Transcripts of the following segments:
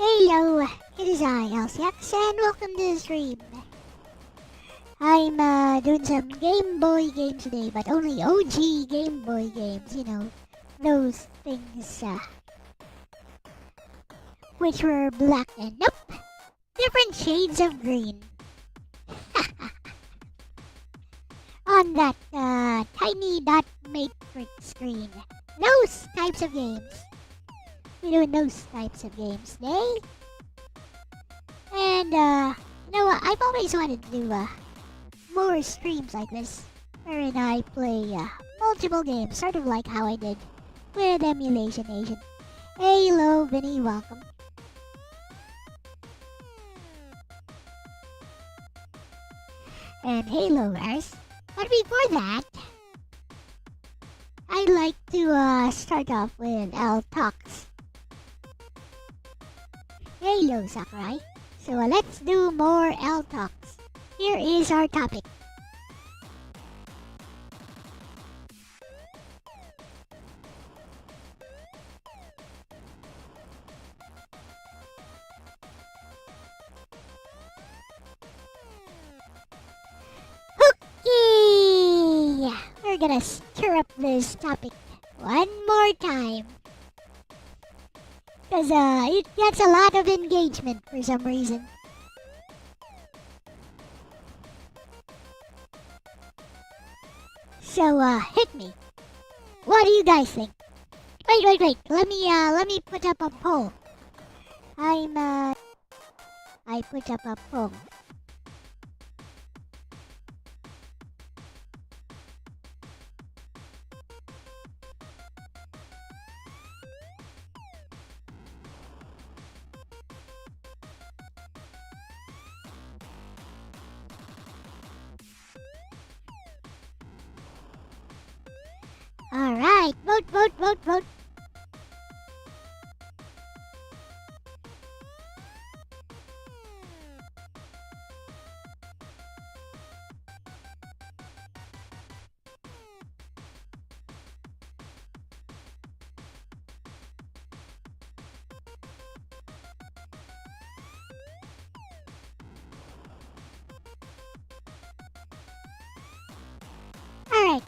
Hello, it is I, Elle-C, and welcome to the stream. I'm doing some Game Boy games today, but only OG Game Boy games, those things, which were black and nope, different shades of green. On that tiny dot matrix screen. Those types of games. We're doing those types of games today. And, I've always wanted to do more streams like this, wherein I play multiple games, sort of like how I did with Emulation Nation. Hello, Vinny, welcome. And hello, Lars. But before that, I'd like to start off with L Talks. Hello, Sakurai. So let's do more L Talks. Here is our topic. Okay! We're gonna stir up this topic one more time. Because it gets a lot of engagement for some reason. So, hit me. What do you guys think? Wait. Let me put up a poll. I put up a poll. Alright, vote. Alright.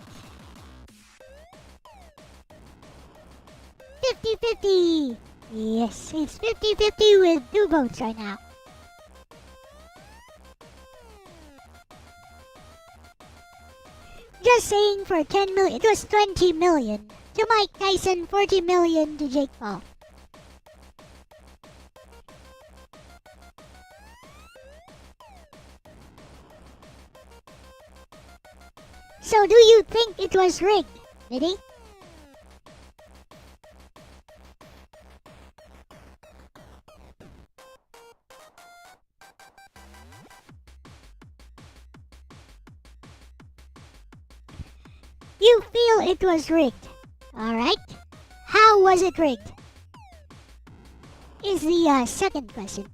50-50. Yes, it's 50-50 with 2 votes right now. Just saying for 10 million, it was 20 million to Mike Tyson, 40 million to Jake Paul. So do you think it was rigged, Biddy? You feel it was rigged, alright? How was it rigged? Is the second question.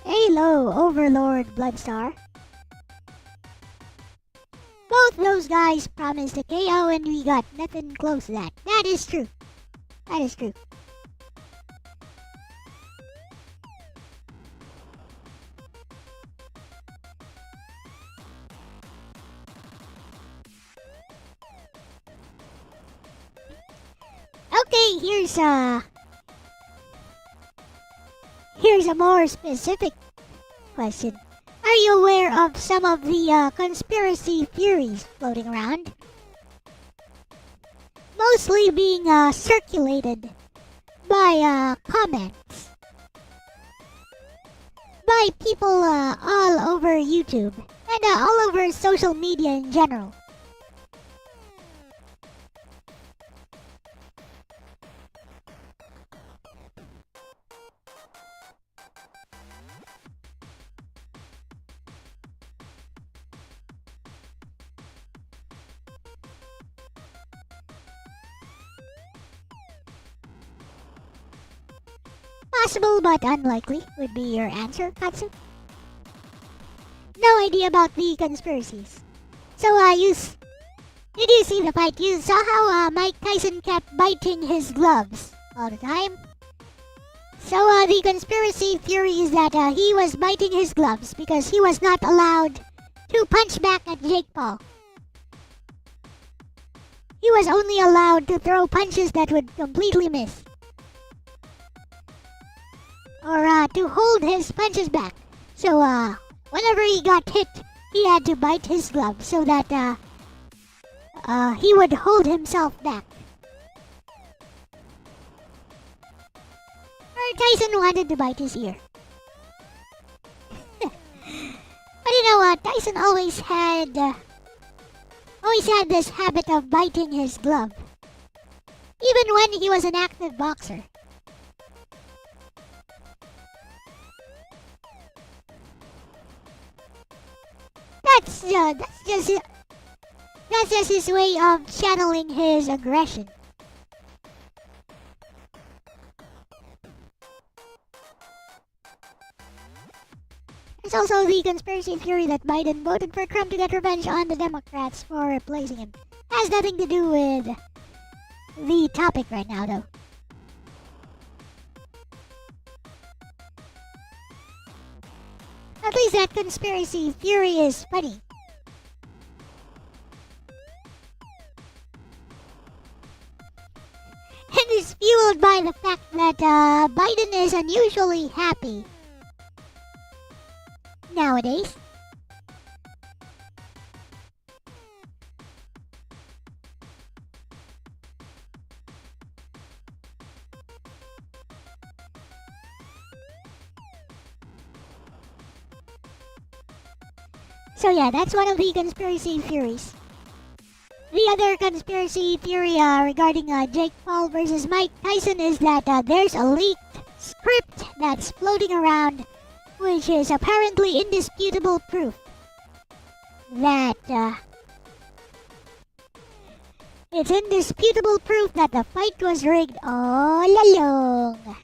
Hello, Overlord Bloodstar. Both those guys promised a KO and we got nothing close to that. That is true. That is true. Okay, here's a more specific question. Are you aware of some of the conspiracy theories floating around? Mostly being circulated by comments. By people all over YouTube and all over social media in general. Possible but unlikely would be your answer, Katsu. No idea about the conspiracies. So, did you see the fight? You saw how Mike Tyson kept biting his gloves all the time? So, the conspiracy theory is that he was biting his gloves because he was not allowed to punch back at Jake Paul. He was only allowed to throw punches that would completely miss. Or to hold his punches back. So, whenever he got hit, he had to bite his glove so that he would hold himself back. Or Tyson wanted to bite his ear. But you know what? Tyson always had this habit of biting his glove. Even when he was an active boxer. That's just his way of channeling his aggression. There's also the conspiracy theory that Biden voted for Trump to get revenge on the Democrats for replacing him. Has nothing to do with the topic right now, though. At least that conspiracy theory is funny. And is fueled by the fact that Biden is unusually happy nowadays. So yeah, that's one of the conspiracy theories. The other conspiracy theory regarding Jake Paul versus Mike Tyson is that there's a leaked script that's floating around, which is apparently indisputable proof that it's indisputable proof that the fight was rigged all along.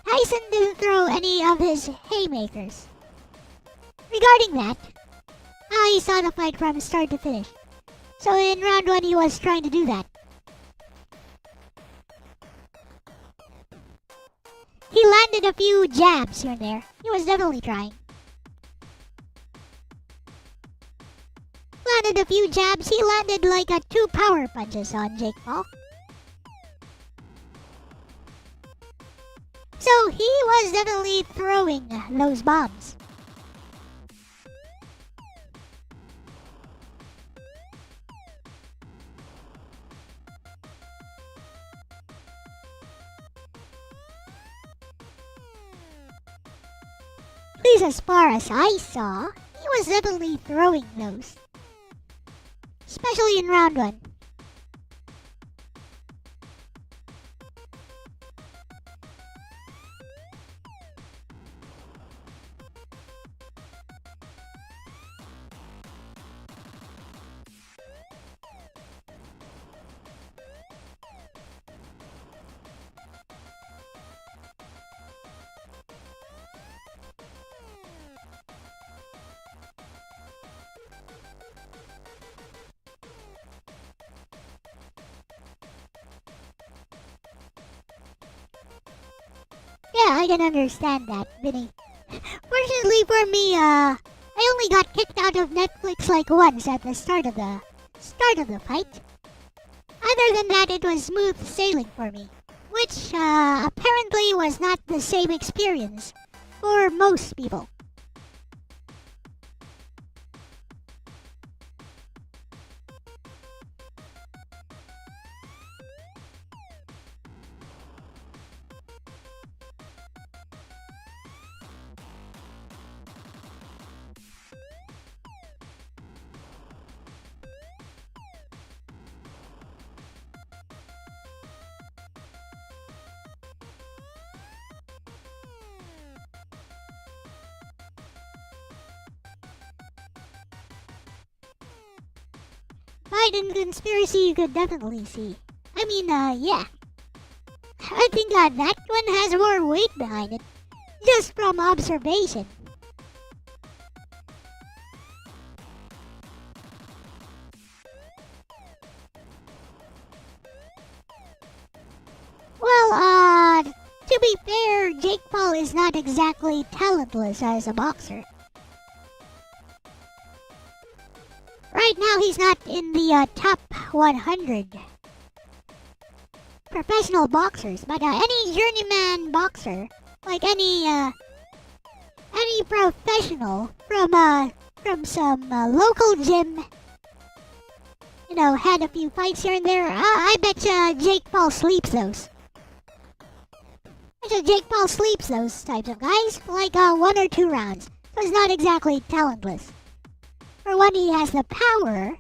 Tyson didn't throw any of his haymakers. Regarding that, I saw the fight from start to finish. So in round 1 he was trying to do that. He landed a few jabs here and there. He was definitely trying. Landed a few jabs. He landed like 2 power punches on Jake Paul. So he was definitely throwing those bombs. At least as far as I saw, he was definitely throwing those. Especially in round 1. Yeah, I can understand that, Vinny. Fortunately for me, I only got kicked out of Netflix like once at the start of the fight. Other than that, it was smooth sailing for me, which apparently was not the same experience for most people. Biden conspiracy you could definitely see. I mean, yeah. I think that one has more weight behind it, just from observation. Well, to be fair, Jake Paul is not exactly talentless as a boxer. Right now, he's not in the top 100 professional boxers, but any journeyman boxer, like any professional from some local gym, had a few fights here and there. I bet Jake Paul sleeps those. I bet Jake Paul sleeps those types of guys for like 1 or 2 rounds. So he's not exactly talentless. For one, he has the power.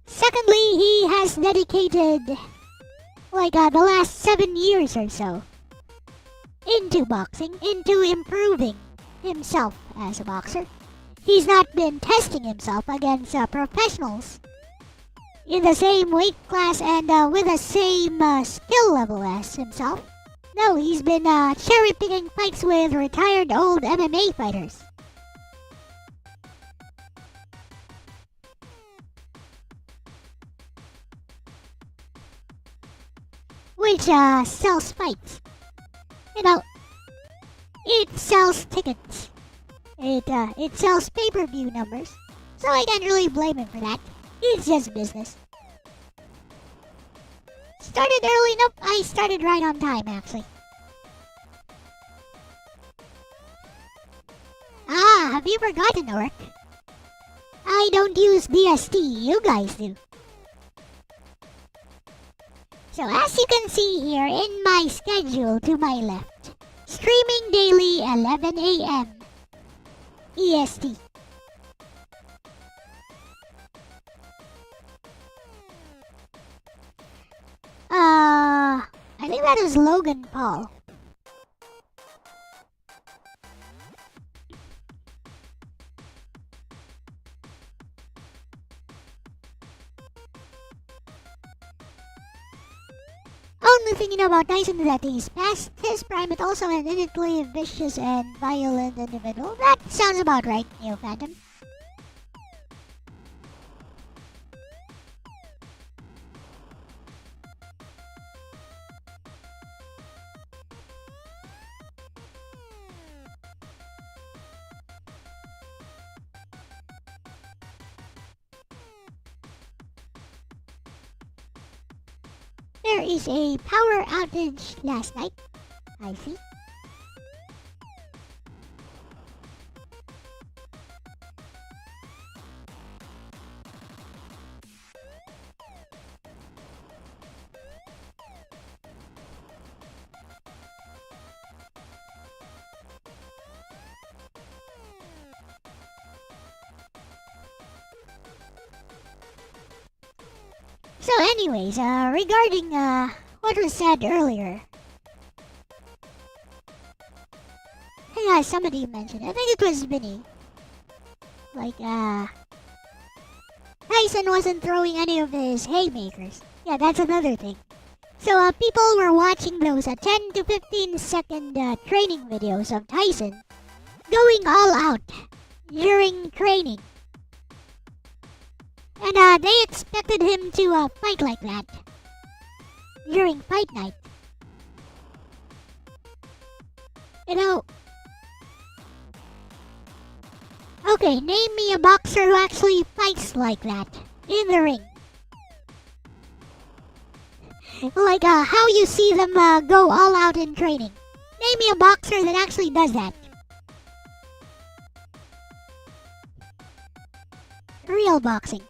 Secondly, he has dedicated like the last 7 years or so into boxing, into improving himself as a boxer. He's not been testing himself against professionals in the same weight class and with the same skill level as himself. No, he's been cherry-picking fights with retired old MMA fighters. Which sells fights. It sells tickets. It sells pay-per-view numbers. So I can't really blame him for that. It's just business. Started early? Nope, I started right on time, actually. Have you forgotten, Oric? I don't use DST, you guys do. So as you can see here in my schedule to my left, streaming daily 11 a.m. EST. I think that is Logan Paul. Only thing you know about Tyson is that he's past his prime, but also an innately vicious and violent individual. That sounds about right, Neo Phantom. There is a power outage last night. I see. So anyways, regarding what was said earlier, I think somebody mentioned, I think it was Vinny, like Tyson wasn't throwing any of his haymakers. Yeah, that's another thing. So people were watching those 10 to 15 second training videos of Tyson going all out during training. And they expected him to fight like that during fight night. Okay, name me a boxer who actually fights like that in the ring. Like how you see them go all out in training. Name me a boxer that actually does that. Real boxing.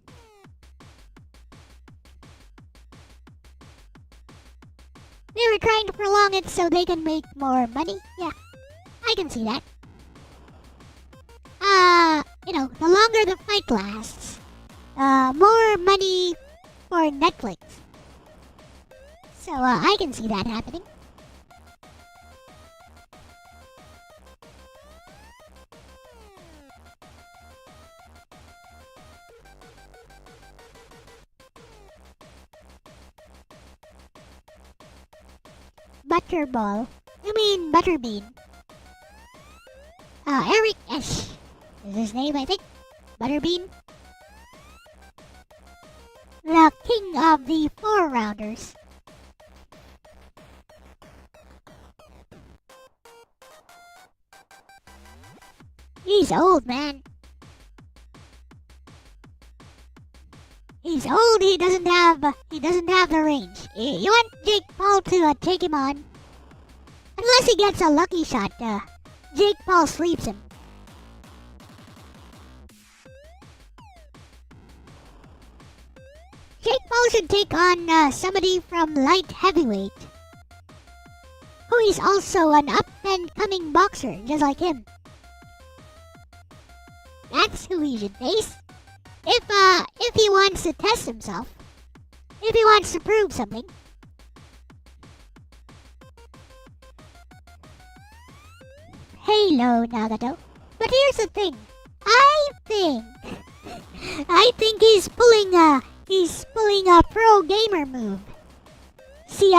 They were trying to prolong it so they can make more money. Yeah, I can see that. The longer the fight lasts, more money for Netflix. So I can see that happening. Butterball. You mean Butterbean. Eric S. is his name, I think. Butterbean. The king of the 4-rounders. He's old, man. He's old, he doesn't have the range. You want Jake Paul to take him on? Unless he gets a lucky shot, Jake Paul sleeps him. Jake Paul should take on somebody from light heavyweight, who is also an up-and-coming boxer, just like him. That's who he should face. If he wants to test himself. If he wants to prove something. Hello, Nagato. But here's the thing. I think he's pulling a pro gamer move. See,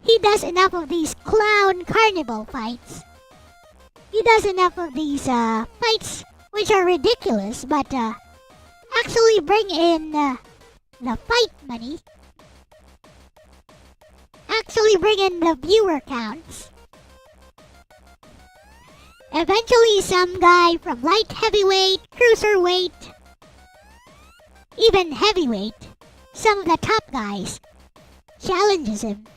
he does enough of these clown carnival fights. He does enough of these fights which are ridiculous, but actually bring in the fight money. Actually bring in the viewer counts. Eventually some guy from light heavyweight, cruiserweight, even heavyweight, some of the top guys, challenges him.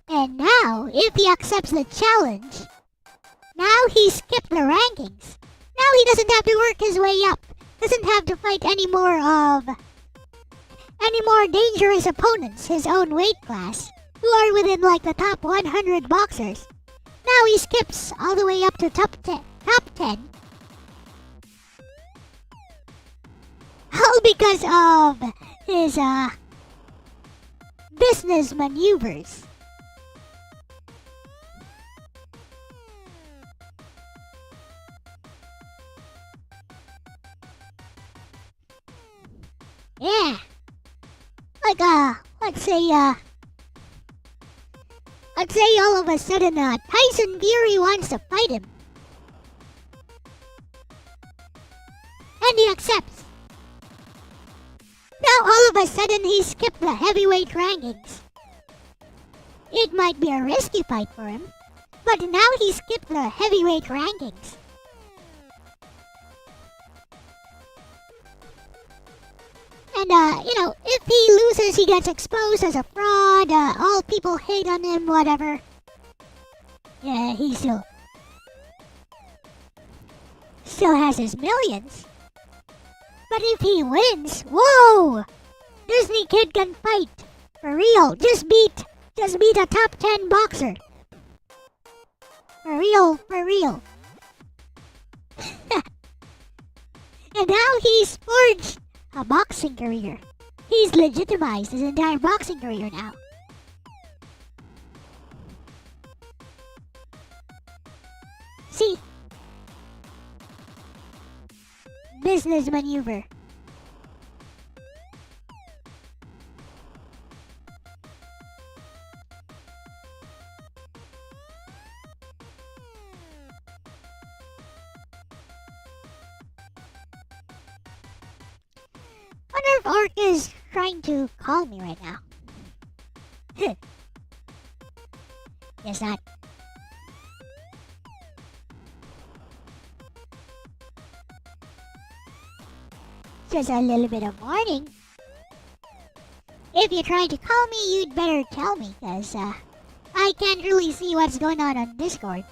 And now, if he accepts the challenge, now he skipped the rankings. Now he doesn't have to work his way up. Doesn't have to fight any more dangerous opponents his own weight class, who are within like the top 100 boxers. Now he skips all the way up to top 10. All because of his business maneuvers. Yeah. Like, let's say all of a sudden, Tyson Fury wants to fight him. And he accepts. Now all of a sudden he skipped the heavyweight rankings. It might be a risky fight for him, but now he skipped the heavyweight rankings. And, if he loses, he gets exposed as a fraud, all people hate on him, whatever. Yeah, he still has his millions. But if he wins, whoa! Disney Kid can fight. For real, just beat a top 10 boxer. For real. And now he's forged a boxing career. He's legitimized his entire boxing career now. See? Business maneuver. Wonder if Orc is trying to call me right now. Guess not. Just a little bit of warning. If you try to call me, you'd better tell me, cause I can't really see what's going on Discord.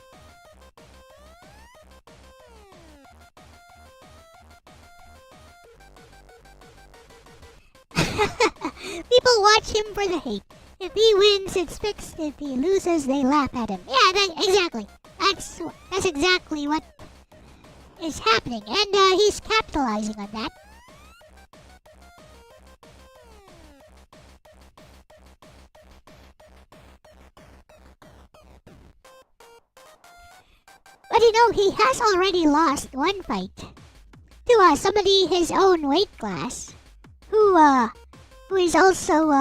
People watch him for the hate. If he wins, it's fixed. If he loses, they laugh at him. Yeah, exactly. That's exactly what is happening, and he's capitalizing on that. But he has already lost one fight to somebody his own weight class, who is also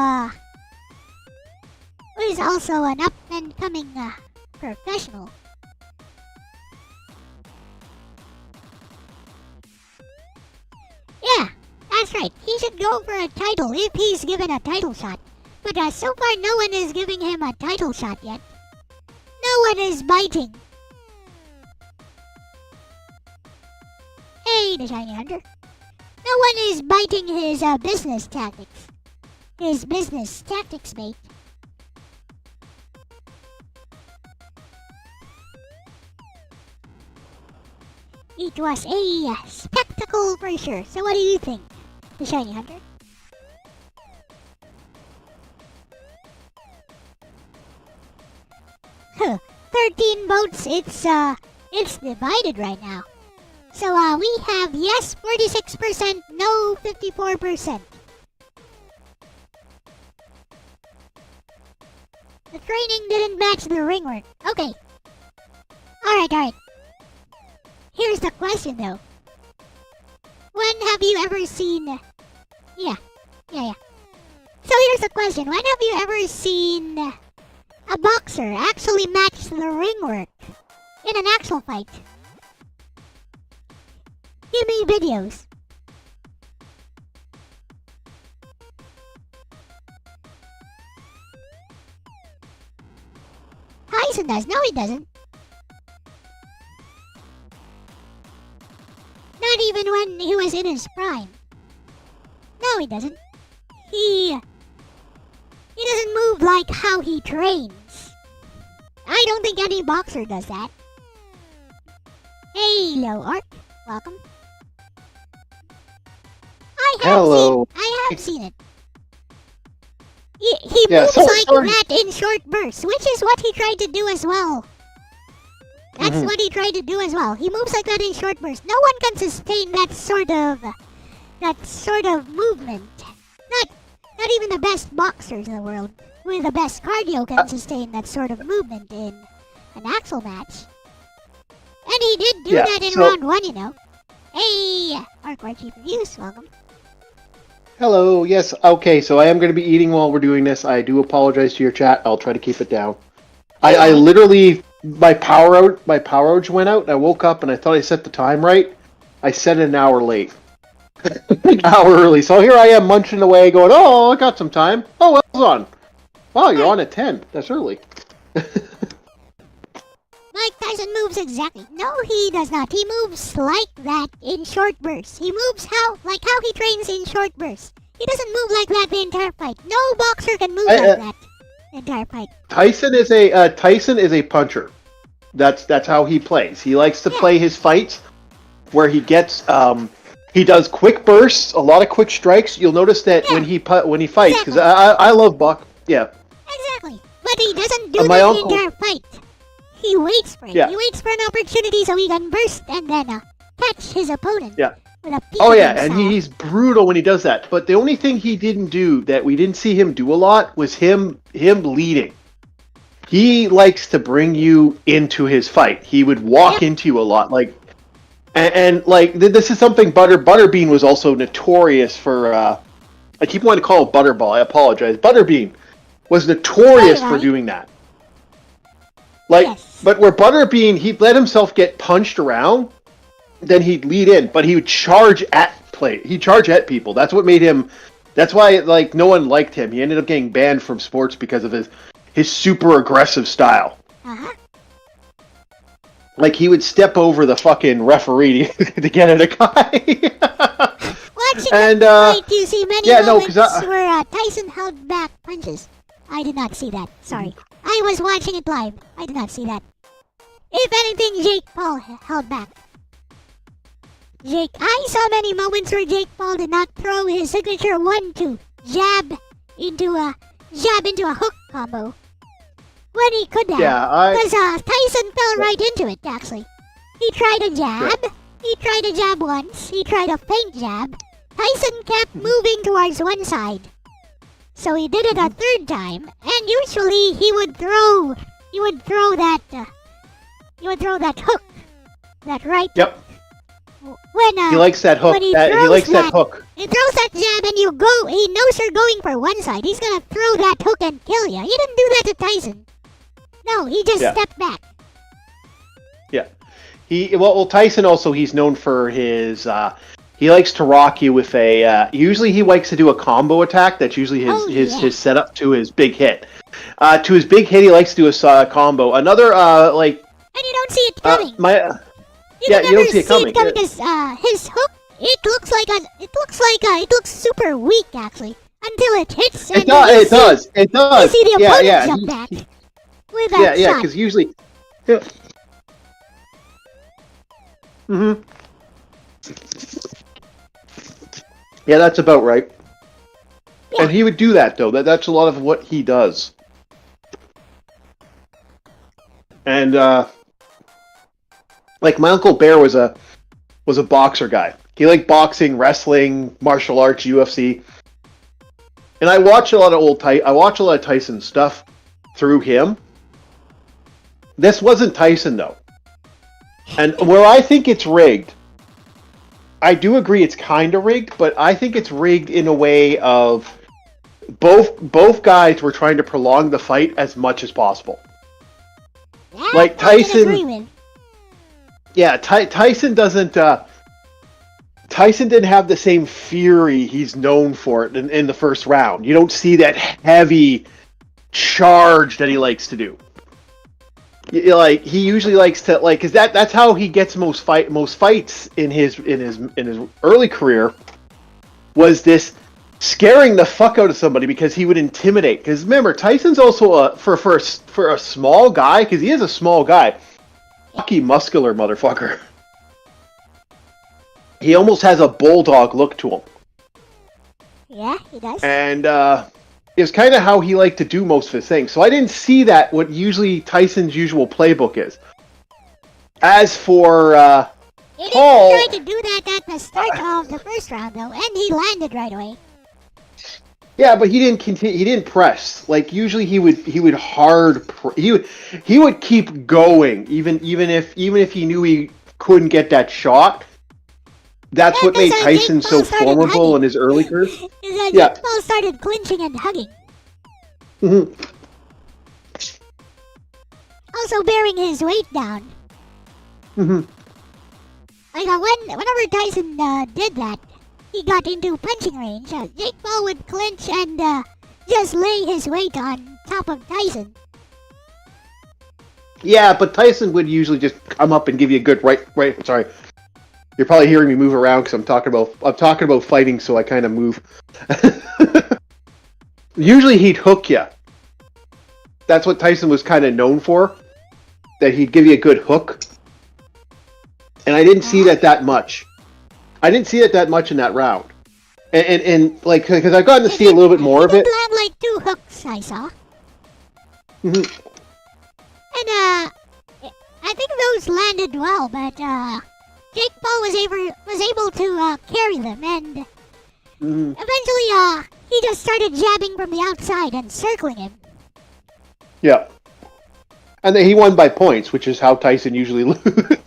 is also an up-and-coming professional. Yeah, that's right. He should go for a title if he's given a title shot. But so far no one is giving him a title shot yet. No one is biting. Hey, the Shiny Hunter. No one is biting his business tactics. His business tactics, mate. It was a spectacle for sure. So what do you think, the Shiny Hunter? Huh, 13 votes. It's divided right now. So we have yes 46%, no 54%. The training didn't match the ring work. Okay. Alright. Here's the question though. When have you ever seen... Yeah. So here's the question. When have you ever seen a boxer actually match the ring work in an actual fight? Give me videos. Tyson does. No, he doesn't. Not even when he was in his prime. No, he doesn't. He doesn't move like how he trains. I don't think any boxer does that. Hello, Ark. Welcome. I have seen it. He moves like that in short bursts, which is what he tried to do as well. That's what he tried to do as well. He moves like that in short bursts. No one can sustain that sort of movement. Not even the best boxers in the world with the best cardio can sustain that sort of movement in an actual match. And he did do that in round 1, you know. Hey, Arkwar Chief Reviews, welcome. Hello, yes, okay, so I am going to be eating while we're doing this. I do apologize to your chat. I'll try to keep it down. I literally, my power outage went out, and I woke up and I thought I set the time right. I set it an hour late. An hour early. So here I am munching away going, oh, I got some time. Oh, well, it's on. Wow, you're on at 10. That's early. Mike Tyson moves exactly. No, he does not. He moves like that in short bursts. He moves like how he trains in short bursts. He doesn't move like that the entire fight. No boxer can move like that the entire fight. Tyson is a puncher. That's how he plays. He likes to play his fights where he gets he does quick bursts, a lot of quick strikes. You'll notice that when he fights, because I love Buck. Yeah. Exactly, but he doesn't do that the entire fight. He waits for it. Yeah. He waits for an opportunity so he can burst and then catch his opponent. Yeah. With a and he's brutal when he does that. But the only thing he didn't do that we didn't see him do a lot was him leading. He likes to bring you into his fight. He would walk into you a lot, this is something Butterbean was also notorious for. I keep wanting to call it Butterball. I apologize. Butterbean was notorious for doing that. But where Butterbean, he'd let himself get punched around, then he'd lead in, but he would charge at people. That's what made him. That's why no one liked him. He ended up getting banned from sports because of his super aggressive style. He would step over the fucking referee to get at a guy. Watching the fight, you see many moments where Tyson held back punches. I did not see that. Sorry. I was watching it live. I did not see that. If anything, Jake Paul held back. I saw many moments where Jake Paul did not throw his signature 1-2 jab into a hook combo when he could have. Because Tyson fell right into it. Actually, he tried a jab. He tried a jab once. He tried a feint jab. Tyson kept moving towards one side. So he did it a third time, and usually he would throw that hook, that right hook, He likes that hook. When he likes that hook. He throws that jab and he knows you're going for one side. He's gonna throw that hook and kill you. He didn't do that to Tyson. No, he just stepped back. Yeah. Tyson also, he's known for his, he likes to rock you with usually he likes to do a combo attack. That's usually his setup to his big hit. To his big hit, he likes to do a combo. Another, And you don't see it coming. You don't see it coming. Because his hook, it looks super weak actually until it hits. It does. You see the opponent jump back with that shot. Yeah, because usually. Yeah. Yeah, that's about right. Yeah. And he would do that though. That's a lot of what he does. And my Uncle Bear was a boxer guy. He liked boxing, wrestling, martial arts, UFC. And I watch a lot of Tyson stuff through him. This wasn't Tyson though. And where I think it's rigged, I do agree it's kind of rigged, but I think it's rigged in a way of both guys were trying to prolong the fight as much as possible. Yeah, like Tyson. Yeah, Tyson doesn't. Tyson didn't have the same fury he's known for in the first round. You don't see that heavy charge that he likes to do. He usually likes to because that's how he gets most fights in his early career. Was this scaring the fuck out of somebody because he would intimidate? Because remember, Tyson's also for a small guy, because he is a small guy, lucky muscular motherfucker. He almost has a bulldog look to him. Yeah, he does. And it's kind of how he liked to do most of his things. So I didn't see that what usually Tyson's usual playbook is. As for he Paul, didn't try to do that at the start of the first round though, and he landed right away. Yeah, but he didn't continue. He didn't press. Like usually, he would he would keep going, even if he knew he couldn't get that shot. That's what made Tyson so formidable in his early career. Jake Paul started clinching and hugging. Mm-hmm. Also bearing his weight down. Mm-hmm. Whenever Tyson did that, he got into punching range. Jake Paul would clinch and just lay his weight on top of Tyson. Yeah, but Tyson would usually just come up and give you a good right. Sorry, you're probably hearing me move around because I'm talking about fighting, so I kind of move. Usually he'd hook you. That's what Tyson was kind of known for. That he'd give you a good hook. And I didn't see that much. I didn't see it that much in that round. And because I've gotten to see a little bit more of it. He did land like 2 hooks, I saw. Mm-hmm. And I think those landed well, but Jake Paul was able to carry them, and eventually he just started jabbing from the outside and circling him. Yeah. And then he won by points, which is how Tyson usually loses.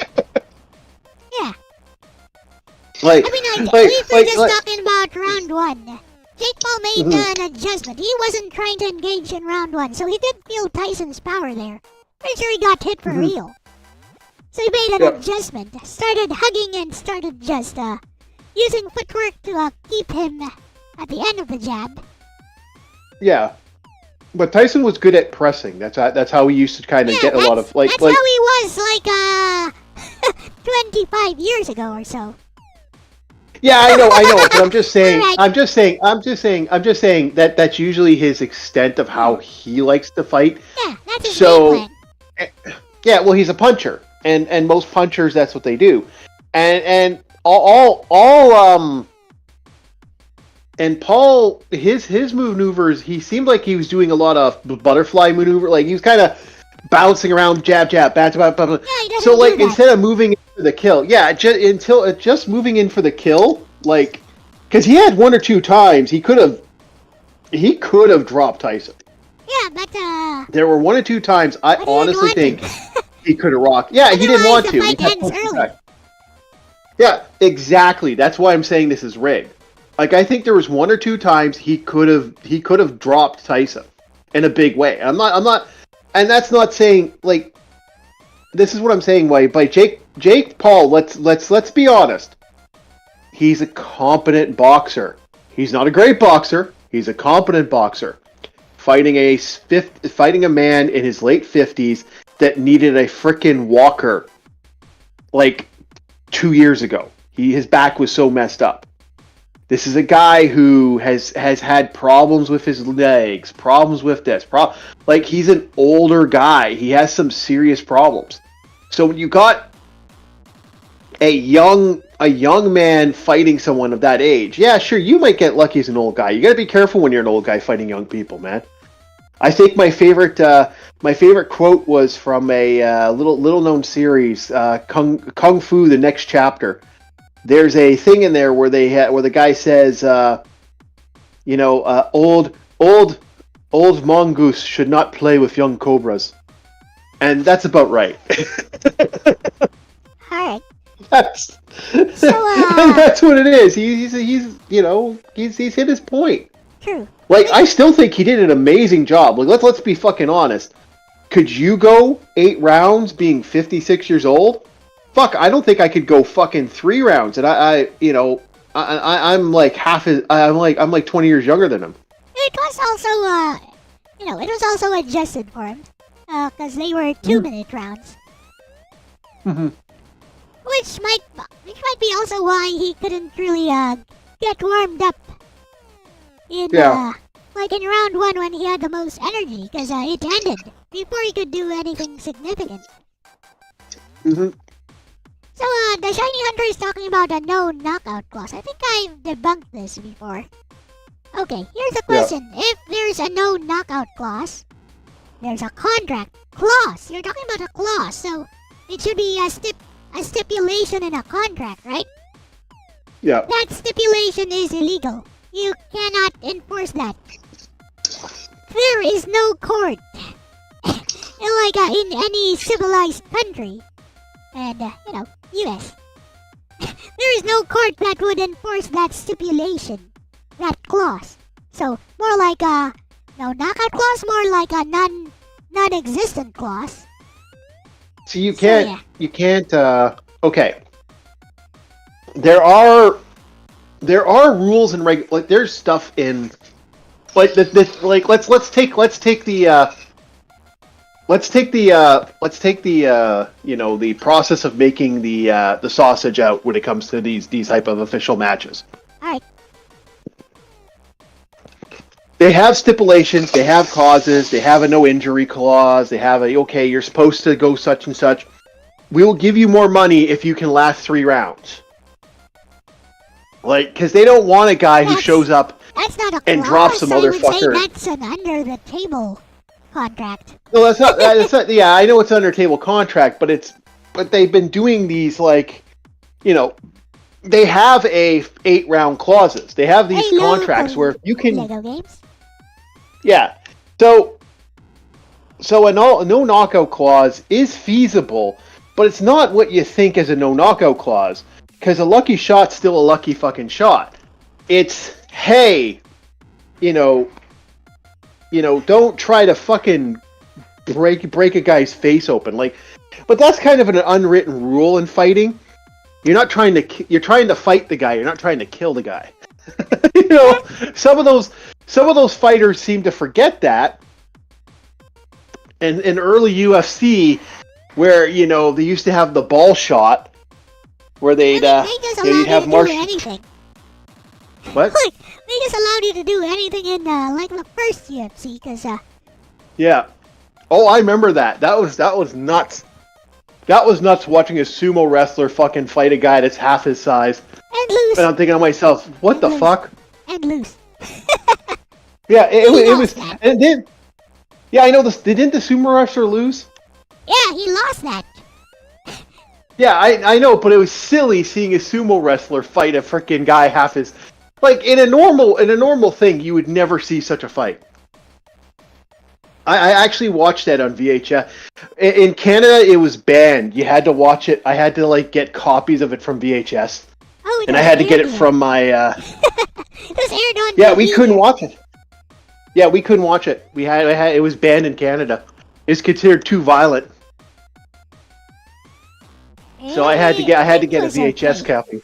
Yeah. If we're just talking about round 1. Jake Paul made an adjustment. He wasn't trying to engage in round 1, so he did feel Tyson's power there. Pretty sure he got hit for real. So he made an adjustment, started hugging and started just using footwork to keep him at the end of the jab. Yeah. But Tyson was good at pressing. That's how he used to kind of get a lot of That's how he was 25 years ago or so. Yeah, I know, but I'm just saying, right. I'm just saying that that's usually his extent of how he likes to fight. Yeah, that's his game plan. Yeah, well, he's a puncher, and most punchers, that's what they do, and Paul, his maneuvers, he seemed like he was doing a lot of butterfly maneuver, like he was kind of bouncing around, jab, bat, Yeah, so like instead of moving into the kill, just moving in for the kill, like, because he had 1 or 2 times he could have dropped Tyson. Yeah, but there were 1 or 2 times I honestly think he could have rocked. Yeah, he didn't want to. The fight ends early. Yeah, exactly. That's why I'm saying this is rigged. Like I think there was one or two times he could have dropped Tyson in a big way. I'm not, and that's not saying like this is what I'm saying. Why by Jake Paul? Let's be honest. He's a competent boxer. He's not a great boxer. He's a competent boxer. Fighting a man in his late 50s that needed a frickin' walker like 2 years ago. His back was so messed up. This is a guy who has had problems with his legs, problems with this. Like he's an older guy. He has some serious problems. So when you got a young man fighting someone of that age, yeah, sure, you might get lucky as an old guy. You got to be careful when you're an old guy fighting young people, man. I think my favorite quote was from a little known series, Kung Fu: The Next Chapter. There's a thing in there where where the guy says, old mongoose should not play with young cobras, and that's about right. Alright. That's that's what it is. He's hit his point. True. Like I still think he did an amazing job. Like let's be fucking honest. Could you go 8 rounds being 56 years old? Fuck, I don't think I could go fucking 3 rounds. And I'm like I'm like 20 years younger than him. It was also, it was also adjusted for him. Because they were 2-minute rounds. Mm-hmm. Which might be also why he couldn't really, get warmed up in, like in round 1 when he had the most energy. Because, it ended before he could do anything significant. Mm-hmm. So, the Shiny Hunter is talking about a no knockout clause. I think I've debunked this before. Okay, here's the question. Yeah. If there's a no knockout clause, there's a contract clause. You're talking about a clause, so it should be a stipulation in a contract, right? Yeah. That stipulation is illegal. You cannot enforce that. There is no court, like in any civilized country, and U.S. There is no court that would enforce that stipulation, that clause. So more like a no knockout clause, more like a non-existent clause. So you can't. Okay. There are rules and like there's stuff in like like let's take the the process of making the sausage out when it comes to these type of official matches. All right. They have stipulations, they have clauses, they have a no injury clause, they have you're supposed to go such and such. We will give you more money if you can last 3 rounds. Like, because they don't want a guy who shows up and drops some other fucker. That's an under the table contract. No, that's not. Yeah, I know it's under table contract, but they've been doing these like, they have 8-round clauses. They have these contracts where you can. Lego games. Yeah, so a no knockout clause is feasible, but it's not what you think as a no knockout clause. Because a lucky shot's still a lucky fucking shot. It's hey, don't try to fucking break a guy's face open. Like, but that's kind of an unwritten rule in fighting. You're trying to fight the guy. You're not trying to kill the guy. Some of those fighters seem to forget that. And in early UFC, where they used to have the ball shot, where they'd have Marshall. Anything. What? Like, they just allowed you to do anything in like the first UFC, because yeah. Oh, I remember that. That was nuts. That was nuts watching a sumo wrestler fucking fight a guy that's half his size. And lose. And I'm thinking to myself, what the fuck? And lose. Yeah, it was. And then, yeah, I know this. Didn't the sumo wrestler lose? Yeah, he lost that. Yeah, I know, but it was silly seeing a sumo wrestler fight a freaking guy half his. Like in a normal thing, you would never see such a fight. I actually watched that on VHS. In Canada, it was banned. You had to watch it. I had to like get copies of it from VHS, Oh, and I had to get it from my. It was aired on Yeah, TV we couldn't here. watch it. Yeah, we couldn't watch it. It was banned in Canada. It's considered too violent. So I had to get a VHS copy.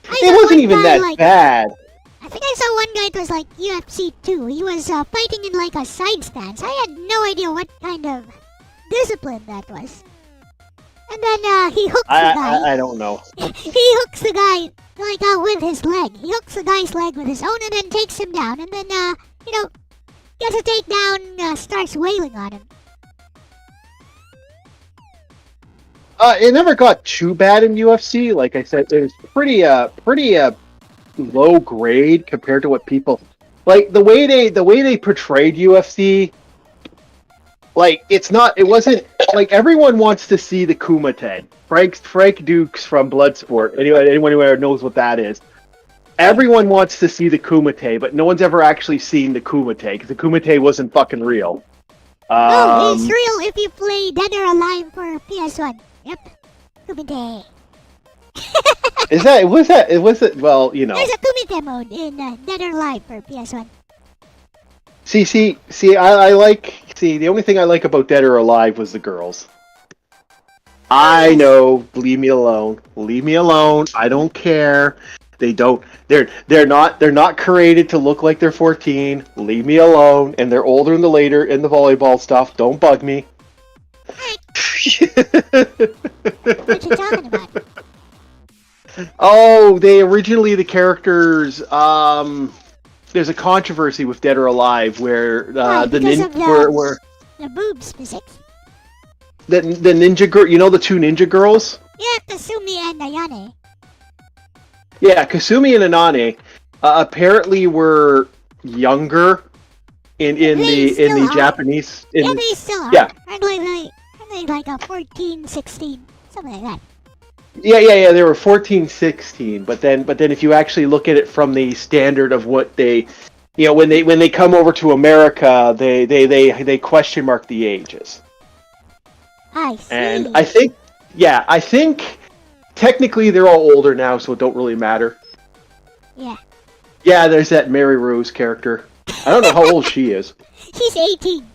I It saw wasn't one even guy, that like, bad. I think I saw one guy that was like UFC 2. He was fighting in like a side stance. I had no idea what kind of discipline that was. And then he hooks the guy. I don't know. He hooks the guy like with his leg. He hooks the guy's leg with his own and then takes him down. And then gets a takedown, starts wailing on him. It never got too bad in UFC. Like I said, it was pretty low grade compared to what people like. The way they portrayed UFC, like it wasn't like everyone wants to see the Kumite. Frank Dukes from Bloodsport. Anyone who knows what that is. Everyone wants to see the Kumite, but no one's ever actually seen the Kumite because the Kumite wasn't fucking real. Oh, it's real if you play Dead or Alive for PS1. Yep. Kumite. Was it? Well, you know. There's a Kumite mode in Dead or Alive for PS1. See, the only thing I like about Dead or Alive was the girls. I know, leave me alone. Leave me alone. I don't care. They're not created to look like they're 14. Leave me alone. And they're older in the volleyball stuff. Don't bug me. What you talking about? Oh, the characters. There's a controversy with Dead or Alive where the boobs physics. The ninja girl. You know the two ninja girls? Yeah, Kasumi and Ayane. Yeah, Kasumi and Anane apparently were younger in the Japanese. Yeah, they still are. Yeah. Aren't they like a 14, 16, something like that. Yeah. They were 14, 16. But then if you actually look at it from the standard of what they, when they come over to America, they question mark the ages. I see. And I think technically they're all older now, so it don't really matter. Yeah. Yeah, there's that Mary Rose character. I don't know how old she is. She's 18.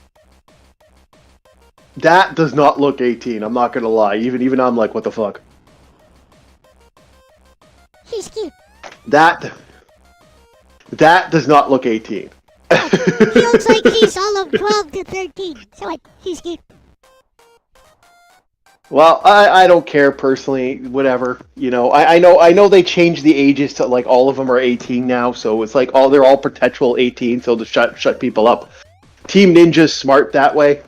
That does not look 18. I'm not gonna lie. Even I'm like, what the fuck? She's cute. That does not look 18. She looks like she's all of 12 to 13. So she's cute. Well, I don't care personally. Whatever, I know they changed the ages to like all of them are 18 now, so it's like they're all perpetual 18, so to shut people up. Team Ninja's smart that way.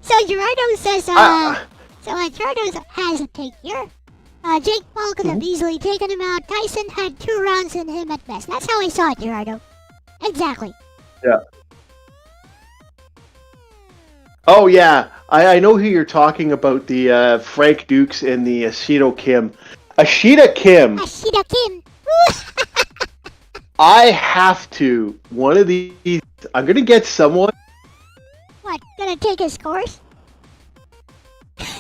So Gerardo says, Gerardo has a take here. Jake Paul could have easily taken him out. Tyson had 2 rounds in him at best. That's how I saw it, Gerardo. Exactly. Yeah. Oh yeah, I know who you're talking about. The Frank Dukes and the Ashita Kim. Ashita Kim. I have to. One of these. I'm gonna get someone. What? Gonna take his course?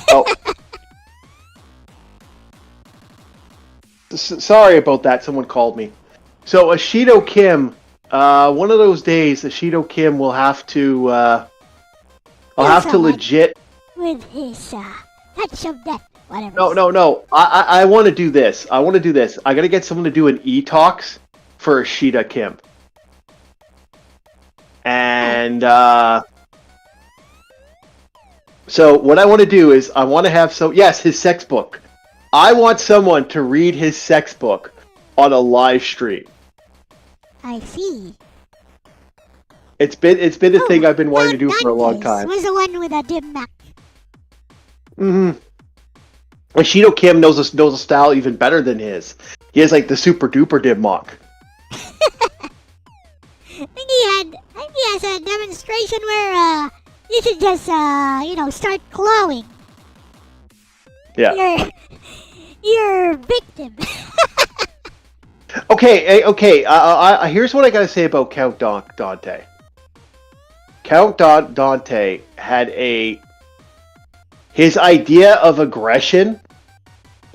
Oh. Sorry about that. Someone called me. So Ashita Kim. One of those days, Ashita Kim will have to. I'll have to legit. With his touch of death, whatever. No. I want to do this. I gotta get someone to do an e-talks for Ashita Kim. And so what I want to do is I want to have his sex book. I want someone to read his sex book on a live stream. I see. It's been a thing I've been wanting to do for a long time. Was the one with a dim mak. Mm-hmm. Ashita Kim knows a style even better than his. He has like the super duper dim mak. I think he has a demonstration where you should just start clawing. Yeah. Your victim. Okay. Here's what I gotta say about Count Dante. Dante had his idea of aggression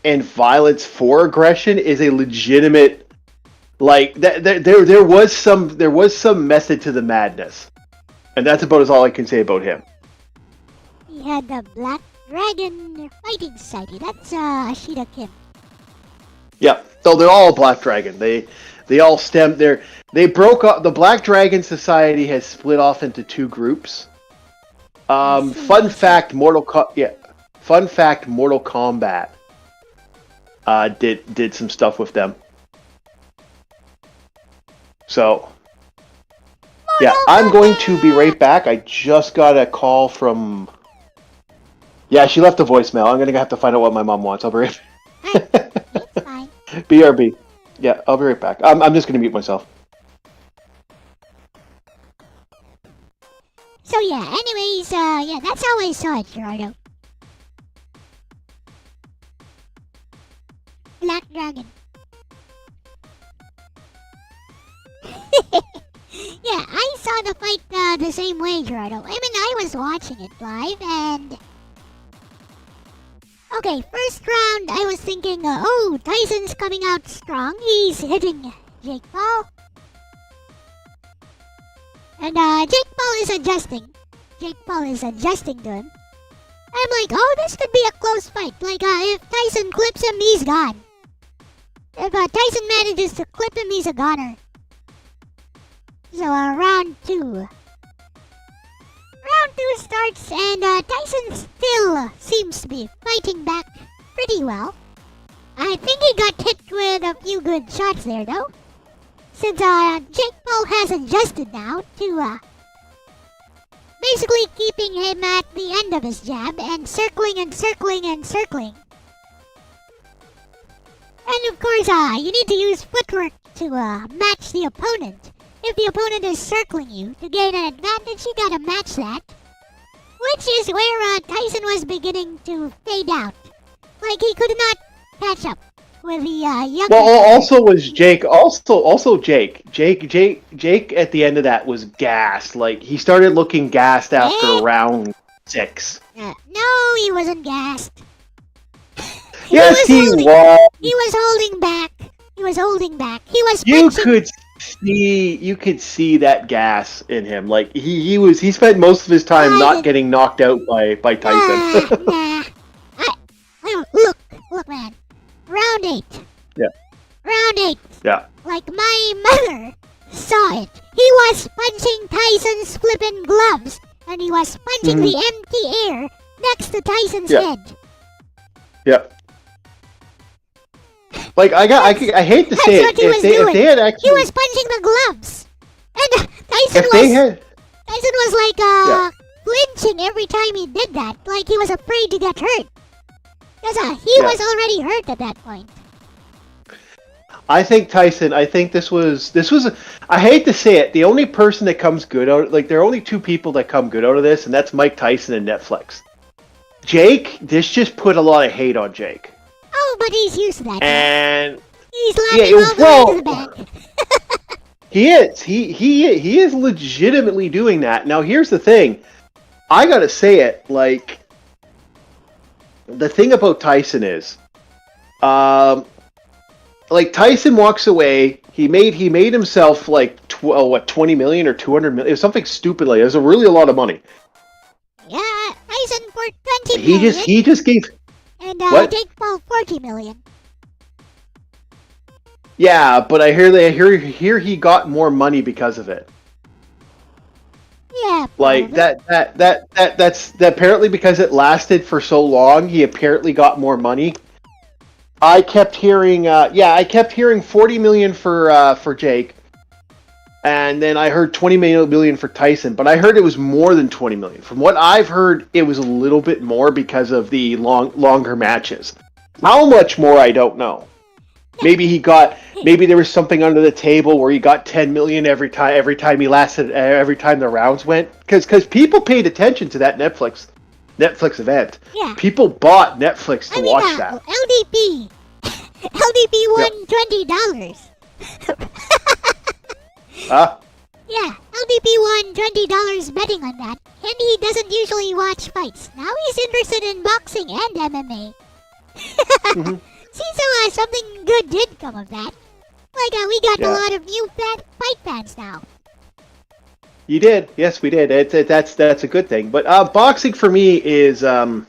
and violence for aggression is a legitimate, like there was some method to the madness, and that's about all I can say about him. He had the Black Dragon Fighting Society. That's Ashita Kim. Yeah, so they're all Black Dragon. They all stem there. They broke up. The Black Dragon Society has split off into two groups. Fun fact: Mortal Kombat did some stuff with them. So yeah, I'm going to be right back. I just got a call from. Yeah, she left a voicemail. I'm gonna have to find out what my mom wants. I'll be right back. It's fine. BRB. Yeah, I'll be right back. I'm just gonna mute myself. So yeah, anyways, yeah, that's how I saw it, Gerardo. Black Dragon. Yeah, I saw the fight the same way, Gerardo. I mean, I was watching it live, and... Okay, first round, I was thinking, oh, Tyson's coming out strong. He's hitting Jake Paul. And Jake Paul is adjusting. Jake Paul is adjusting to him. I'm like, oh, this could be a close fight. Like, if Tyson clips him, he's gone. If Tyson manages to clip him, he's a goner. So, round two. Round two starts, and Tyson still seems to be fighting back pretty well. I think he got hit with a few good shots there, though. Since Jake Paul has adjusted now to basically keeping him at the end of his jab and circling and circling and circling. And of course, you need to use footwork to match the opponent. If the opponent is circling you to gain an advantage, you gotta match that. Which is where Tyson was beginning to fade out. Like he could not catch up with the younger. Well, also was Jake. Also Jake. Jake at the end of that was gassed. Like he started looking gassed after round 6. No, he wasn't gassed. Yes, he was. He was holding back. He was holding back. He was. You could see that gas in him. Like he spent most of his time not getting knocked out by Tyson. Nah. Look, man. Round 8. Yeah. Round 8. Yeah. Like my mother saw it. He was punching Tyson's flippin' gloves, and he was punching the empty air next to Tyson's head. Yeah. Like I hate to say it, if they had actually, he was punching the gloves, and Tyson was like flinching every time he did that, like he was afraid to get hurt, because he was already hurt at that point. I think this was. I hate to say it, the only person that comes good out, like there are only two people that come good out of this, and that's Mike Tyson and Netflix. Jake, this just put a lot of hate on Jake. Oh, but he's used to that. And he's laughing all the way to the bank. He is. He is legitimately doing that. Now, here's the thing. I gotta say it. Like, the thing about Tyson is, like Tyson walks away. He made himself like 20 million or 200 million. It was something stupid like. It was really a lot of money. Yeah, Tyson for 20 million. He just gave. And Jake Paul 40 million. Yeah, but I hear he got more money because of it. Yeah. Like that's apparently because it lasted for so long, he apparently got more money. I kept hearing 40 million for Jake. And then I heard 20 million for Tyson, but I heard it was more than 20 million. From what I've heard, it was a little bit more because of the longer matches. How much more, I don't know. Maybe there was something under the table where he got 10 million every time he lasted, every time the rounds went. Because people paid attention to that Netflix event. Yeah. People bought Netflix to watch that. LDP won $20. Huh? Yeah, LDP won $20 betting on that, and he doesn't usually watch fights. Now he's interested in boxing and MMA. Mhm. See, so something good did come of that. Like, we got a Yeah. lot of new fight fans now. You did. Yes, we did. That's a good thing. But boxing for me is I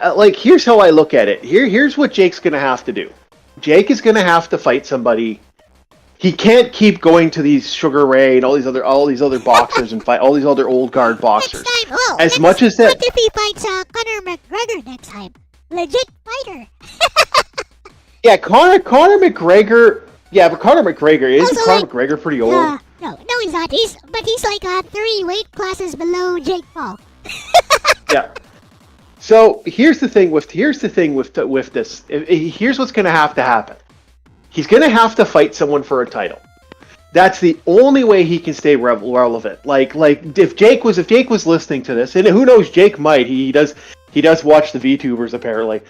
like. Here's how I look at it. Here's what Jake's gonna have to do. Jake is gonna have to fight somebody. He can't keep going to these Sugar Ray and all these other boxers and fight all these other old guard boxers. Next time, well, As much as that, what if he fights Conor McGregor next time? Legit fighter. yeah, Conor McGregor. Yeah, but Conor McGregor isn't Also, Conor like, McGregor pretty old. No, he's not. He's 3 weight classes below Jake Paul. Yeah. So here's the thing with this. Here's what's going to have to happen. He's going to have to fight someone for a title. That's the only way he can stay relevant. Like if Jake was listening to this, and who knows, Jake might. He does watch the VTubers apparently.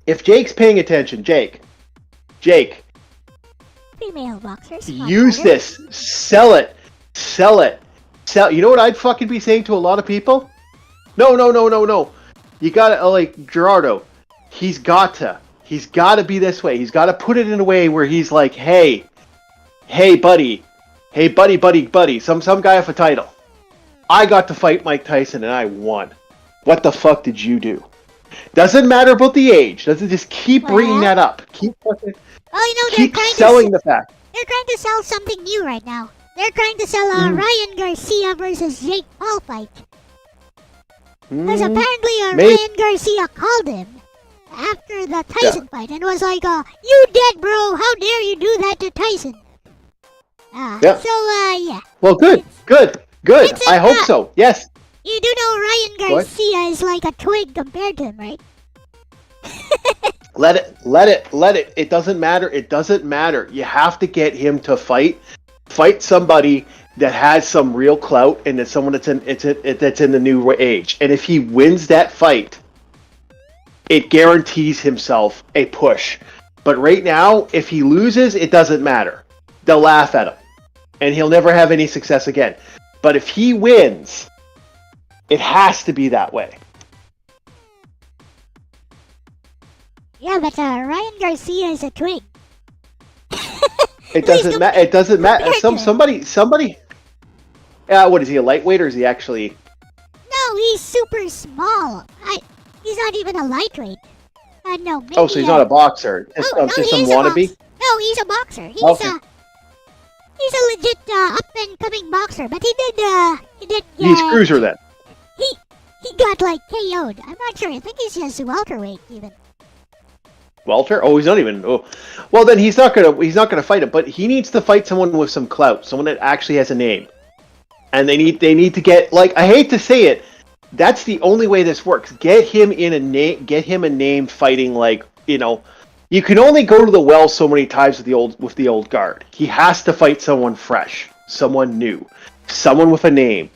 If Jake's paying attention, Jake. Female boxers. Use this. Sell it. You know what I'd fucking be saying to a lot of people? No. You gotta, like, Gerardo, he's gotta be this way. He's gotta put it in a way where he's like, hey buddy, some guy off a title. I got to fight Mike Tyson and I won. What the fuck did you do? Doesn't matter about the age. Doesn't just keep bringing that up. Keep fucking... Well, you know, keep selling the fact. They're trying to sell something new right now. They're trying to sell a Ryan Garcia versus Jake Paul fight. Because apparently Ryan Garcia called him after the Tyson fight and was like, you dead, bro. How dare you do that to Tyson? So, yeah. Well, good. I hope so. Yes. You do know Ryan Garcia is like a twig compared to him, right? Let it. It doesn't matter. You have to get him to fight somebody that has some real clout and that's someone that's in the new age. And if he wins that fight, it guarantees himself a push. But right now, if he loses, it doesn't matter. They'll laugh at him, and he'll never have any success again. But if he wins, it has to be that way. Yeah, but Ryan Garcia is a twig. It doesn't matter. It doesn't matter. Somebody. What is he, a lightweight or is he actually? No, he's super small. He's not even a lightweight. No. Maybe, so he's not a boxer. Just some wannabe. No, he's a boxer. He's a legit up and coming boxer. But he did. He's cruiser then. He got like KO'd. I'm not sure. I think he's just welterweight even. Welter? Oh, he's not even. Oh, well then he's not gonna fight him. But he needs to fight someone with some clout, someone that actually has a name. And they need to get, like, I hate to say it, that's the only way this works. Get him a name fighting, like, you know, you can only go to the well so many times with the old guard. He has to fight someone fresh, someone new, someone with a name.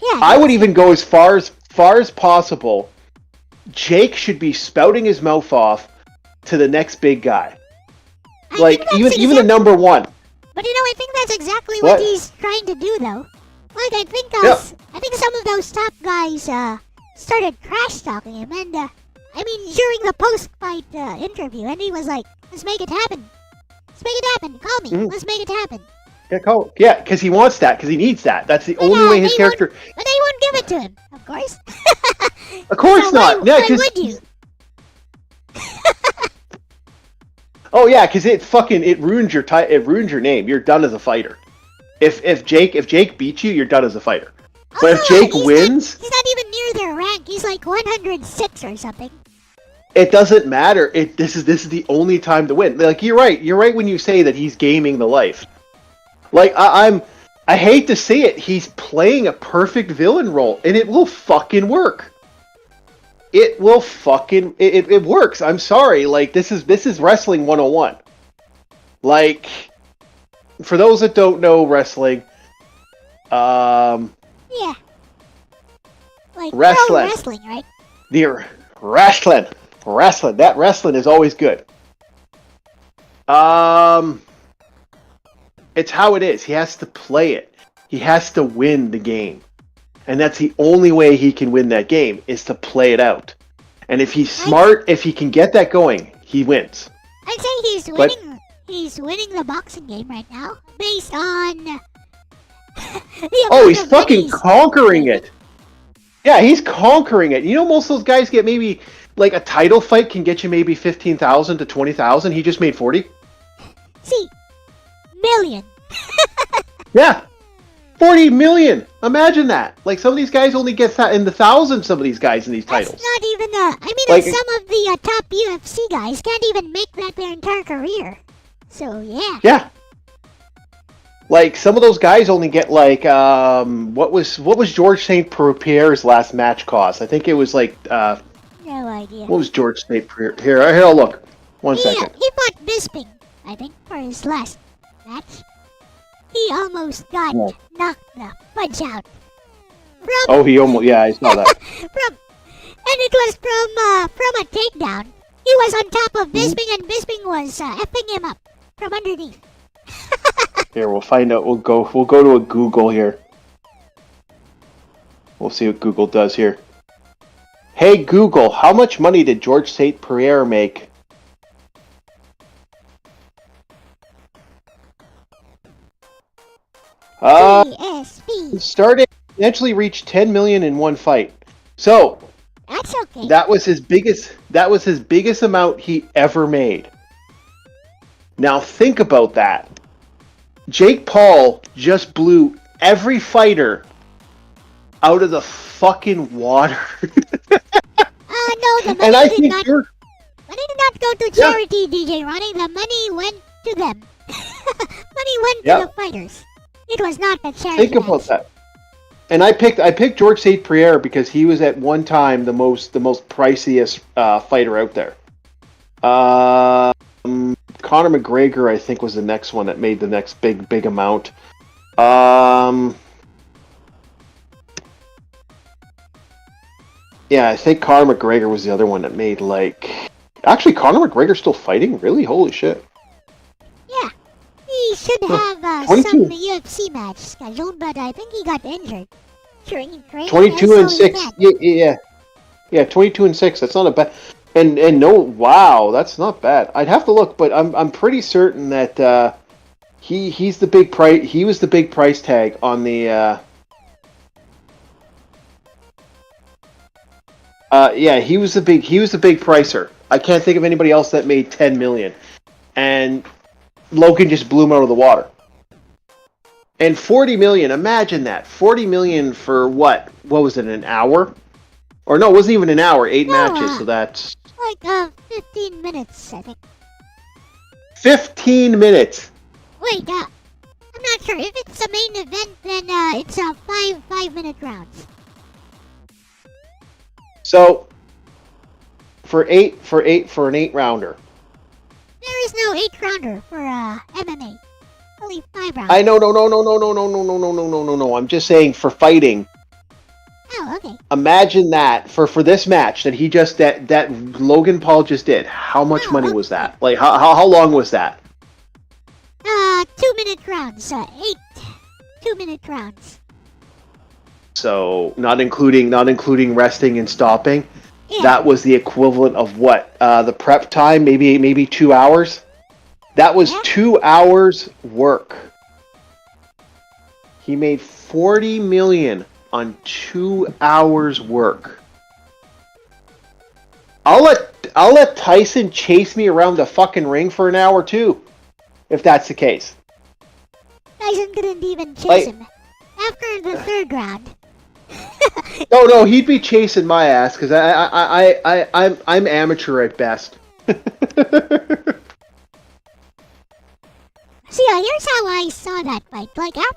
Yeah. I would even go as far as possible. Jake should be spouting his mouth off to the next big guy. Like, even the number one. But you know, I think that's exactly what he's trying to do, though. Like, I think some of those top guys started trash talking him, and during the post-fight interview, and he was like, "Let's make it happen. Call me. Let's make it happen." Yeah, because he wants that, because he needs that. That's the only way his character. But they won't give it to him, of course. Of course not. Why would you? Oh yeah, because it ruins your name. You're done as a fighter. If Jake beats you, you're done as a fighter. But if Jake wins, he's not even near their rank. He's like 106 or something. It doesn't matter. This is the only time to win. Like, you're right. You're right when you say that he's gaming the life. Like, I hate to say it, he's playing a perfect villain role, and it will fucking work. It works. I'm sorry. Like, this is wrestling 101. Like, for those that don't know wrestling, yeah, like wrestling, wrestling, right? The wrestling. Wrestling. That wrestling is always good. It's how it is. He has to play it. He has to win the game. And that's the only way he can win that game, is to play it out. And if he's smart, if he can get that going, he wins. I'd say he's winning. He's winning the boxing game right now, based on. He's fucking conquering it. Yeah, he's conquering it. You know, most of those guys get maybe like a title fight can get you maybe 15,000 to 20,000. He just made 40. See, million. Yeah, 40 million. Imagine that. Like, some of these guys only get that in the thousands. Some of these guys in these titles. That's not even. I mean, like, some of the top UFC guys can't even make that their entire career. So yeah. Yeah. Like, some of those guys only get like what was George St. Pierre's last match cost? I think it was like no idea. What was George St. Pierre? Here, I'll look. One second. He fought Bisping, I think, for his last match. He almost got knocked the fudge out. He almost, yeah, I saw that. And it was from a takedown. He was on top of Bisping, and Bisping was effing him up from underneath. Here, we'll find out. We'll go to a Google here. We'll see what Google does here. Hey Google, how much money did George St. Pierre make? Started, eventually reached 10 million in one fight. So that's okay. That was his biggest amount he ever made. Now think about that. Jake Paul just blew every fighter out of the fucking water. No, the money did not go to charity, DJ Ronnie. The money went to them. Money went to the fighters. It was not the charity. Think about that. And I picked George St. Pierre because he was at one time the most priciest fighter out there. Conor McGregor, I think, was the next one that made the next big amount. Yeah, I think Conor McGregor was the other one that made like. Actually, Conor McGregor's still fighting? Really? Holy shit! Yeah, he should have some UFC match scheduled, but I think he got injured during training. 22-6. Yeah. 22-6. That's not a bad. And no, wow, that's not bad. I'd have to look, but I'm pretty certain that he's the big price. He was the big price tag on the. He was the big pricer. I can't think of anybody else that made 10 million, and Logan just blew him out of the water. And 40 million, imagine that. 40 million for what? What was it, an hour? Or no, it wasn't even an hour, 8 matches, so that's... Like, 15 minutes, I think. 15 minutes? Wait, I'm not sure. If it's a main event, then it's 5-minute rounds. So, for an 8-rounder. There is no 8-rounder for MMA. Only 5 rounds. I know, no. I'm just saying for fighting. Oh, okay. Imagine that for this match that he just that Logan Paul just did. How much money was that? Like how long was that? 2-minute rounds. 8 2-minute rounds. So not including resting and stopping. Yeah. That was the equivalent of what? The prep time, maybe 2 hours. That was 2 hours work. He made 40 million on 2 hours work. I'll let Tyson chase me around the fucking ring for an hour too, if that's the case. Tyson couldn't even chase him after the 3rd round. No, he'd be chasing my ass because I'm amateur at best. See, here's how I saw that fight. Like after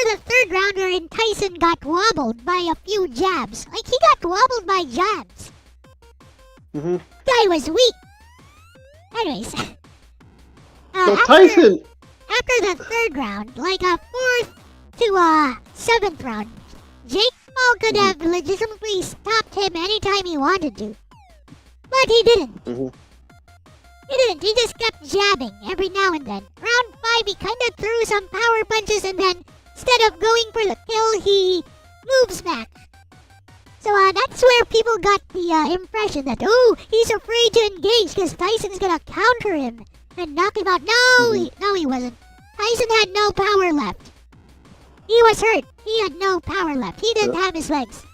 the 3rd rounder, and Tyson got wobbled by a few jabs. Like he got wobbled by jabs. Mm-hmm. Guy was weak. Anyways, Tyson. After the 3rd round, like a 4th to 7th round, Jake Paul could have legitimately stopped him anytime he wanted to. But he didn't. He didn't. He just kept jabbing every now and then. Round 5, he kind of threw some power punches, and then instead of going for the kill, he move smacked. So that's where people got the impression that, oh, he's afraid to engage because Tyson's gonna counter him and knock him out. No, he wasn't. Tyson had no power left. He was hurt. He had no power left. He didn't have his legs.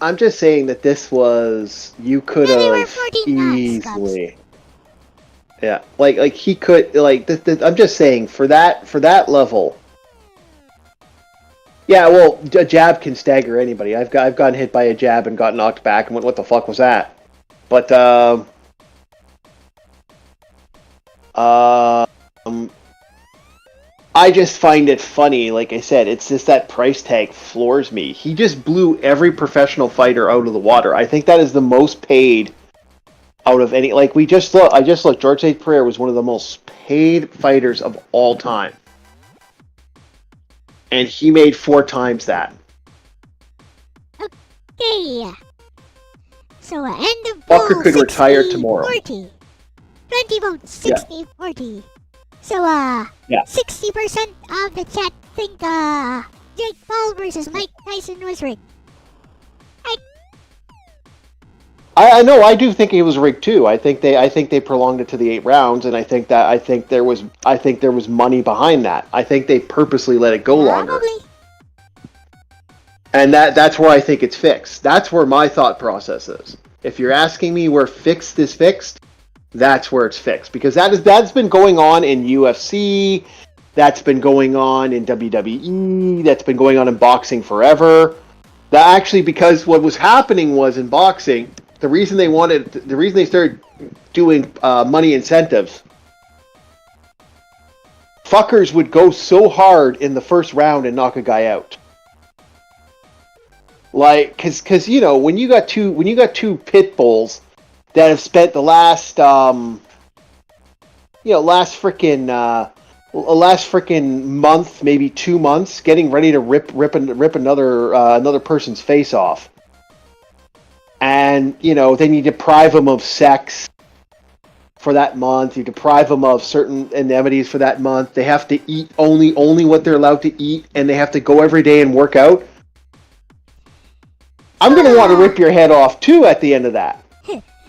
I'm just saying that this was, you could have easily. Yeah, like he could, like, I'm just saying, for that level. Yeah, well, a jab can stagger anybody. I've gotten hit by a jab and got knocked back and went, what the fuck was that? But, I just find it funny, like I said, it's just that price tag floors me. He just blew every professional fighter out of the water. I think that is the most paid out of any, like, I just looked, George St. Pierre was one of the most paid fighters of all time. And he made 4 times that. Okay. So end of poll, Fucker could retire tomorrow. 40. 20 votes, 60-40. So, 60% of the chat think, Jake Paul versus Mike Tyson was rigged. I know, I do think it was rigged too. I think they prolonged it to the 8 rounds, and I think there was money behind that. I think they purposely let it go longer. And that's where I think it's fixed. That's where my thought process is. If you're asking me where fixed is fixed, that's where it's fixed, because that's been going on in UFC, that's been going on in WWE, that's been going on in boxing forever. That actually, because what was happening was in boxing, the reason they started doing money incentives, fuckers would go so hard in the first round and knock a guy out. Like, cause you know, when you got two pit bulls that have spent the last frickin' month, maybe 2 months, getting ready to rip another person's face off, and you know, then you deprive them of sex for that month. You deprive them of certain amenities for that month. They have to eat only what they're allowed to eat, and they have to go every day and work out. I'm going to want to rip your head off too at the end of that.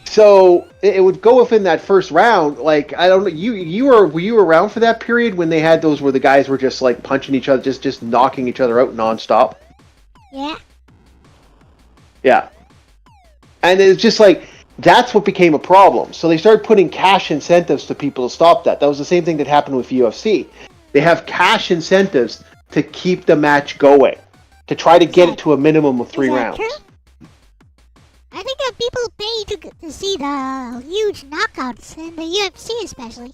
So it would go within that first round. Like, I don't know, were you around for that period when they had those where the guys were just like punching each other, just knocking each other out nonstop? Yeah. Yeah. And it's just like, that's what became a problem. So they started putting cash incentives to people to stop that. That was the same thing that happened with UFC. They have cash incentives to keep the match going, to try to get it to a minimum of 3 rounds. True? I think that people pay to see the huge knockouts in the UFC especially.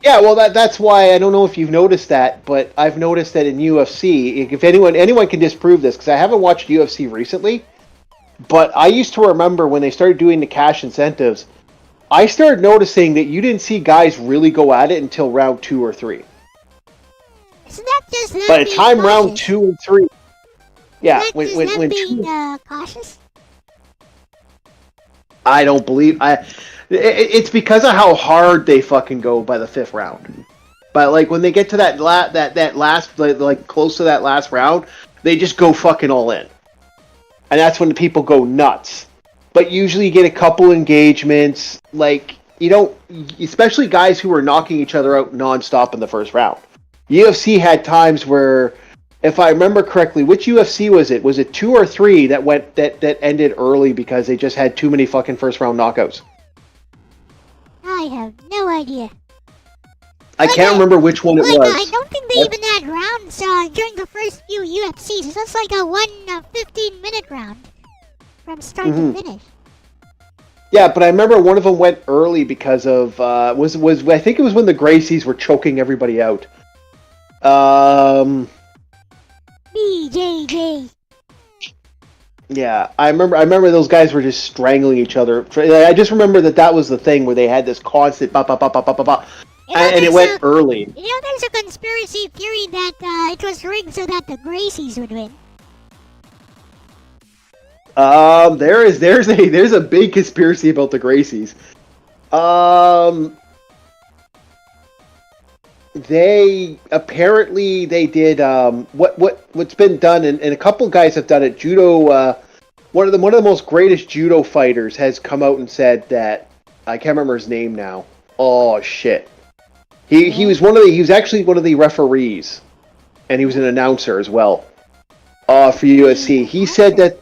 Yeah, well, that's why, I don't know if you've noticed that, but I've noticed that in UFC, if anyone can disprove this, because I haven't watched UFC recently, but I used to remember when they started doing the cash incentives, I started noticing that you didn't see guys really go at it until round 2 or 3. Isn't that just them By the being time cautious? round 2 and 3, yeah, Isn't that just them being cautious? I don't believe it's because of how hard they fucking go by the 5th round. But like when they get to that last, like close to that last round, they just go fucking all in, and that's when the people go nuts. But usually you get a couple engagements, like, you don't, especially guys who are knocking each other out nonstop in the first round. UFC had times where, if I remember correctly, which UFC was it? Was it 2 or 3 that ended early because they just had too many fucking first round knockouts? I have no idea. I can't remember which one it was. I don't think they even had rounds during the first few UFCs. It's like a 15-minute round from start to finish. Yeah, but I remember one of them went early because of was I think it was when the Gracies were choking everybody out. BJJ. Yeah, I remember those guys were just strangling each other. I just remember that was the thing where they had this constant ba ba ba ba ba ba ba. And it went early. There's a conspiracy theory that it was rigged so that the Gracies would win. There's a big conspiracy about the Gracies. They did what's been done, and a couple guys have done it. Judo, one of the most greatest judo fighters has come out and said that I can't remember his name now. Oh shit. He was actually one of the referees, and he was an announcer as well. For USC. He said that.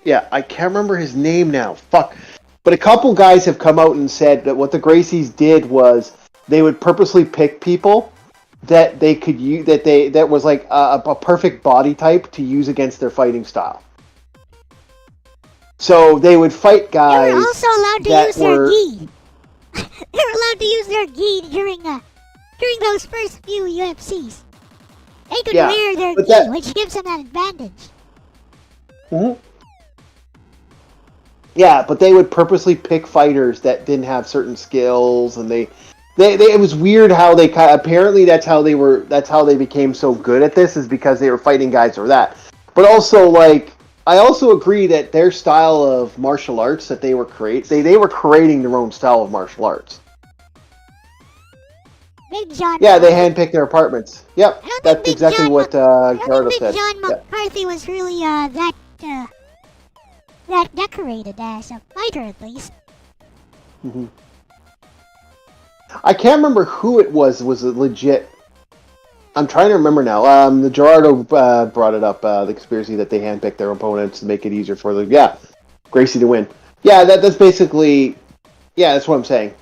Yeah, I can't remember his name now. Fuck. But a couple guys have come out and said that what the Gracies did was they would purposely pick people that they could use, that was like a perfect body type to use against their fighting style. So they would fight guys. They were also allowed to use their gi. They were allowed to use their gi during those first few UFCs. They could wear their gi, which gives them an advantage. Mm-hmm. Yeah, but they would purposely pick fighters that didn't have certain skills, and it was weird how they apparently that's how they became so good at this, is because they were fighting guys or that. But also, like, I also agree that their style of martial arts that they were they were creating their own style of martial arts. Big John. Yeah, they handpicked their apartments. Yep, that's exactly what Gerardo said. John McCarthy was really that decorated as a fighter, at least. Mm-hmm. I can't remember who it was. Was it legit? I'm trying to remember now. The Gerardo brought it up. The conspiracy that they handpicked their opponents to make it easier for Gracie to win. Yeah, that's basically. Yeah, that's what I'm saying.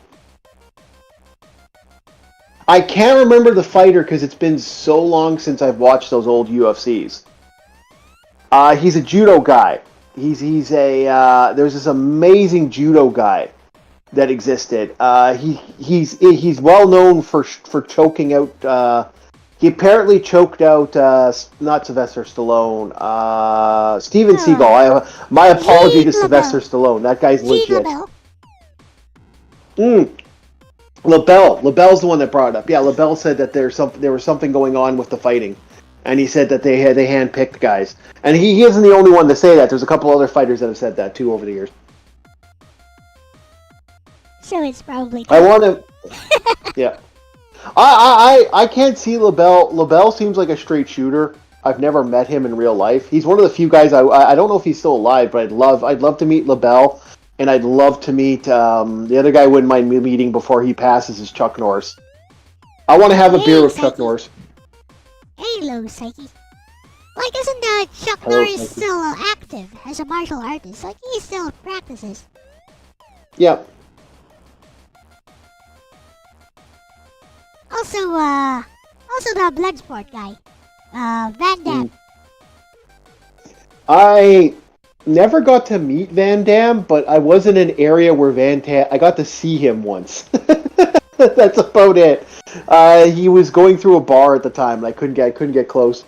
I can't remember the fighter because it's been so long since I've watched those old UFCs. He's a judo guy. He's there's this amazing judo guy that existed. He's well known for choking out. He apparently choked out not Sylvester Stallone, Steven Seagal. My apology to Sylvester Stallone. That guy's legit. LaBelle's the one that brought it up. Yeah, LaBelle said that there was something going on with the fighting, and he said that they handpicked guys. And he isn't the only one to say that. There's a couple other fighters that have said that too over the years. So it's probably. I want to. Yeah. I can't see LaBelle. LaBelle seems like a straight shooter. I've never met him in real life. He's one of the few guys I don't know if he's still alive, but I'd love to meet LaBelle, and I'd love to meet the other guy I wouldn't mind me meeting before he passes is Chuck Norris. I want to have a beer with Chuck Norris. Hello, Psyche. Like, isn't Chuck Norris still active as a martial artist? Like, he still practices. Yeah. Also the Bloodsport guy, Van Damme. I never got to meet Van Damme, but I was in an area where I got to see him once. That's about it. He was going through a bar at the time, and I couldn't get close.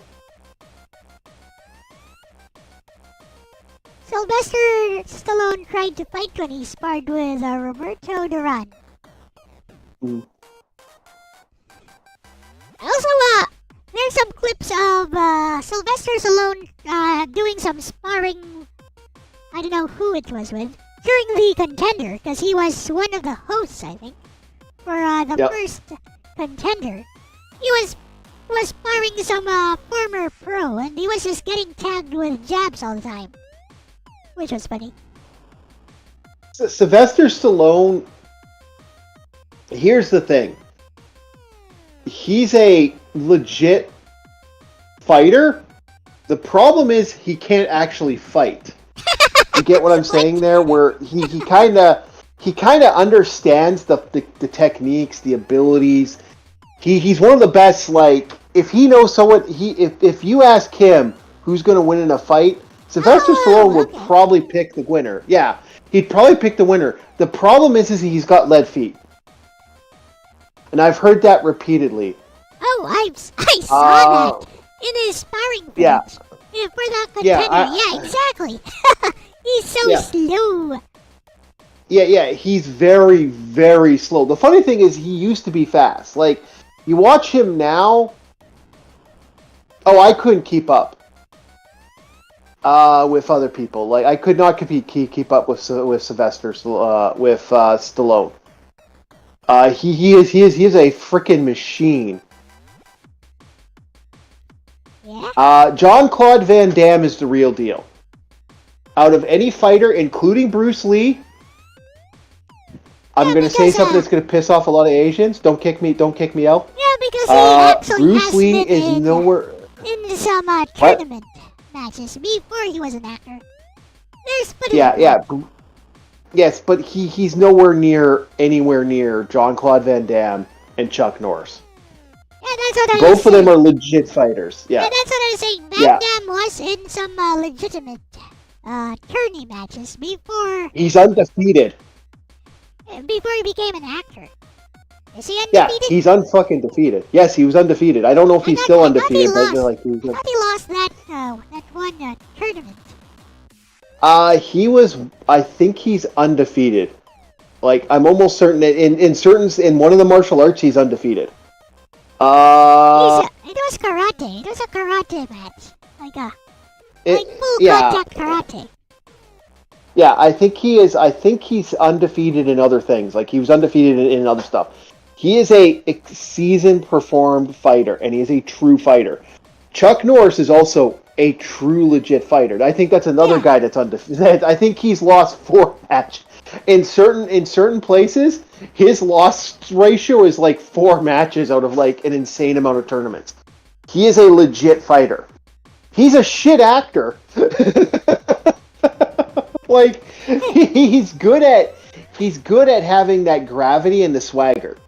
Sylvester Stallone tried to fight when he sparred with Roberto Duran. Mm. Also, there's some clips of Sylvester Stallone doing some sparring. I don't know who it was with during the Contender, because he was one of the hosts, I think, for the first Contender. He was sparring some former pro, and he was just getting tagged with jabs all the time, which was funny. Sylvester Stallone. Here's the thing. He's a legit fighter. The problem is he can't actually fight. You get what I'm saying there? Where he kind of understands the techniques, the abilities. He's one of the best. Like, if he knows someone, if you ask him who's going to win in a fight, Sylvester Stallone would probably pick the winner. Yeah, he'd probably pick the winner. The problem is he's got lead feet. And I've heard that repeatedly. Oh, I saw that in his sparring match. Yeah. For that Contender. Yeah, exactly. He's so slow. yeah, he's very, very slow. The funny thing is, he used to be fast. Like, you watch him now. Oh, I couldn't keep up with other people. Like, I could not keep up with Sylvester with Stallone. He is a freaking machine. Yeah? Jean-Claude Van Damme is the real deal. Out of any fighter, including Bruce Lee, I'm going to say something that's going to piss off a lot of Asians. Don't kick me out. Yeah, because he actually Bruce has Lee been is nowhere. in some tournament matches before he was an actor. There's Yes, but he's anywhere near Jean-Claude Van Damme and Chuck Norris. Yeah, that's what I Both of them are legit fighters. Yeah, that's what I was saying. Van Damme was in some legitimate tourney matches before he's undefeated. Before he became an actor. Is he undefeated? Yeah, he's unfucking defeated. Yes, he was undefeated. I don't know if he's still undefeated, but they're like I thought he lost that one tournament. I think he's undefeated. Like, I'm almost certain that in one of the martial arts he's undefeated. It was karate. It was a karate match. Like full contact karate. Yeah, I think he is. I think he's undefeated in other things. Like, he was undefeated in other stuff. He is a seasoned, performed fighter, and he is a true fighter. Chuck Norris is also a true, legit fighter. And I think that's another guy that's undefeated. I think he's lost 4 matches. In certain places, his loss ratio is like 4 matches out of like an insane amount of tournaments. He is a legit fighter. He's a shit actor. Like, he's good at having that gravity and the swagger.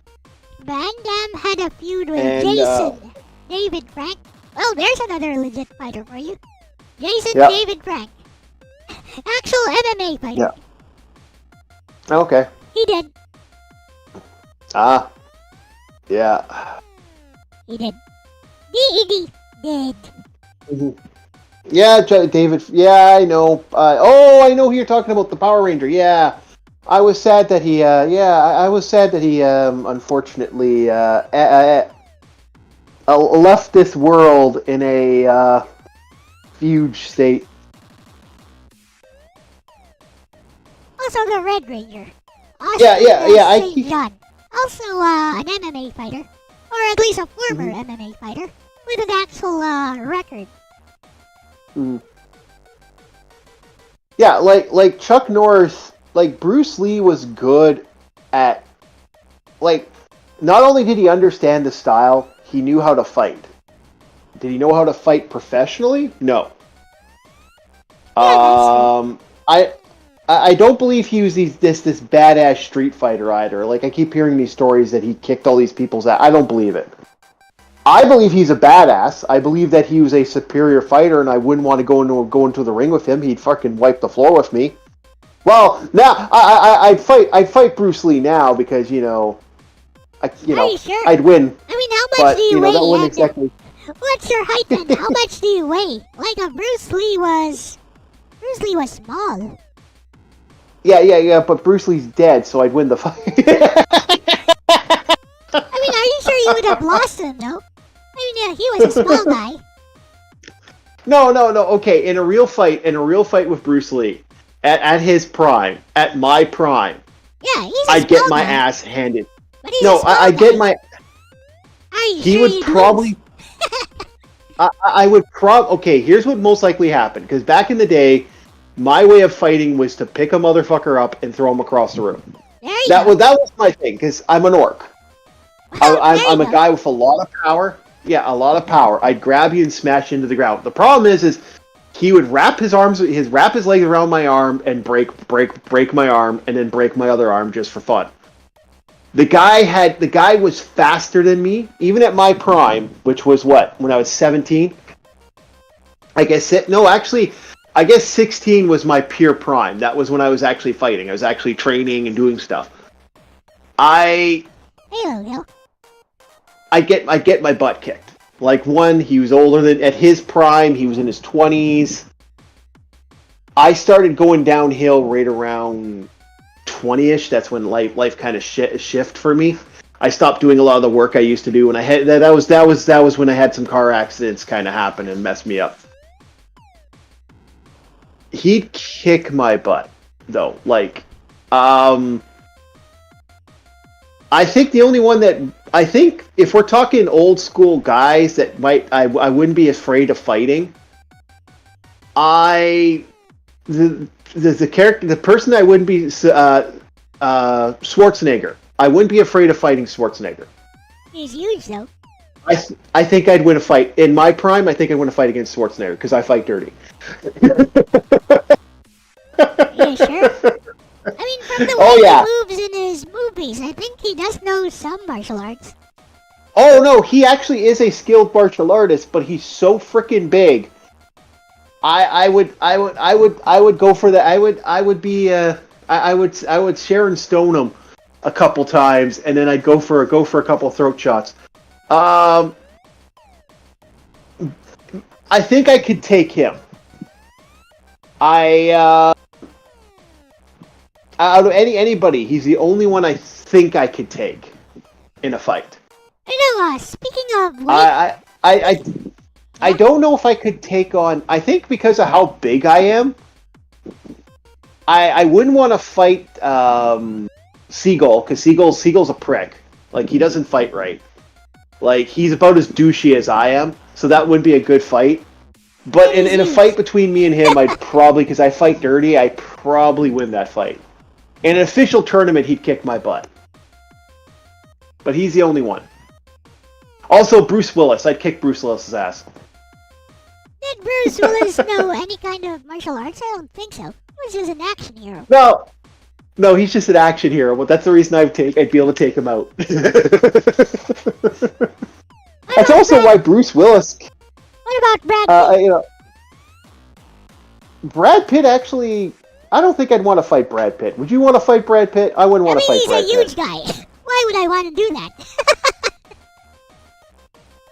Van Damme had a feud with Jason David Frank. Oh, there's another legit fighter for you. Jason David Frank. Actual MMA fighter. Yeah. Okay. He did. Yeah. He did. He did. Mm-hmm. Yeah, David. Yeah, I know. I know who you're talking about. The Power Ranger. Yeah, I was sad that he. I was sad that he unfortunately left this world in a huge state. Also, the Red Ranger. Yeah. Also, an MMA fighter, or at least a former MMA fighter with an actual record. Yeah, like Chuck Norris, like Bruce Lee was good at, like, not only did he understand the style, he knew how to fight. Did he know how to fight professionally? No. I don't believe he was this badass street fighter either. Like, I keep hearing these stories that he kicked all these people's ass. I don't believe it. I believe he's a badass. I believe that he was a superior fighter, and I wouldn't want to go into the ring with him. He'd fucking wipe the floor with me. Well, now I'd fight Bruce Lee now because Are you sure? I'd win. I mean, how much do you weigh? That wouldn't exactly. What's your height then? How much do you weigh? Like Bruce Lee was small. Yeah, but Bruce Lee's dead, so I'd win the fight. I mean, are you sure you would have lost him, though? I mean, yeah, he was a small guy. No. Okay, in a real fight with Bruce Lee, at his prime, at my prime, yeah, he's I'd get my ass handed. But he's I'd get my. Are you He sure would probably. I would Okay, here's what most likely happened. Because back in the day, my way of fighting was to pick a motherfucker up and throw him across the room. That was my thing. Because I'm an orc. I'm a guy with a lot of power. Yeah, a lot of power. I'd grab you and smash you into the ground. The problem is he would wrap his legs around my arm and break my arm and then break my other arm just for fun. The guy was faster than me, even at my prime, which was when I was 17. I guess 16 was my pure prime. That was when I was actually fighting. I was actually training and doing stuff. I get my butt kicked. Like, he was older at his prime, he was in his 20s. I started going downhill right around 20ish, that's when life kind of shift for me. I stopped doing a lot of the work I used to do, and I had that was when I had some car accidents kind of happen and mess me up. He'd kick my butt, though. Like, I think the only one that I think if we're talking old school guys that I wouldn't be afraid of fighting. The character, the person I wouldn't be Schwarzenegger. I wouldn't be afraid of fighting Schwarzenegger. He's huge, though. I think I'd win a fight in my prime. I think I'd win a fight against Schwarzenegger because I fight dirty. Yeah, sure. I mean, from the way he moves in his movies, I think he does know some martial arts. Oh no, he actually is a skilled martial artist, but he's so freaking big. I would go for that. I would Sharon Stone him a couple times, and then I'd go for a couple throat shots. I think I could take him. Out of anybody, he's the only one I think I could take in a fight. You know, speaking of weight, I don't know if I could take on. I think because of how big I am, I wouldn't want to fight Seagull because Seagull's a prick. Like he doesn't fight right. Like he's about as douchey as I am, so that would be a good fight. But in a fight between me and him, I'd probably, because I fight dirty, I'd probably win that fight. In an official tournament, he'd kick my butt. But he's the only one. Also, Bruce Willis. I'd kick Bruce Willis's ass. Did Bruce Willis know any kind of martial arts? I don't think so. He was just an action hero. No, he's just an action hero. But that's the reason I'd be able to take him out. That's also why Bruce Willis. What about Brad Pitt? Brad Pitt actually. I don't think I'd want to fight Brad Pitt. Would you want to fight Brad Pitt? I wouldn't want to fight Brad Pitt. He's a huge guy. Why would I want to do that?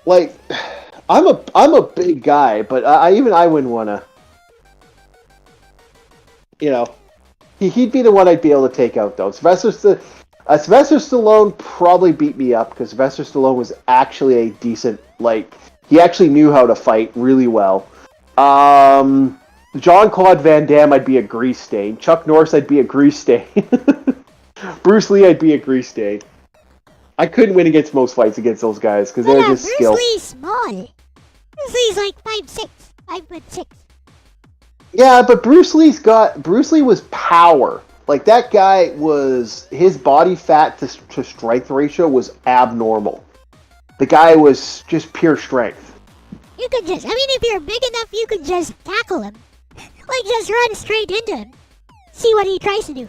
Like, I'm a big guy, but I wouldn't want to. You know, he'd be the one I'd be able to take out though. Sylvester Stallone probably beat me up because Sylvester Stallone was actually a decent, like, he actually knew how to fight really well. Jean-Claude Van Damme, I'd be a grease stain. Chuck Norris, I'd be a grease stain. Bruce Lee, I'd be a grease stain. I couldn't win against most fights against those guys because they're just skilled. Bruce Lee's small. Bruce Lee's like 5'6". Yeah, but Bruce Lee was power. Like that guy was, his body fat to strength ratio was abnormal. The guy was just pure strength. You could just, if you're big enough, you could just tackle him. Like, just run straight into him. See what he tries to do.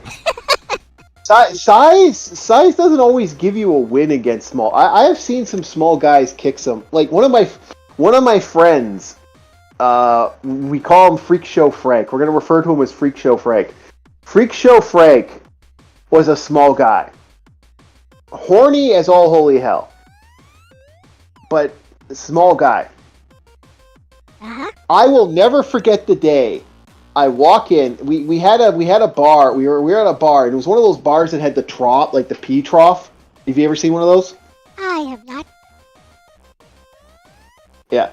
Size doesn't always give you a win against small. I have seen some small guys kick some. Like, one of my friends, we call him Freak Show Frank. We're going to refer to him as Freak Show Frank. Freak Show Frank was a small guy. Horny as all holy hell. But a small guy. Uh-huh. I will never forget the day I walk in. We had a bar. We were at a bar, and it was one of those bars that had the trough, like the pee trough. Have you ever seen one of those? I have not. Yeah.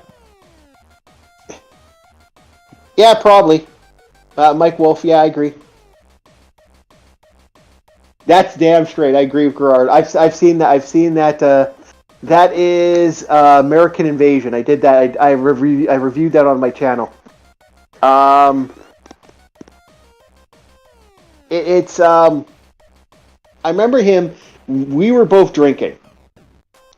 Yeah, probably. Mike Wolf. Yeah, I agree. That's damn straight. I agree with Gerard. I've seen that. I've seen that. That is American Invasion. I did that. I reviewed that on my channel. I remember him. We were both drinking,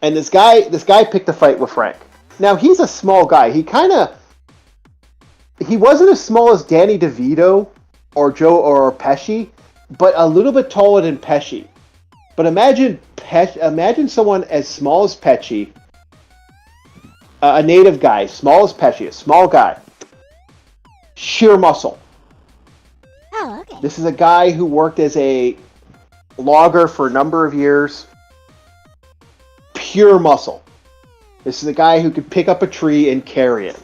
and this guy picked a fight with Frank. Now he's a small guy. He wasn't as small as Danny DeVito or Joe or Pesci, but a little bit taller than Pesci. But imagine someone as small as Pesci, a native guy, small as Pesci, a small guy, sheer muscle. Oh, okay. This is a guy who worked as a logger for a number of years. Pure muscle. This is a guy who could pick up a tree and carry it.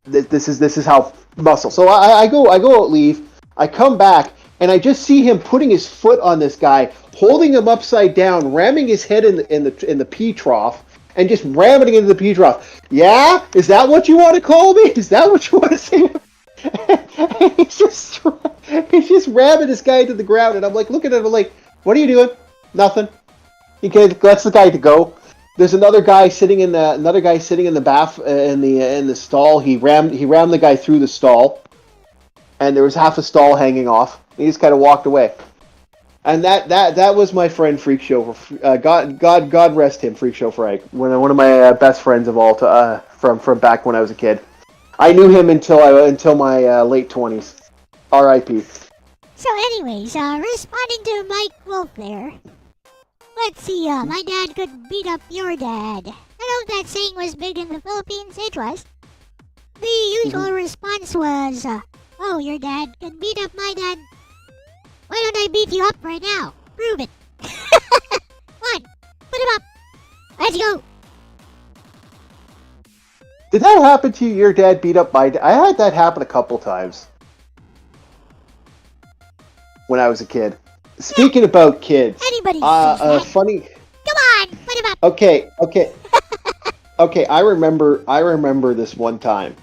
This is how muscle. So I go out, leave. I come back and I just see him putting his foot on this guy, holding him upside down, ramming his head in the pee trough, and just ramming it into the pee trough. Yeah, is that what you want to call me? Is that what you want to say? And he's just ramming this guy into the ground, and I'm like looking at him like, what are you doing? Nothing. He lets the guy to go. There's another guy sitting in the bath in the stall. He rammed the guy through the stall, and there was half a stall hanging off. He just kind of walked away. And that was my friend Freak Show. God rest him, Freak Show Frank. One of my best friends of all from back when I was a kid. I knew him until my late 20s. R.I.P. So anyways, responding to Mike Wolf there. Let's see, my dad could beat up your dad. I don't know if that saying was big in the Philippines. It was. The usual response was, oh, your dad can beat up my dad. Why don't I beat you up right now? Prove it. Come on, put him up. Let's go. Did that happen to you? Your dad beat up my dad? I had that happen a couple times when I was a kid. Speaking about kids, anybody says that. Funny. Come on, put him up. Okay. Okay, I remember this one time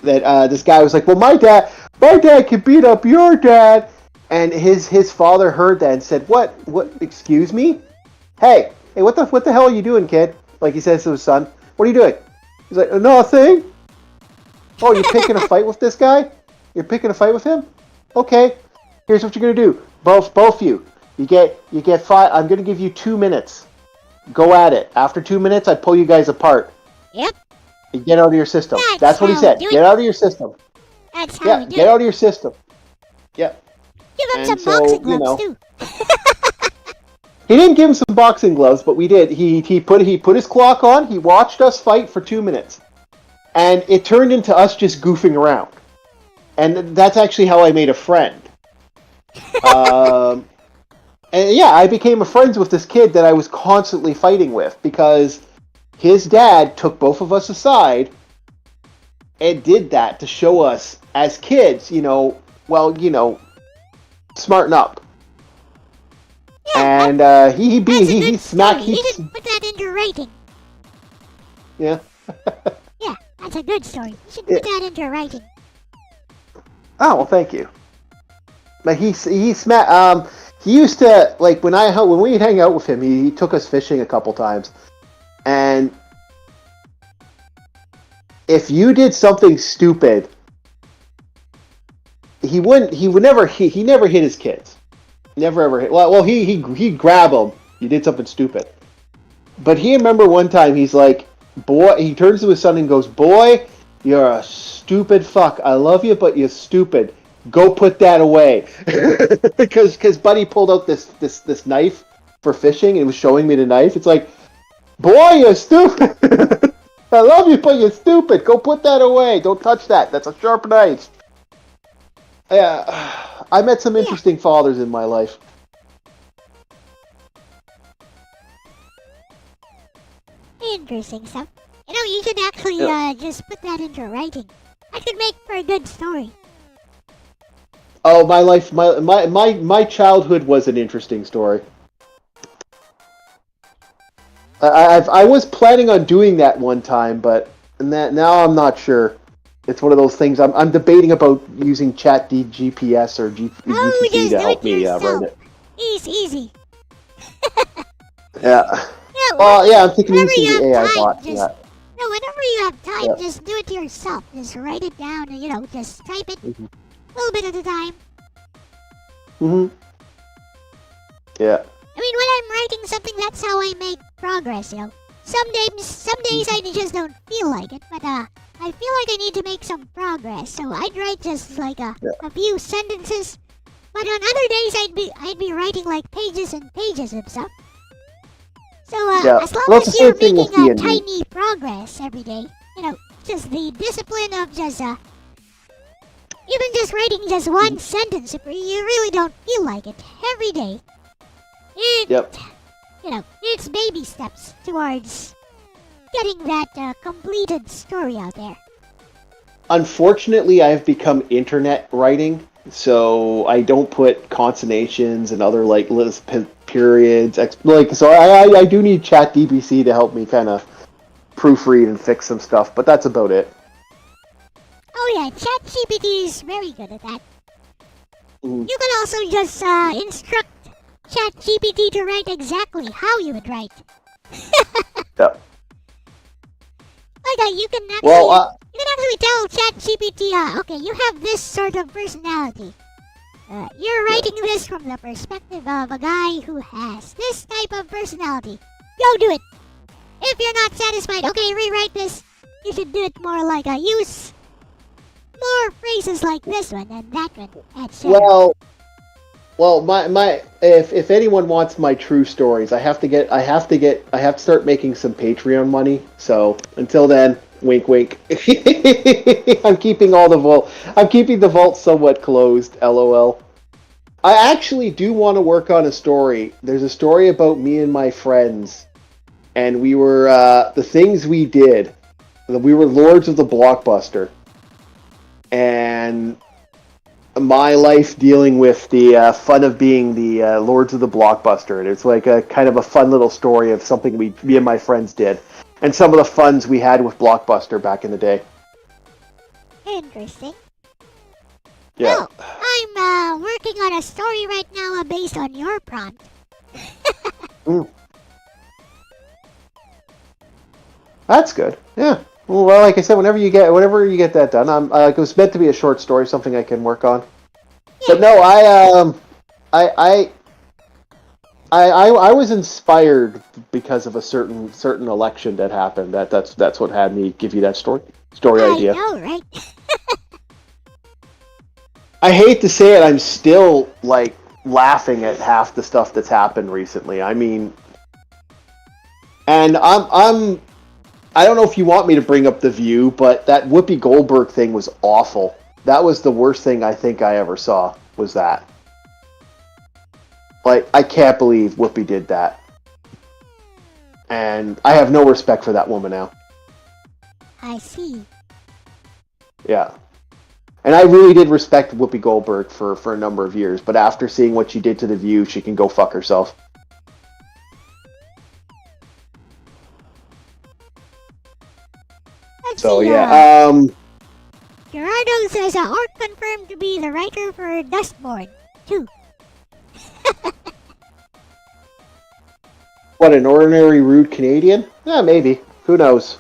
that this guy was like, "Well, my dad can beat up your dad," and his father heard that and said, "What? Excuse me? Hey, what the hell are you doing, kid?" Like he says to his son, "What are you doing?" He's like, "Nothing." "Oh, you're picking a fight with this guy? You're picking a fight with him? Okay. Here's what you're gonna do. Both of you. You get 5. I'm gonna give you 2 minutes. Go at it. After 2 minutes, I pull you guys apart. Yep. You get out of your system." That's what he how said. we do Get it. out of your system. That's how Yeah, we do get it. out of your system. Yep. Give him And some so, boxing you gloves know, too. he didn't give him some boxing gloves, but we did. He put his clock on. He watched us fight for 2 minutes, and it turned into us just goofing around. And that's actually how I made a friend. And yeah, I became friends with this kid that I was constantly fighting with because his dad took both of us aside and did that to show us as kids, smarten up. Yeah, And he smacked. You should put that into writing. Yeah. Yeah, that's a good story. You should put that into writing. Oh well, thank you. But he smacked. He used to like when we'd hang out with him. He took us fishing a couple times, and if you did something stupid, he never hit his kids. Never ever hit. Well, he'd grab them. You did something stupid, but he remember one time he's like, boy. He turns to his son and goes, "Boy, you're a stupid fuck. I love you, but you're stupid. Go put that away." Because Buddy pulled out this knife for fishing and was showing me the knife. It's like, boy, you're stupid. I love you, but you're stupid. Go put that away. Don't touch that. That's a sharp knife. Yeah, I met some interesting fathers in my life. Interesting stuff. You should actually just put that into writing. That could make for a good story. Oh, my life, my childhood was an interesting story. I was planning on doing that one time, but now I'm not sure. It's one of those things. I'm debating about using GPS or GTC to help me run it. Easy. Yeah. Yeah, Well, yeah, I'm thinking whenever using you the have AI time, bot. just whenever you have time, Yeah. just do it yourself. Just write it down and just type it Mm-hmm. a little bit at a time. Yeah. I mean, when I'm writing something, that's how I make progress. Some days I just don't feel like it, but I feel like I need to make some progress, so I'd write just like a few sentences. But on other days, I'd be writing like pages and pages and stuff. So as long Well, that's as the you're same thing making with a D&D. tiny progress every day, just the discipline of just even just writing just one sentence, if you really don't feel like it every day. It's baby steps towards getting that completed story out there. Unfortunately, I've become internet writing, so I don't put consonnations and other like periods. Like, so I do need ChatGPT to help me kind of proofread and fix some stuff, but that's about it. Oh yeah, ChatGPT is very good at that. Mm. You can also just instruct ChatGPT to write exactly how you would write. Yeah. Like you can actually Well, tell ChatGPT, okay, you have this sort of personality. You're writing this from the perspective of a guy who has this type of personality. Go do it. If you're not satisfied, okay, rewrite this. You should do it more like use more phrases like this one and that one, etc. well, my if anyone wants my true stories, I have to start making some Patreon money. So until then, wink, wink. I'm keeping the vault somewhat closed. LOL. I actually do want to work on a story. There's a story about me and my friends, and we were the things we did. We were lords of the blockbuster, and my life dealing with the fun of being the lords of the blockbuster. And it's like a kind of a fun little story of something me and my friends did, and some of the funs we had with Blockbuster back in the day. Interesting. Yeah. Well, I'm working on a story right now based on your prompt. That's good. Yeah. Well, like I said, whenever you get that done, it was meant to be a short story, something I can work on. Yeah. But no, I was inspired because of a certain election that happened. That's what had me give you that story idea. I know, right? I hate to say it, I'm still like laughing at half the stuff that's happened recently. I mean, and I don't know if you want me to bring up The View, but that Whoopi Goldberg thing was awful. That was the worst thing I think I ever saw, was that. Like, I can't believe Whoopi did that. And I have no respect for that woman now. I see. Yeah. And I really did respect Whoopi Goldberg for a number of years, but after seeing what she did to The View, she can go fuck herself. Let's So, see, yeah. Gerardo says Orc confirmed to be the writer for Dustborn, too. What, an ordinary rude Canadian? Yeah, maybe. Who knows?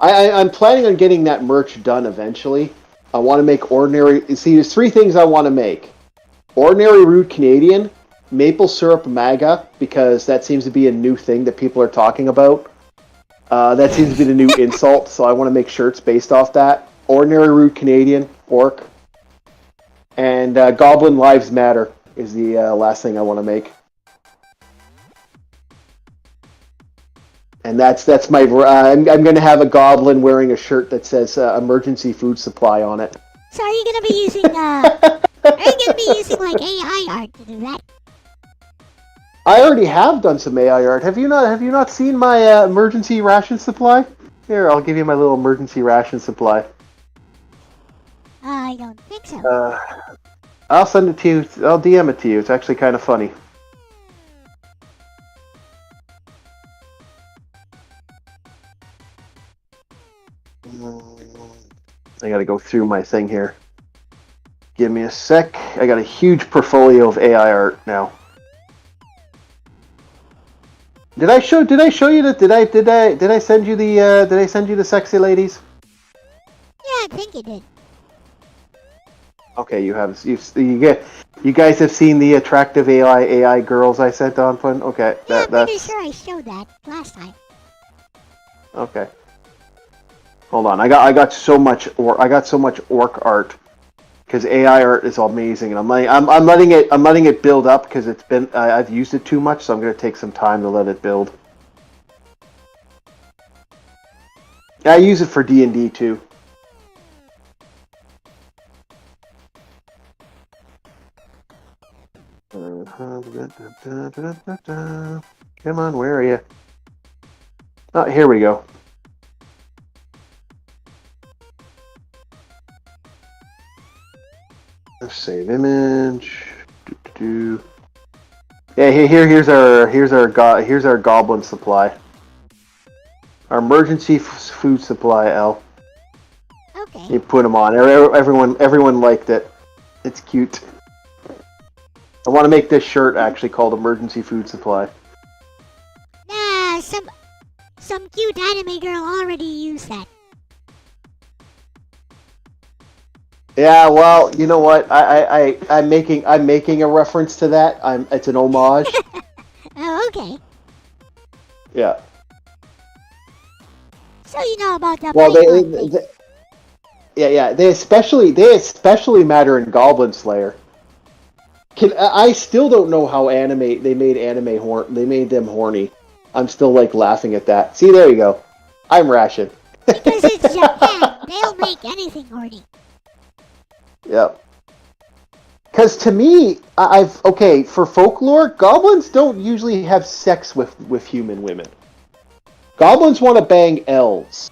I'm planning on getting that merch done eventually. I want to make ordinary... See, there's three things I want to make. Ordinary rude Canadian, maple syrup MAGA, because that seems to be a new thing that people are talking about. That seems to be the new insult, so I want to make shirts based off that. Ordinary rude Canadian, orc. And Goblin Lives Matter is the last thing I want to make. And that's my... I'm going to have a goblin wearing a shirt that says emergency food supply on it. So are you gonna be using like AI art to do that? I already have done some AI art. Have you not seen my emergency ration supply? Here, I'll give you my little emergency ration supply. I don't think so. I'll send it to you. I'll DM it to you. It's actually kind of funny. I gotta go through my thing here. Give me a sec. I got a huge portfolio of AI art now. Did I show you that? Did I send you the sexy ladies? Yeah, I think you did. Okay, you guys have seen the attractive AI girls I sent on fun. Okay, Yeah, I'm pretty sure I showed that last time. Okay. Hold on, I got so much orc art because AI art is amazing, and I'm letting it build up because it's been I've used it too much, so I'm gonna take some time to let it build. I use it for D&D too. Come on, where are you? Oh, here we go. Save image. Do. Yeah, here's our goblin supply. Our emergency food supply, Elle. Okay. You put them on. Everyone liked it. It's cute. I want to make this shirt actually called Emergency Food Supply. Nah, some cute anime girl already used that. Yeah, well, you know what? I'm making a reference to that. It's an homage. Oh, okay. Yeah. So you know about the Well, Python thing. they especially matter in Goblin Slayer. I still don't know how they made they made them horny. I'm still like laughing at that. See, there you go. I'm ration. Because it's Japan, they'll make anything horny. Yep. Because to me, for folklore, goblins don't usually have sex with human women. Goblins want to bang elves.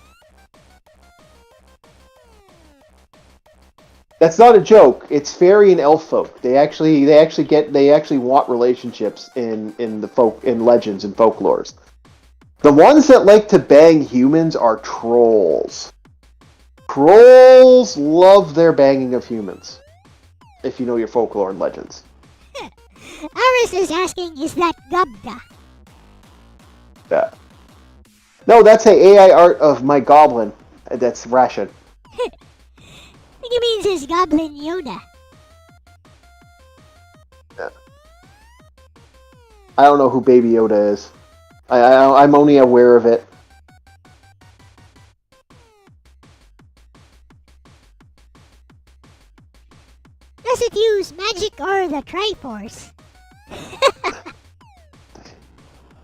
That's not a joke. It's fairy and elf folk. They actually want relationships in legends and folklores. The ones that like to bang humans are trolls. Trolls love their banging of humans. If you know your folklore and legends. Aris is asking, is that Gubda? Yeah. No, that's a AI art of my goblin. That's ration. I think it means his Goblin Yoda. Yeah. I don't know who Baby Yoda is. I'm only aware of it. Does it use magic or the Triforce?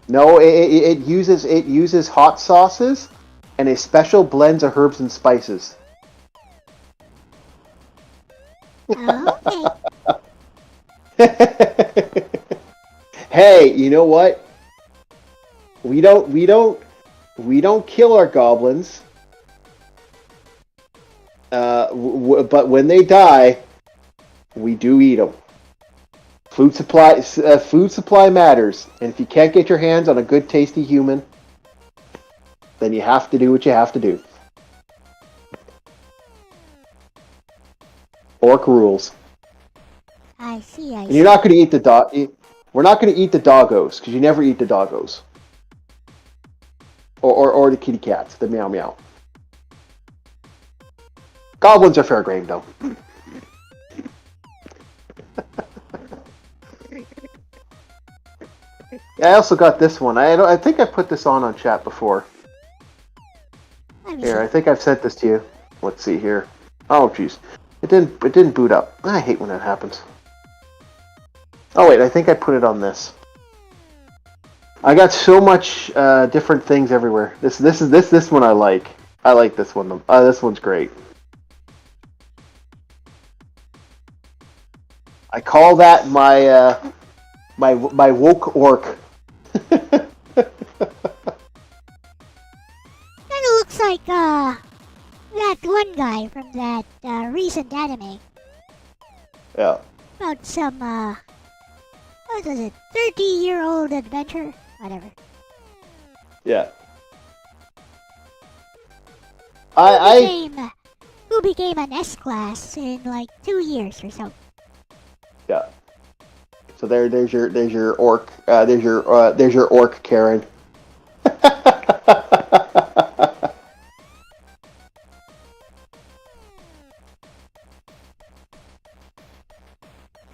No, it uses hot sauces and a special blends of herbs and spices. Oh, okay. Hey, you know what? We don't kill our goblins. But when they die, we do eat them. Food supply matters, and if you can't get your hands on a good, tasty human, then you have to do what you have to do. Orc rules. I see. And you're not going to eat the dog. We're not going to eat the doggos because you never eat the doggos, or the kitty cats, the meow meow. Goblins are fair game though. I also got this one. I think I put this on chat before. Here, I think I've sent this to you. Let's see here. Oh, jeez. It didn't boot up. I hate when that happens. Oh wait, I think I put it on this. I got so much different things everywhere. This one I like. I like this one. This one's great. I call that my my woke orc. Kinda looks like that one guy from that recent anime. Yeah. About some what was it? 30-year-old adventure? Whatever. Yeah. Who became an S-class in like 2 years or so. Yeah. So there's your orc there's your orc Karen.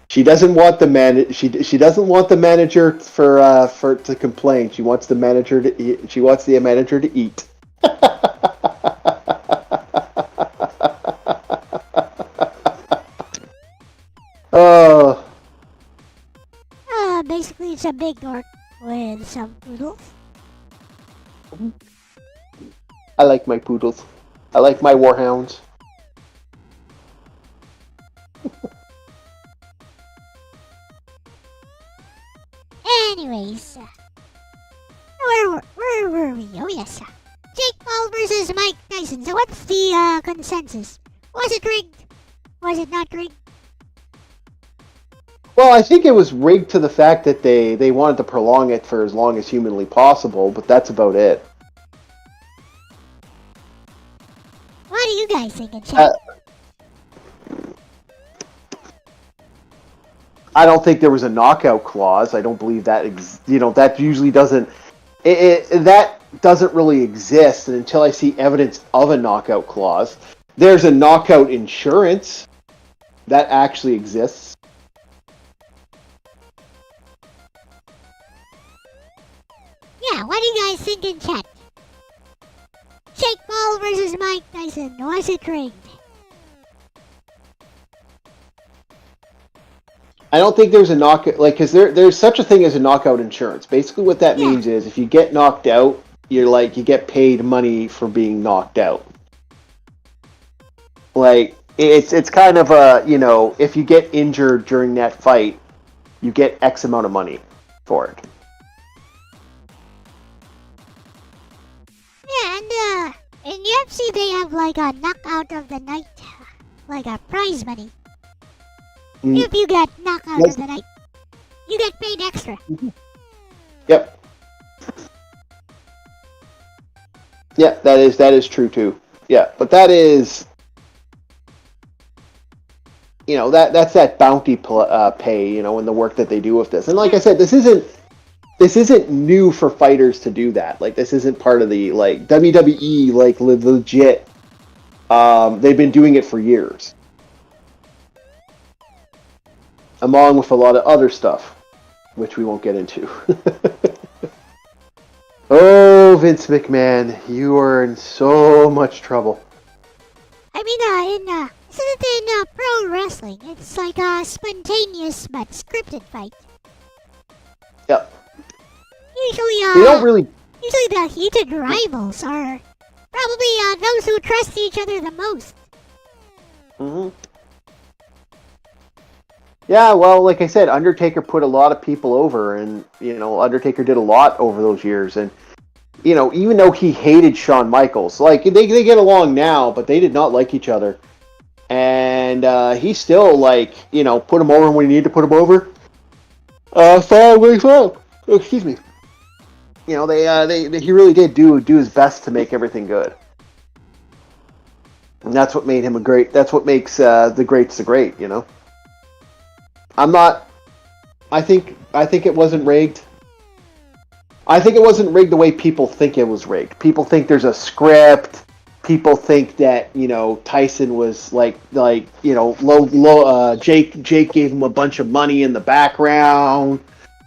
She doesn't want the she doesn't want the manager for to complain. She wants the manager to eat. She wants the manager to eat. Oh. Basically it's a big orc with some poodles. I like my poodles. I like my warhounds. Anyways, where were we? Oh yes, Jake Paul versus Mike Tyson. So what's the consensus? Was it rigged? Was it not rigged? Well, I think it was rigged to the fact that they wanted to prolong it for as long as humanly possible, but that's about it. What do you guys think in chat? I don't think there was a knockout clause. I don't believe that. That usually doesn't. That doesn't really exist, and until I see evidence of a knockout clause, there's a knockout insurance that actually exists. Yeah, what do you guys think in chat? Jake Paul versus Mike Tyson. Was it rigged? I don't think there's a knockout, because there's such a thing as a knockout insurance. Basically, what that means is if you get knocked out, you get paid money for being knocked out. Like, it's kind of a, if you get injured during that fight, you get X amount of money for it. Yeah, and in UFC they have like a knockout of the night, like a prize money. If you get knocked out of the night, you get paid extra. Yep. Yeah, that is true too. Yeah, but that is, that's that bounty pay, and the work that they do with this. And like I said, this isn't new for fighters to do that. Like, this isn't part of the WWE, legit. They've been doing it for years, along with a lot of other stuff, which we won't get into. Oh, Vince McMahon, you are in so much trouble. I mean, in pro wrestling, it's like a spontaneous but scripted fight. Yep. Usually, they don't really. Usually, the heated rivals are probably those who trust each other the most. Mm-hmm. Yeah, well, like I said, Undertaker put a lot of people over, and Undertaker did a lot over those years, and even though he hated Shawn Michaels, they get along now, but they did not like each other, and he still put him over when he needed to put him over. Excuse me. He really did do his best to make everything good, and that's what made him a great. That's what makes the greats the great. I think it wasn't rigged. I think it wasn't rigged the way people think it was rigged. People think there's a script. People think that Tyson was Jake gave him a bunch of money in the background.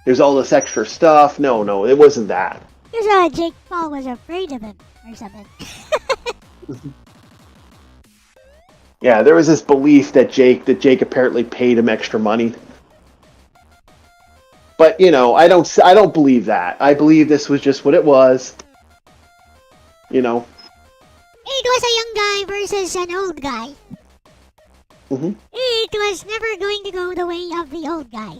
There's all this extra stuff. No, it wasn't that. Because Jake Paul was afraid of him or something. Yeah, there was this belief that Jake apparently paid him extra money. But I don't believe that. I believe this was just what it was. It was a young guy versus an old guy. Mm-hmm. It was never going to go the way of the old guy.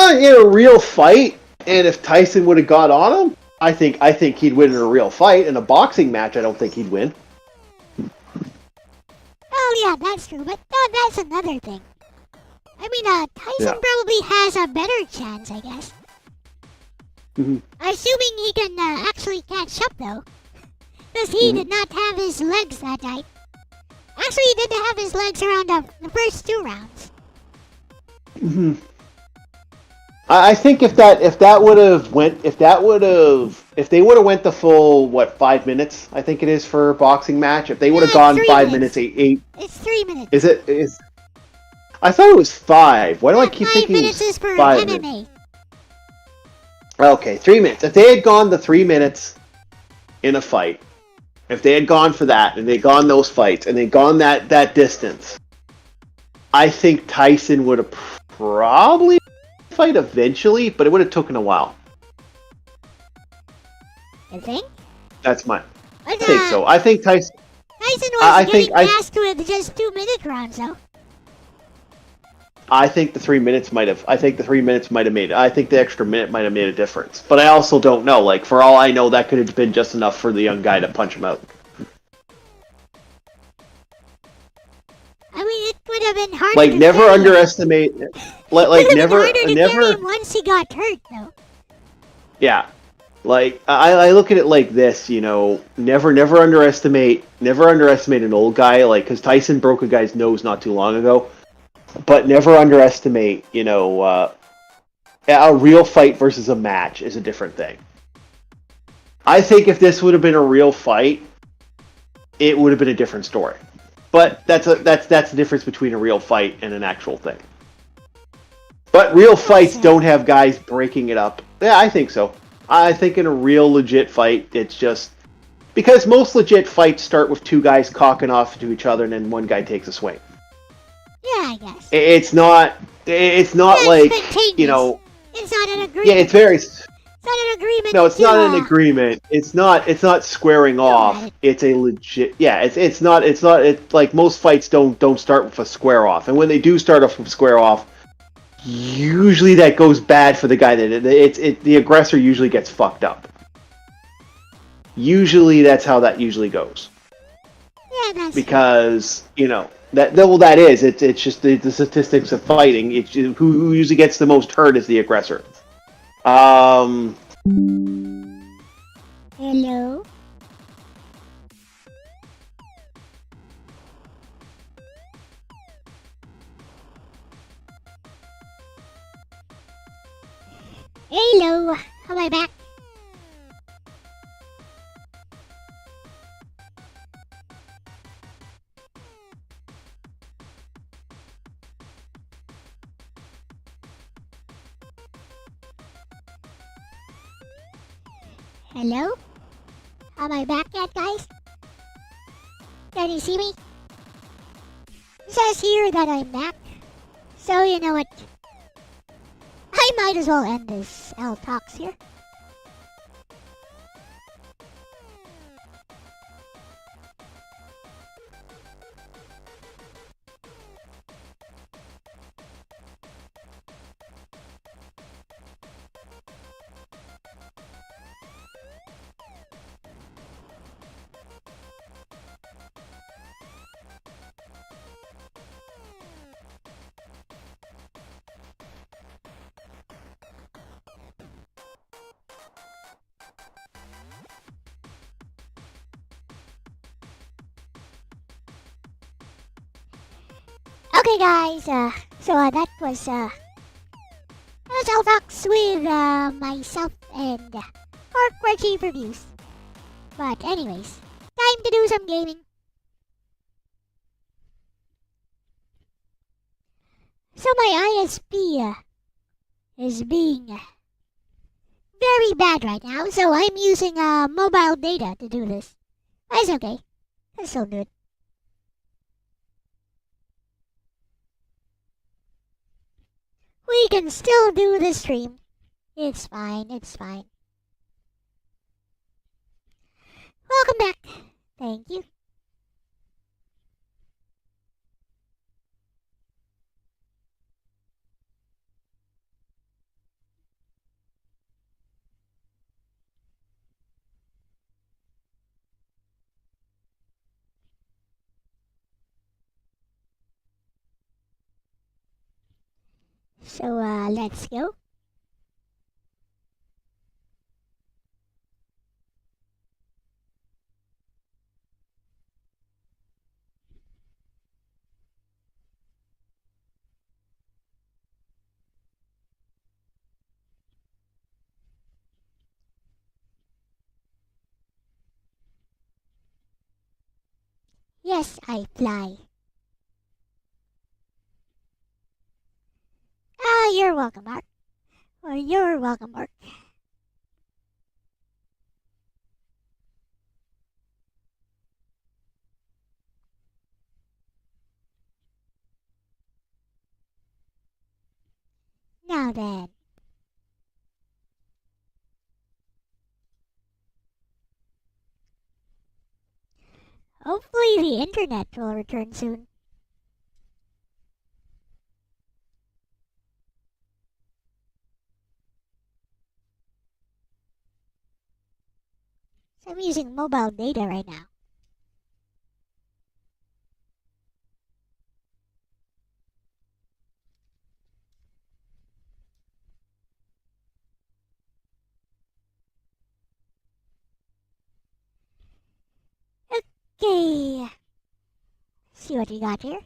In a real fight, and if Tyson would have got on him, I think he'd win in a real fight. In a boxing match, I don't think he'd win. Oh yeah, that's true, but that's another thing. I mean, Tyson probably has a better chance, I guess. Mm-hmm. Assuming he can actually catch up, though. Because he did not have his legs that night. Actually, he didn't have his legs around the first 2 rounds. Mm-hmm. I think if they would have went the full 5 minutes, I think it is for a boxing match. If they would have gone 5 minutes, eight. It's 3 minutes. Is it? I thought it was 5. Why do I keep thinking 5 minutes is for 5 MMA. minutes? Okay, 3 minutes. If they had gone the 3 minutes in a fight, if they had gone for that, and they'd gone those fights, and they'd gone that distance, I think Tyson would have probably fight eventually, but it would have taken a while. You think? That's my. I think so. I think Tyson. Tyson was getting gassed with just 2-minute rounds, though. I think the 3 minutes might have. I think the extra minute might have made a difference. But I also don't know. For all I know, that could have been just enough for the young guy to punch him out. I mean, it would have been harder Like to never carry him. underestimate. It Like would have been never, harder to carry him once he got hurt, though. Yeah. Like I look at it like this, never underestimate an old guy, like because Tyson broke a guy's nose not too long ago, but never underestimate, a real fight versus a match is a different thing. I think if this would have been a real fight, it would have been a different story. But that's the difference between a real fight and an actual thing. But real fights don't have guys breaking it up. Yeah, I think so. I think in a real legit fight, it's just because most legit fights start with two guys cocking off to each other and then one guy takes a swing. Yeah, I guess. It's not like, It's not an agreement. Yeah, it's very. It's not an agreement. No, it's not an agreement. It's not squaring off. It's a legit. Yeah, it's not. It's like most fights don't start with a square off, and when they do start off with square off, usually that goes bad for the guy that the aggressor usually gets fucked up. Usually that's how that usually goes. Yeah, that's because that is it's just the statistics of fighting. It's just, who usually gets the most hurt is the aggressor. Hello. Hello. Am I back? Hello? Am I back yet, guys? Can you see me? It says here that I'm back. So you know what? I might as well end this L Talks here. Okay, guys. That was L Talks with myself and Hardcore Chief Reviews. But anyways, time to do some gaming. So my ISP is being very bad right now, so I'm using mobile data to do this. That's okay. That's still good. We can still do the stream. It's fine, it's fine. Welcome back. Thank you. So, let's go. Yes, I fly. Ah, you're welcome, Mark. Or you're welcome, Mark. Now then. Hopefully the internet will return soon. So I'm using mobile data right now. see what we got here.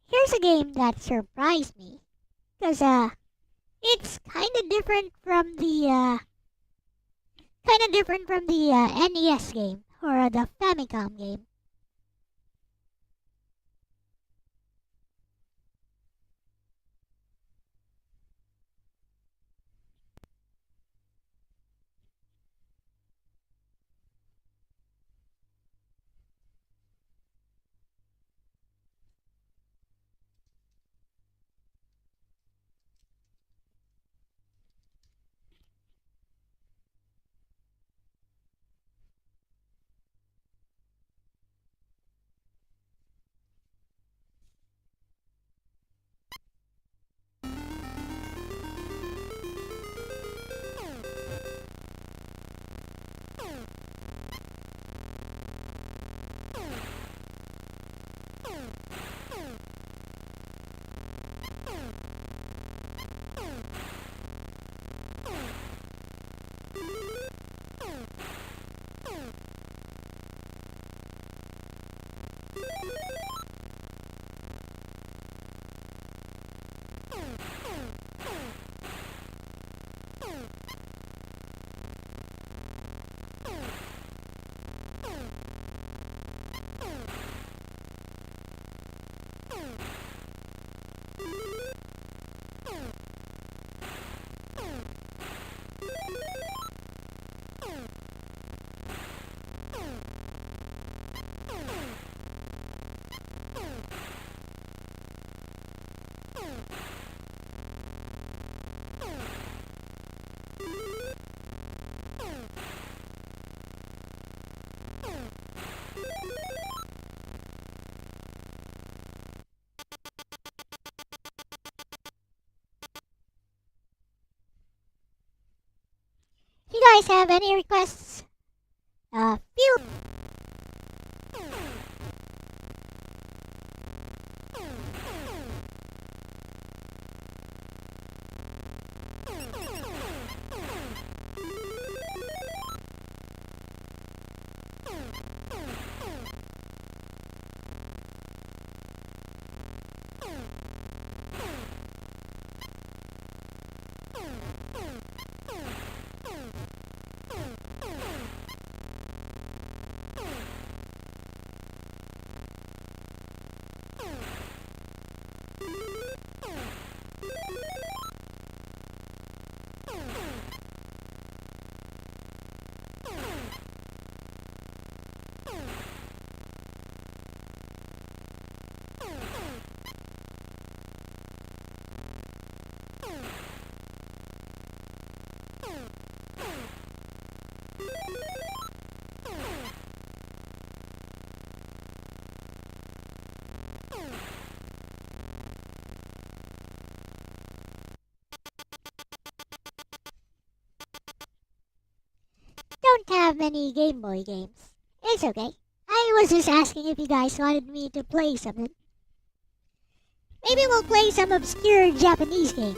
Here's a game that surprised me. Because, it's kinda different from the NES game, or the Famicom game. If you guys have any requests, feel don't have many Game Boy games. It's okay. I was just asking if you guys wanted me to play something. Maybe we'll play some obscure Japanese games.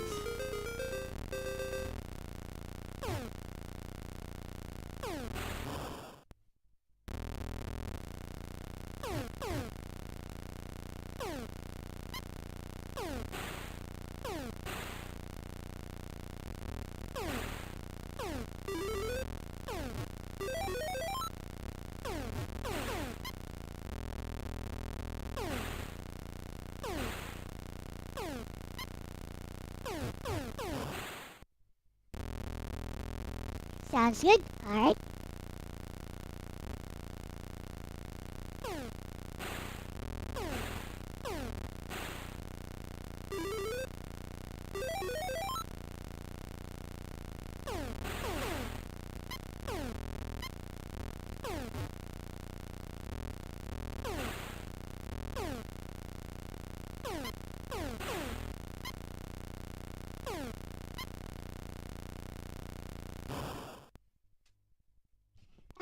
Sounds good. Alright.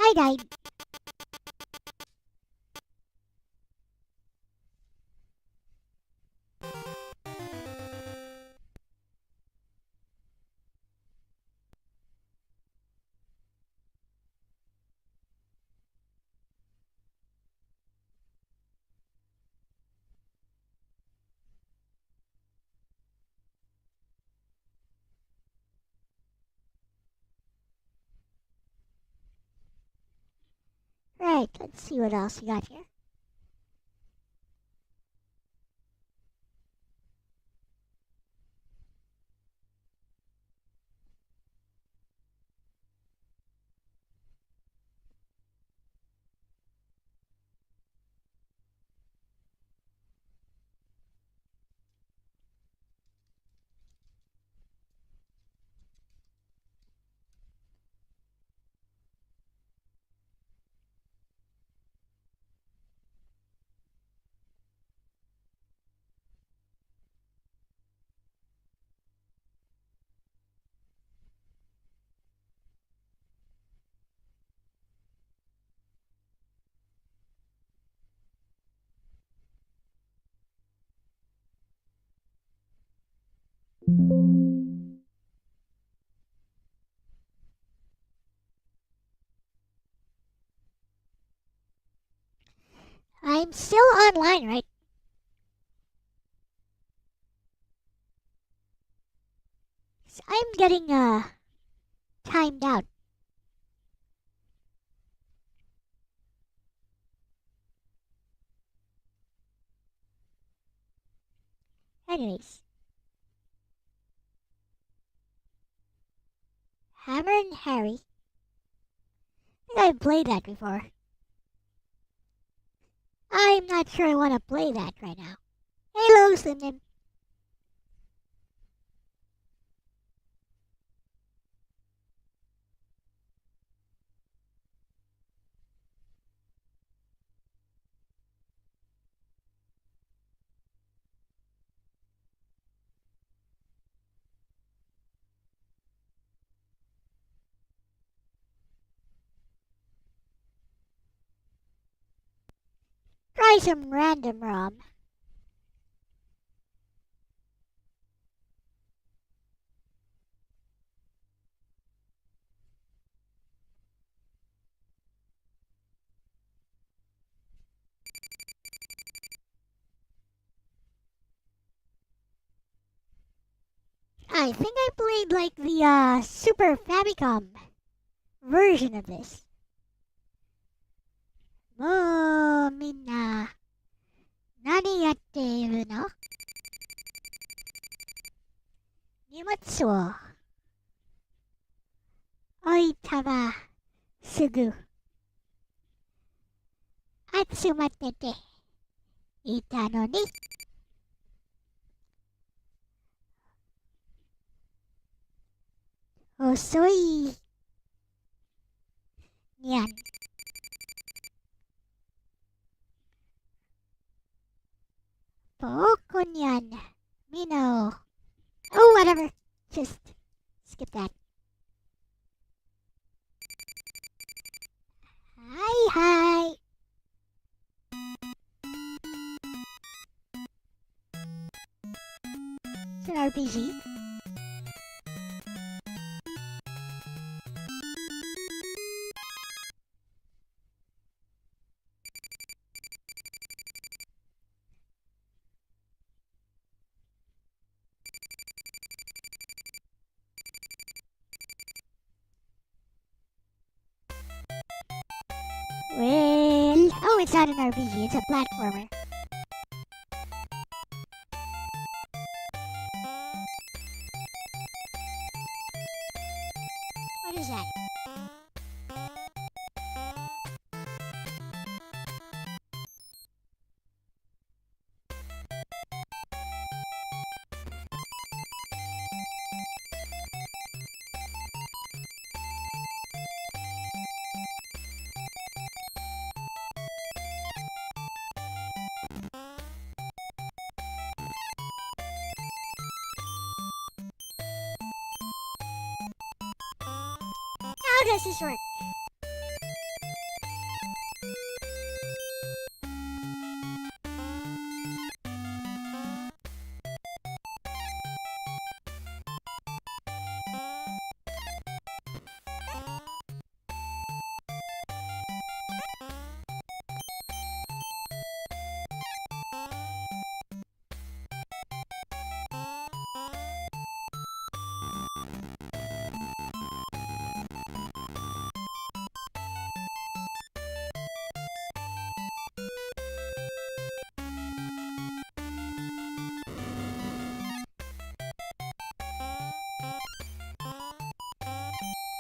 I died. Right, let's see what else we got here. I'm still online, right? I'm getting timed out. Anyways, Hammer and Harry. I think I've played that before. I'm not sure I want to play that right now. Hello, Slim Nim. Try some random ROM. I think I played like the Super Famicom version of this. Mo minna nani yatte iru no? Nimatsu wo oita wa sugu atsumatte ita no ni. Osoi nyan. Poko nyan. Mino. Oh, whatever. Just skip that. Hi, hi. It's an RPG. Well, oh, it's not an RPG, it's a platformer. What is that? How does this work?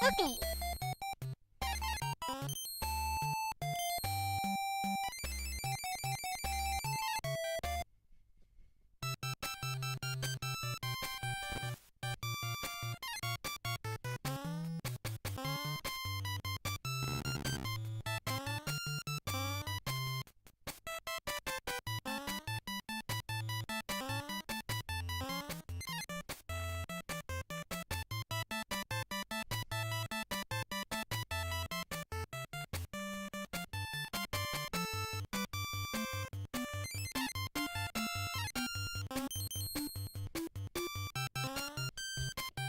Okay.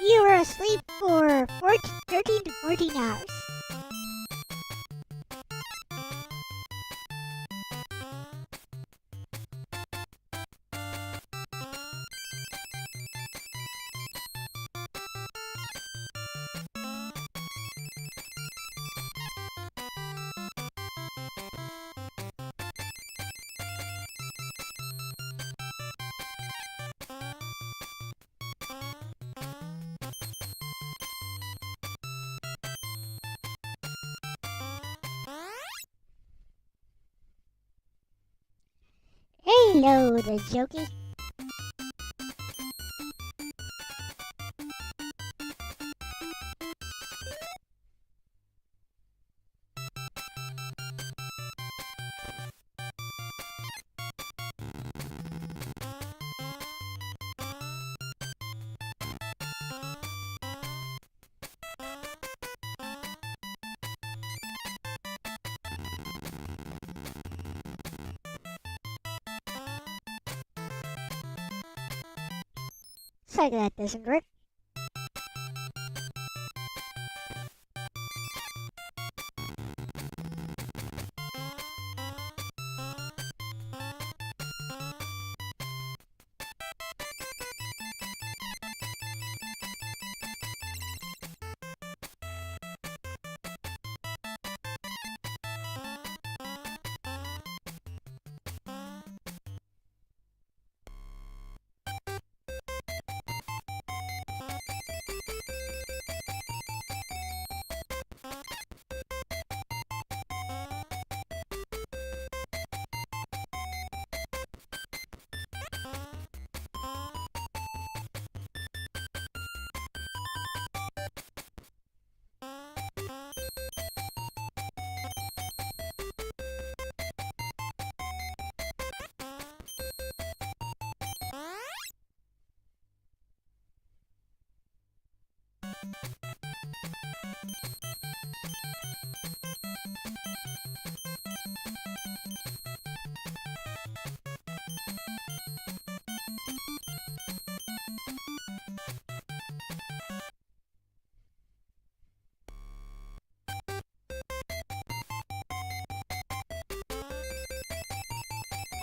You were asleep for 13 to 14 hours. Hello, the jokey. Looks like that doesn't work.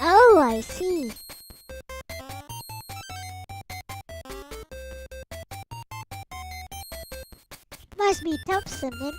Oh, I see. Must be tough, something.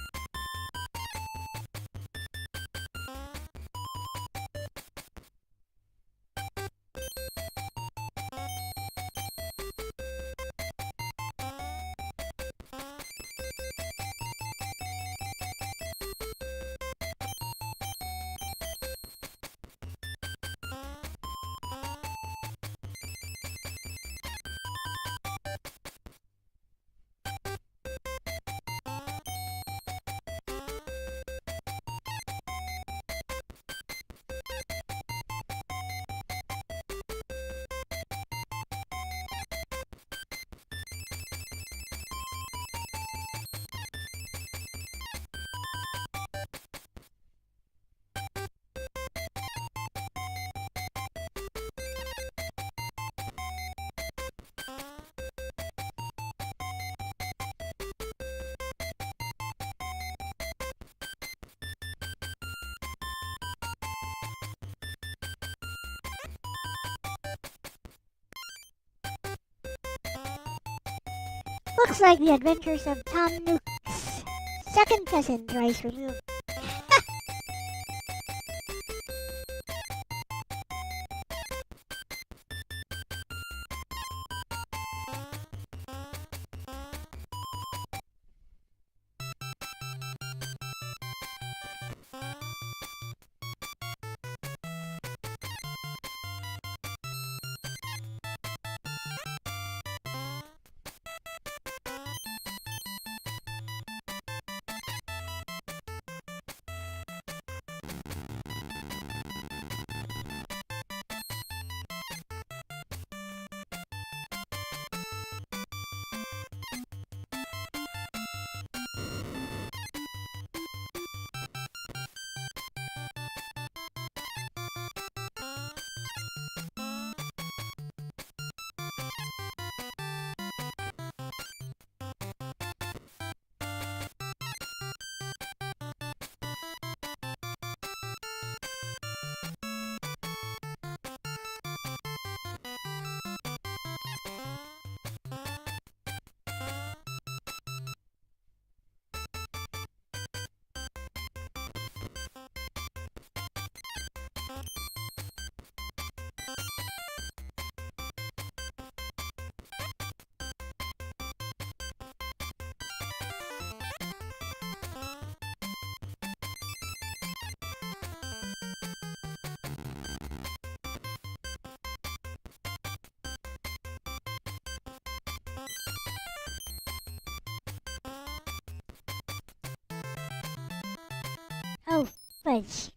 Looks like the adventures of Tom Nook's second cousin tries removed. damage.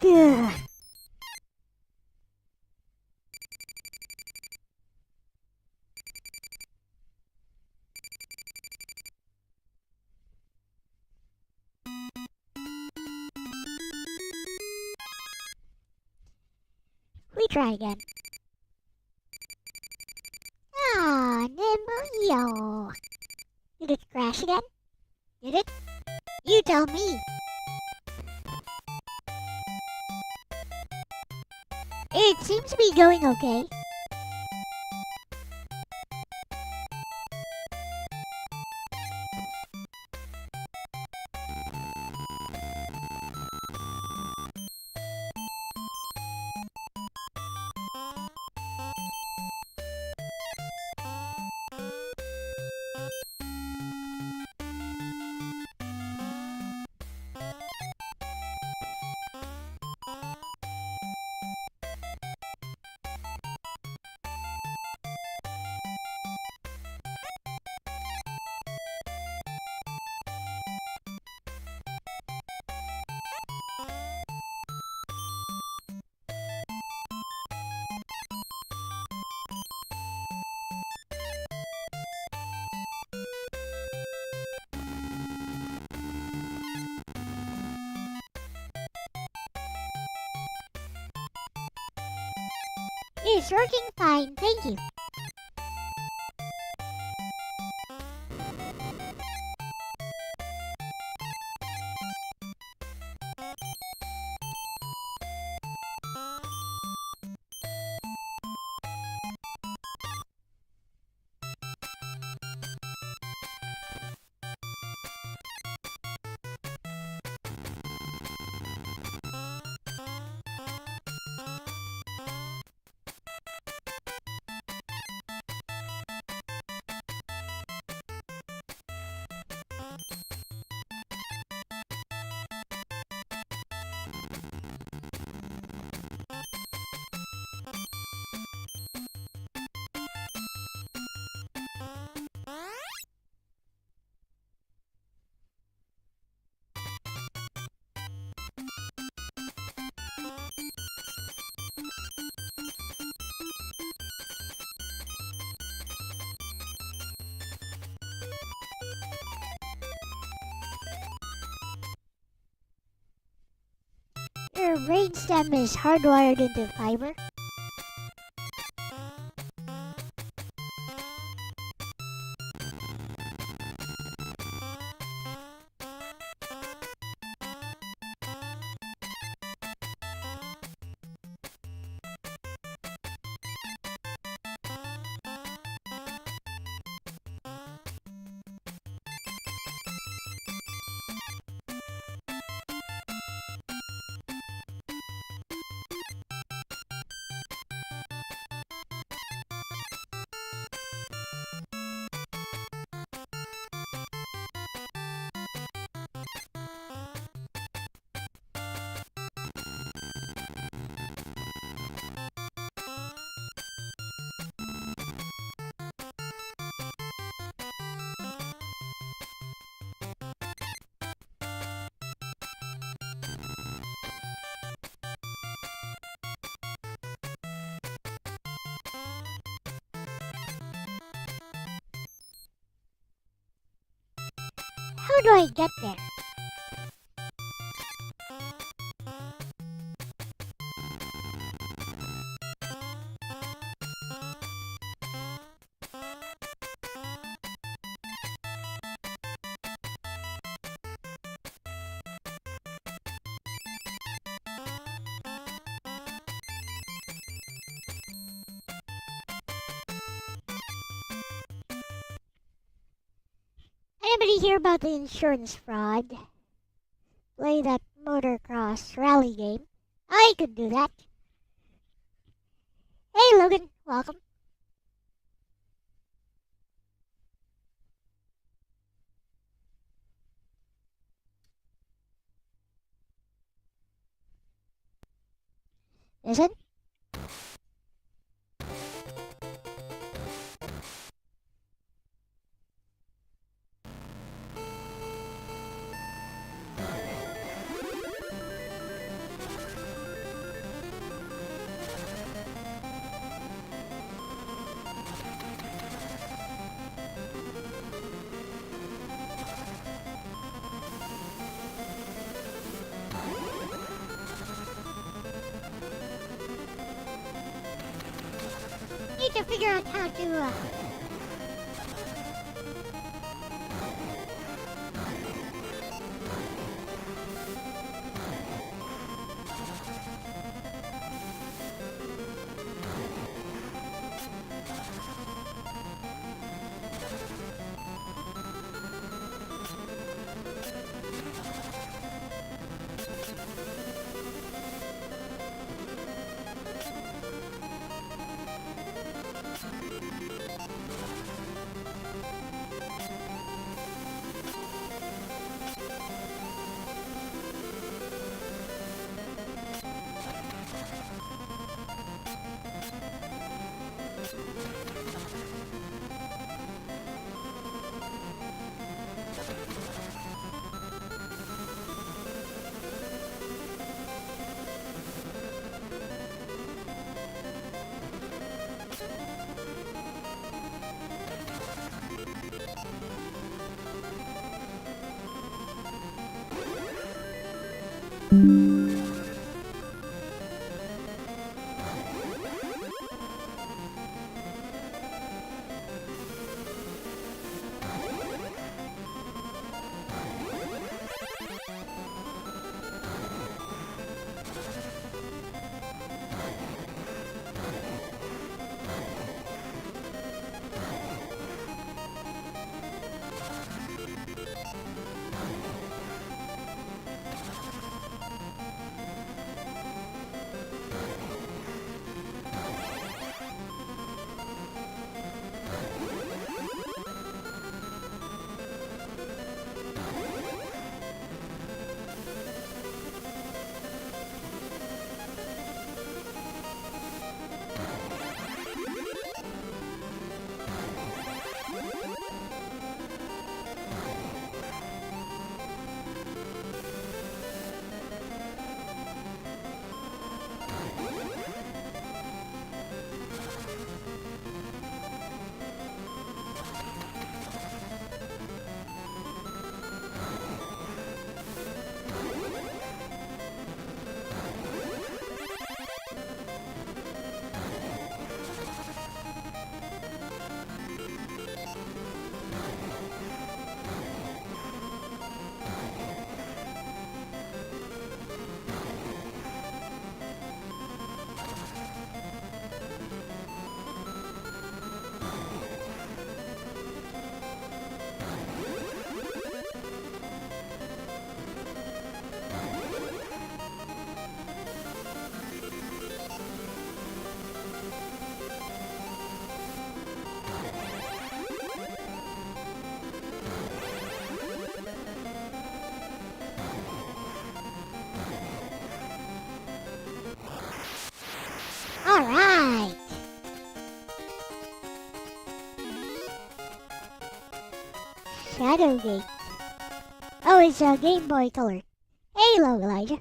Ugh. We try again. Ah, Nimblio. Did it crash again? Did it? You tell me. It seems to be going okay. It's working fine, thank you. Your brainstem is hardwired into fiber. How do I get there? Anybody hear about the insurance fraud? Play that motocross rally game. I could do that. Hey Logan, welcome. Listen. Need to figure out how to Alright! Shadowgate. Oh, it's a Game Boy Color. Hello, Elijah.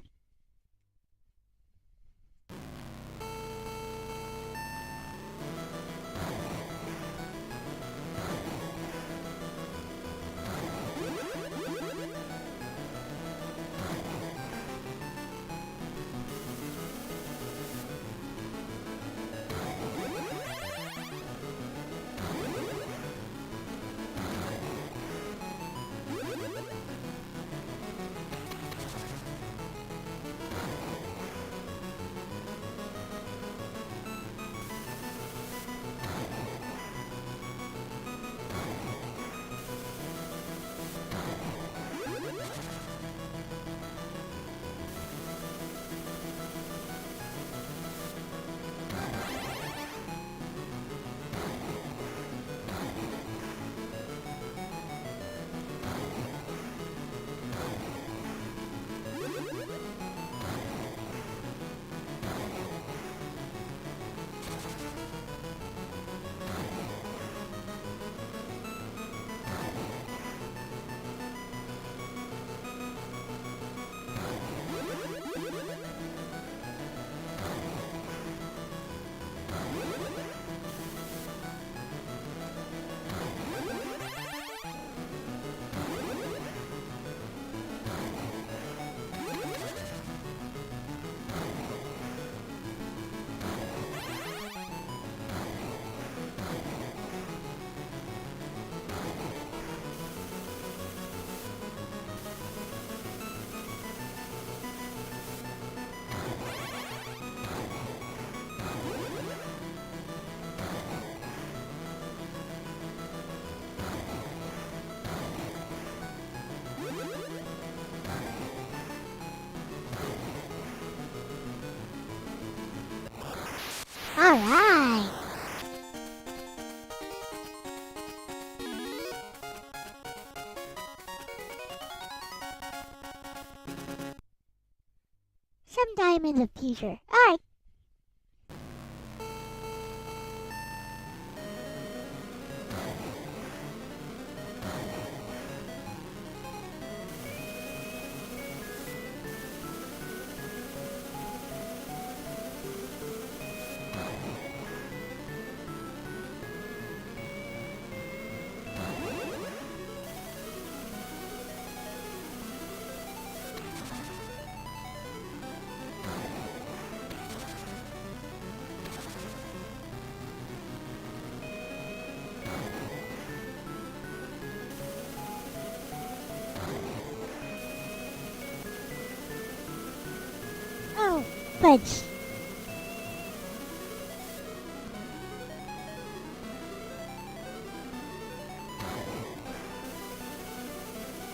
Alright. Sometime in the future. Alright. Oh, fudge.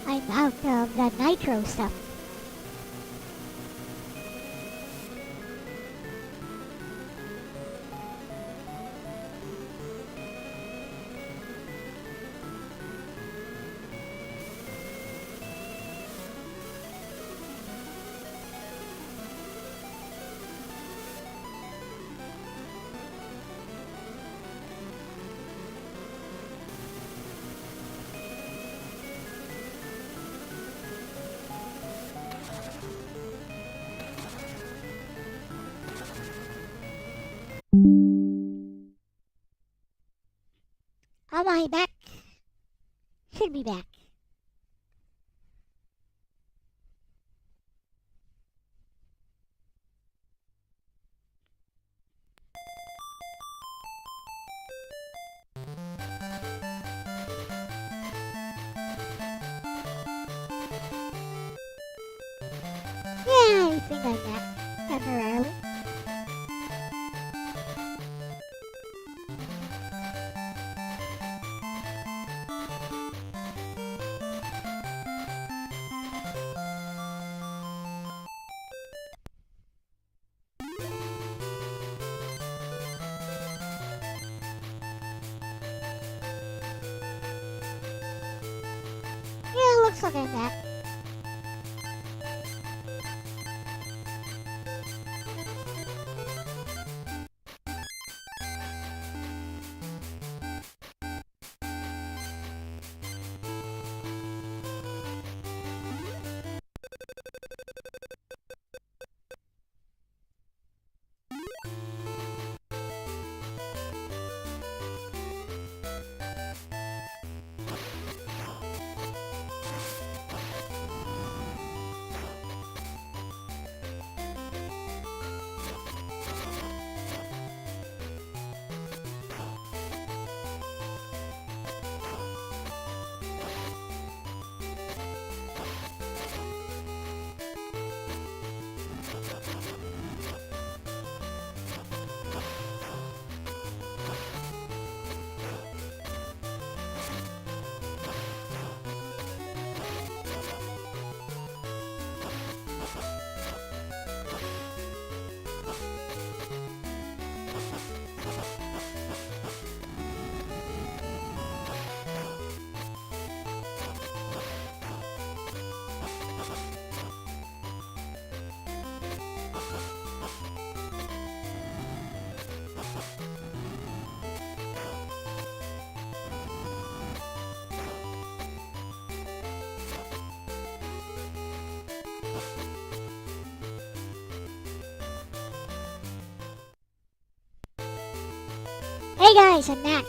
I'm out of the nitro stuff. Am I back? Should be back. Yeah, I think I'm back. Temporarily. Yeah, looks like I'm back. Hey guys, I'm back.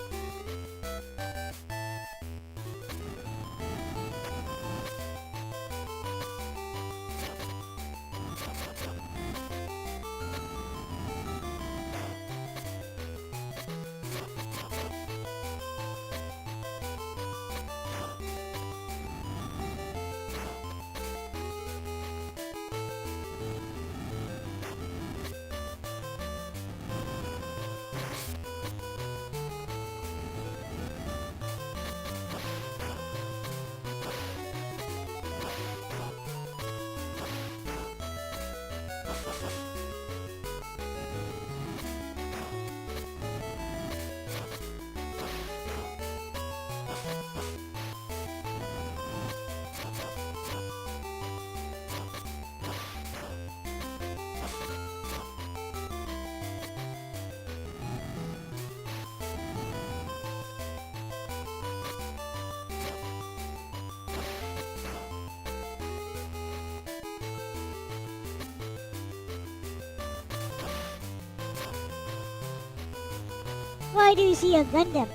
Why do you see a Gundam?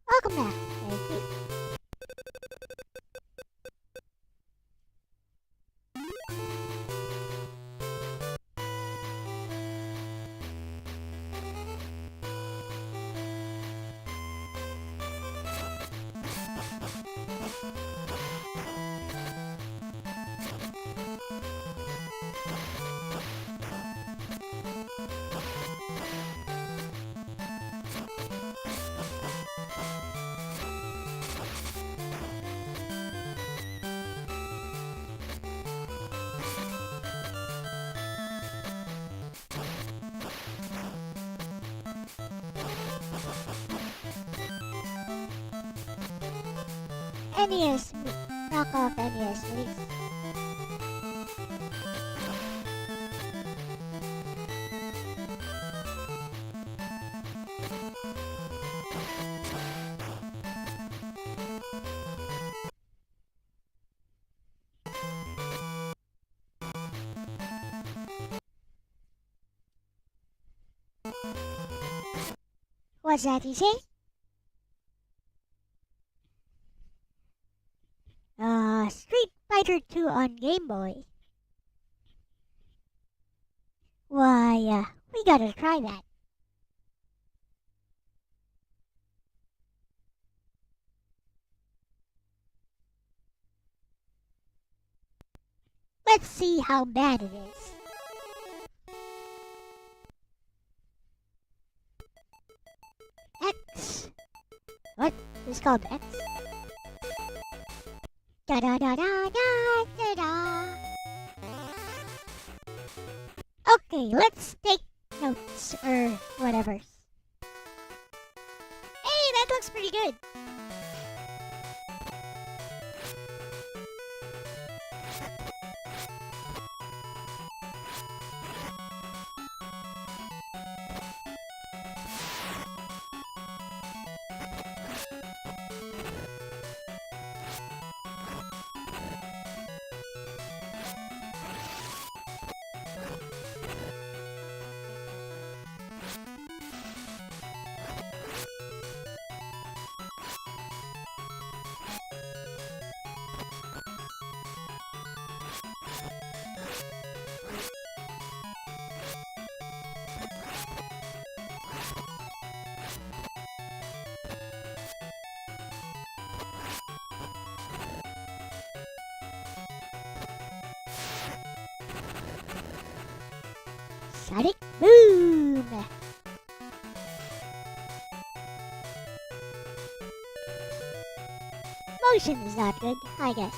Welcome back. Thank you. NES, knock off NES, please. What's that you say? Street Fighter 2 on Game Boy. Why, we gotta try that. Let's see how bad it is. X. What? It's called X? Da da da da da da da. Okay, let's take notes or whatever. Hey, that looks pretty good. Sonic Boom! Motion is not good, I guess.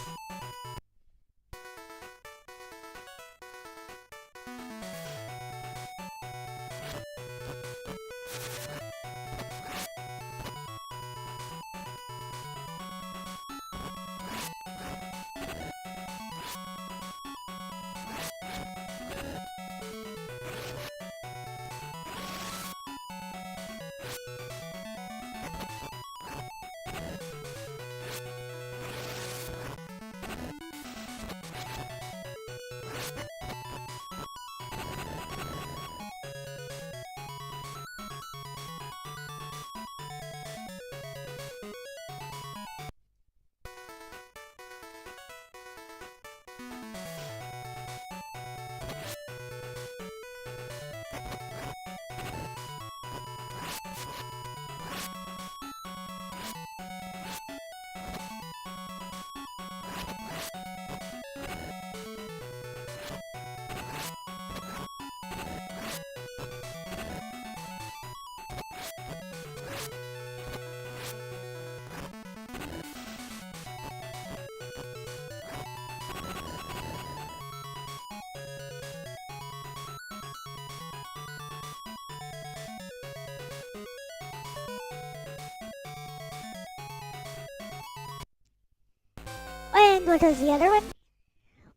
And what was the other one?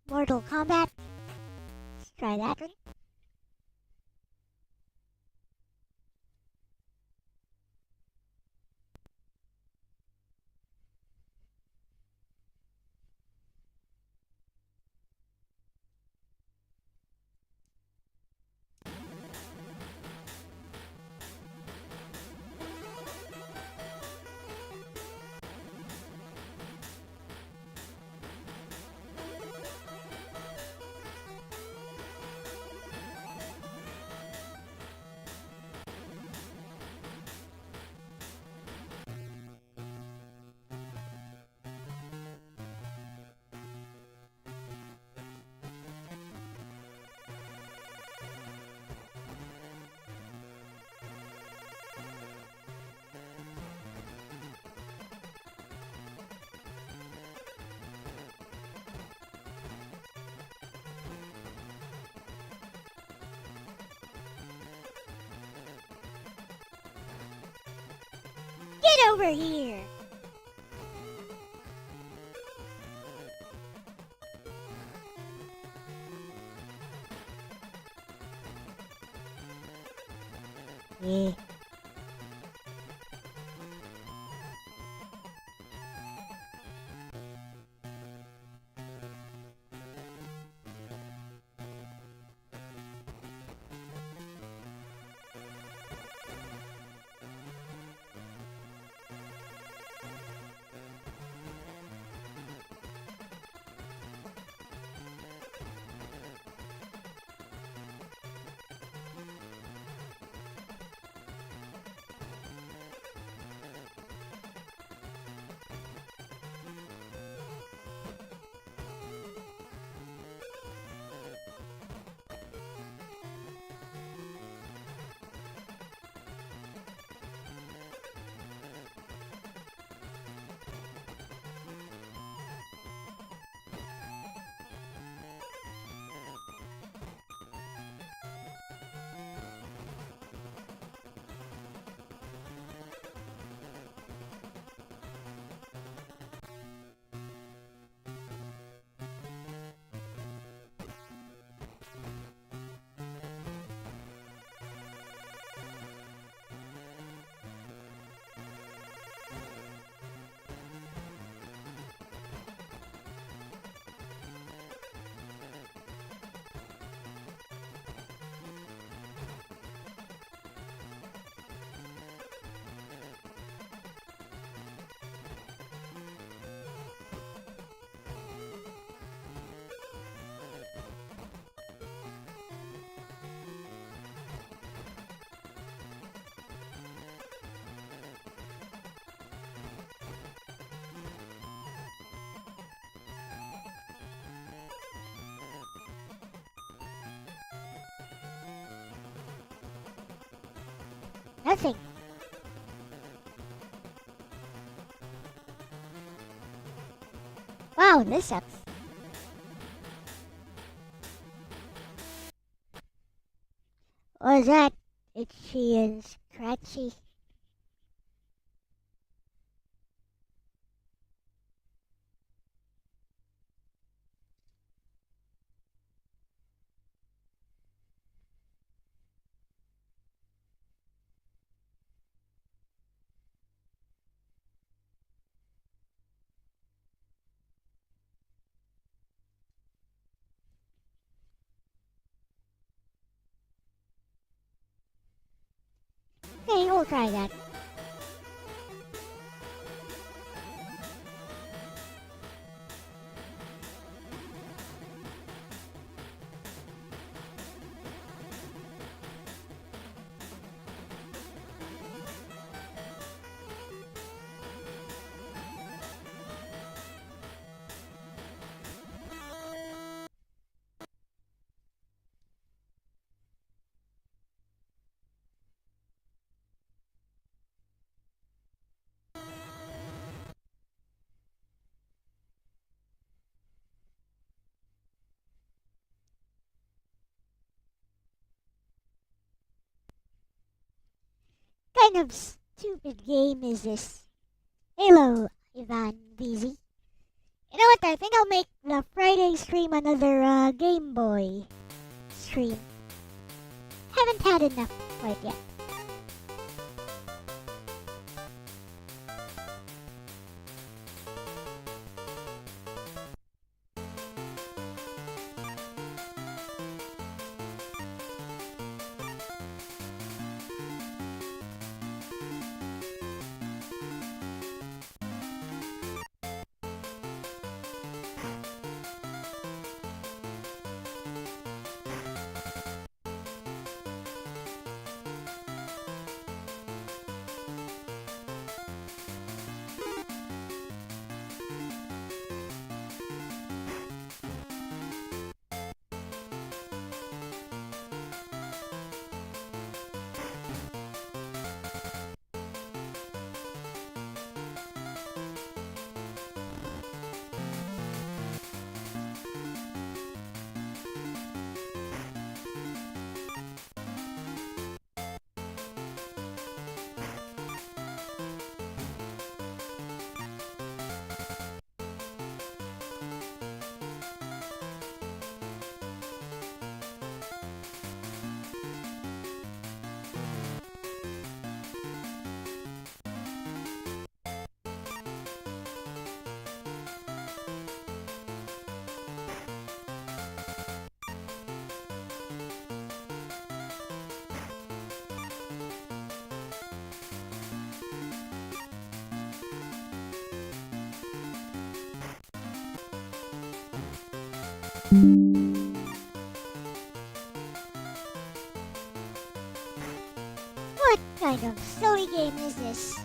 Mortal Kombat. Let's try that one. Get over here! Yeah. Nothing. Wow, this sucks. Was that itchy and scratchy? Okay, we'll try that. Kind of stupid game is this? Hello, Ivan VZ. You know what? I think I'll make the Friday stream another Game Boy stream. Haven't had enough quite yet. What kind of silly game is this?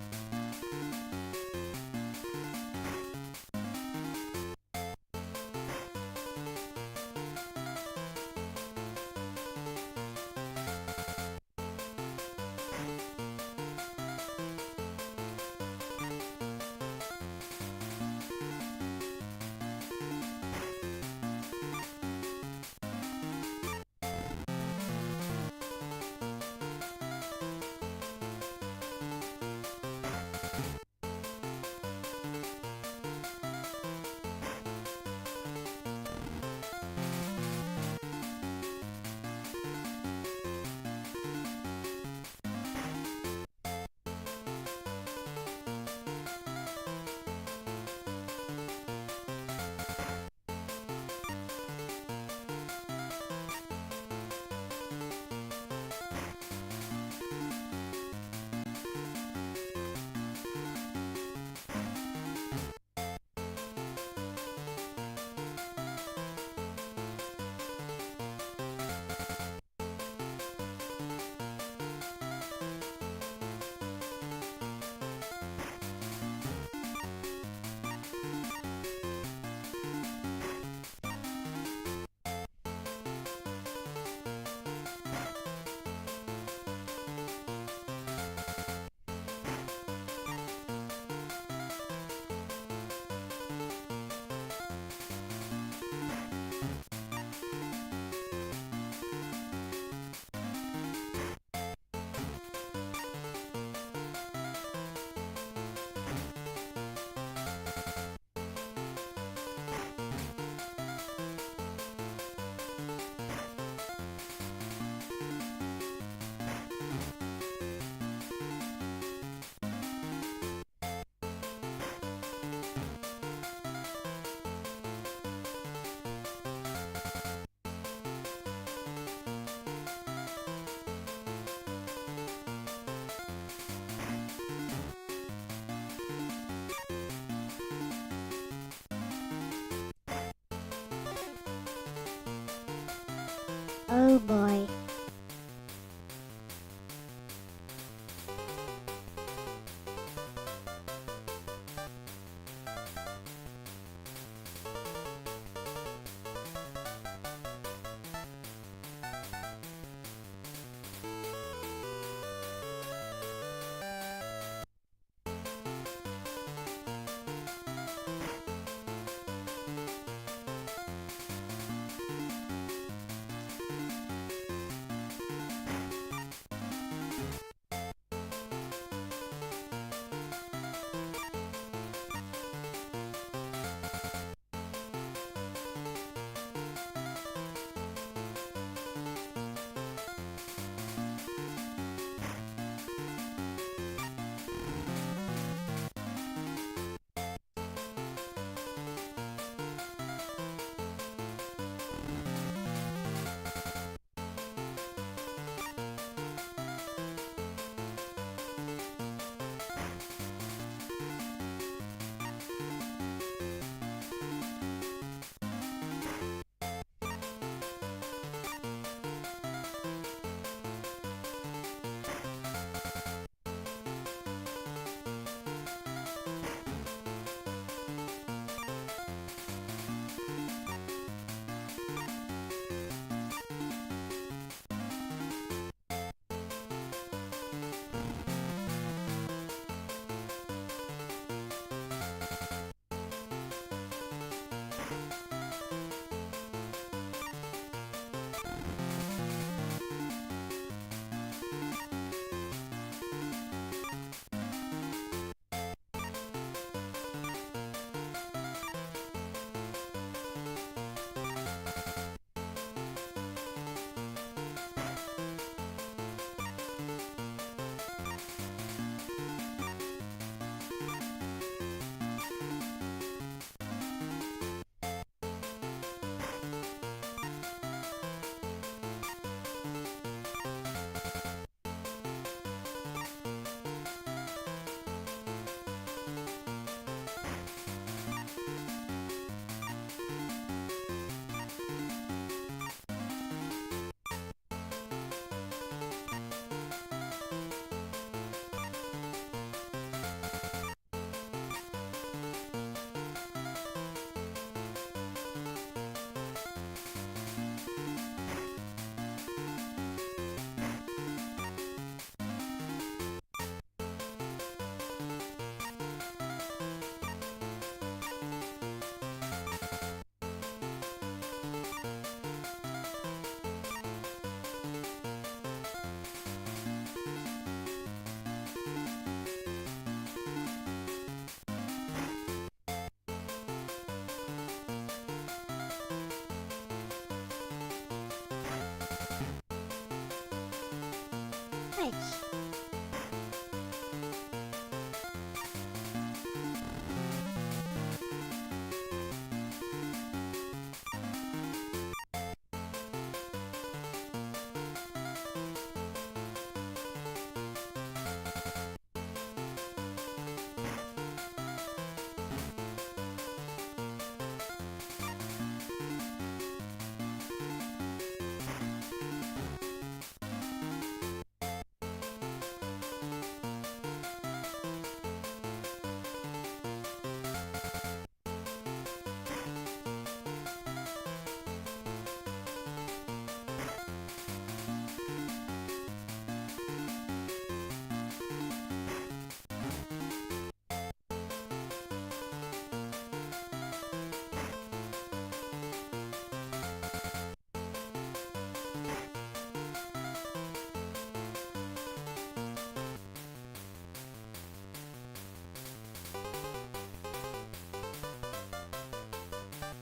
Oh boy. damage.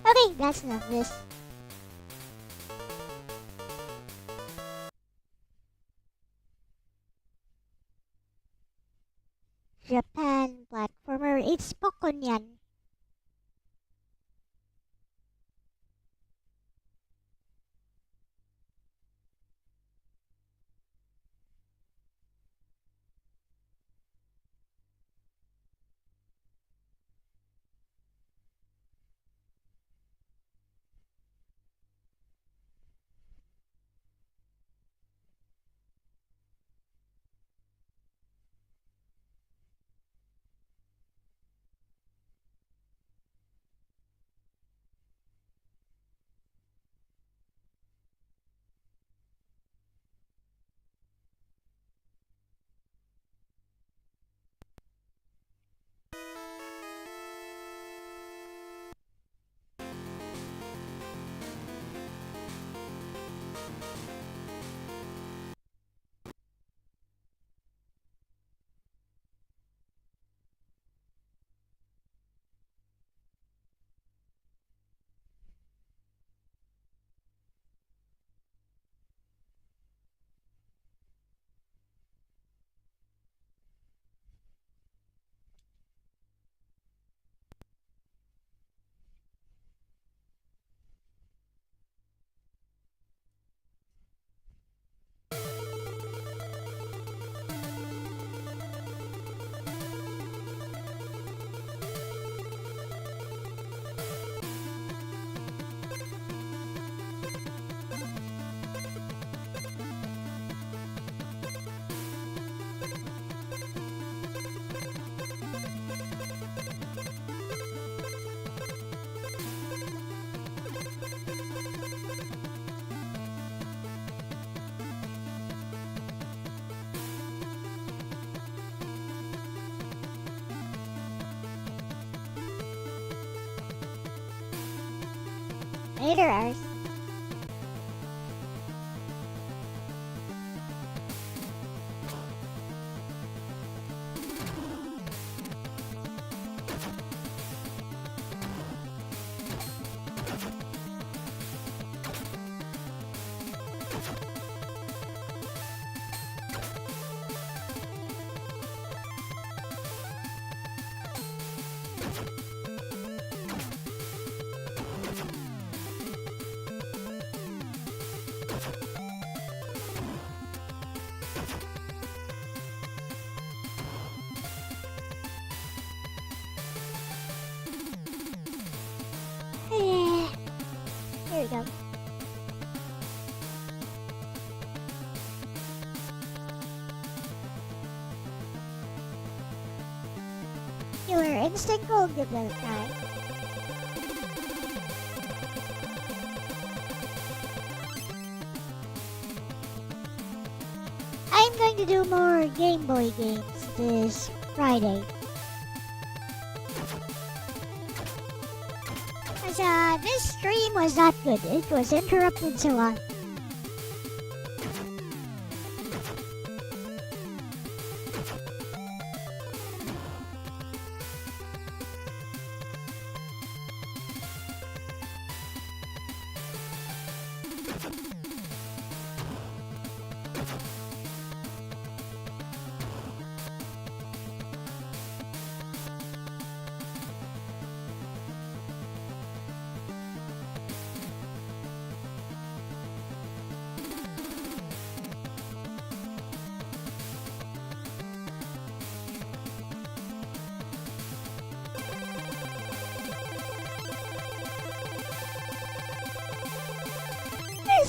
Okay, that's enough of this. Japan platformer, it's Pokon yan. Later, ours. Here we go. Killer Instinct will give that a try. I'm going to do more Game Boy games this Friday. This stream was not good. It was interrupted so on.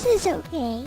is okay.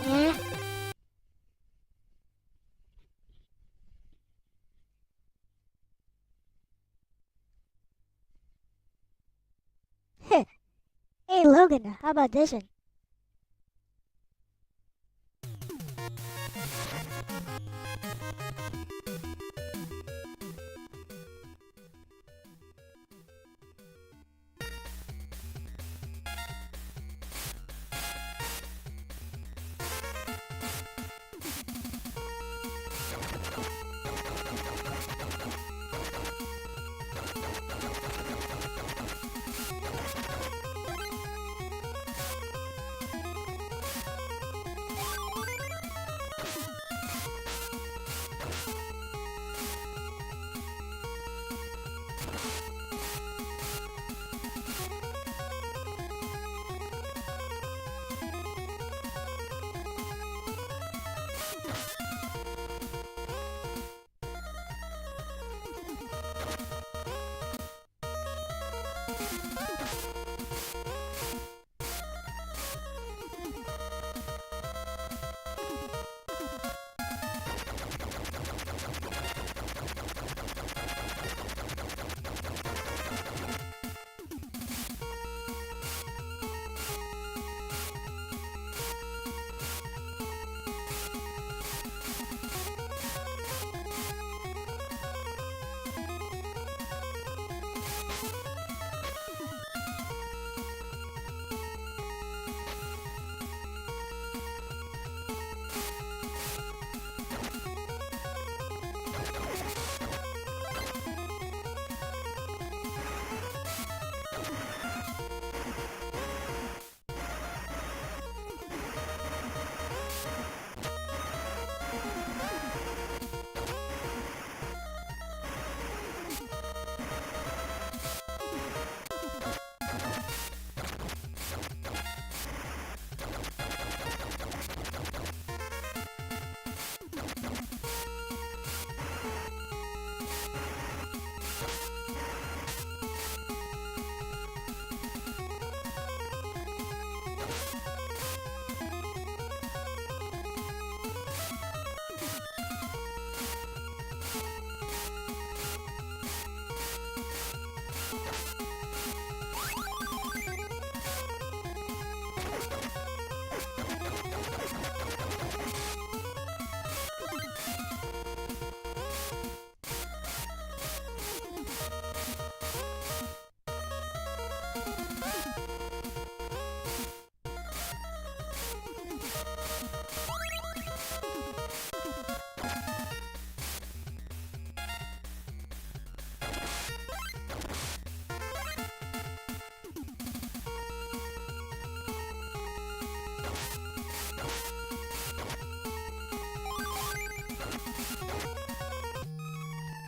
Yeah. Hey Logan, how about this one?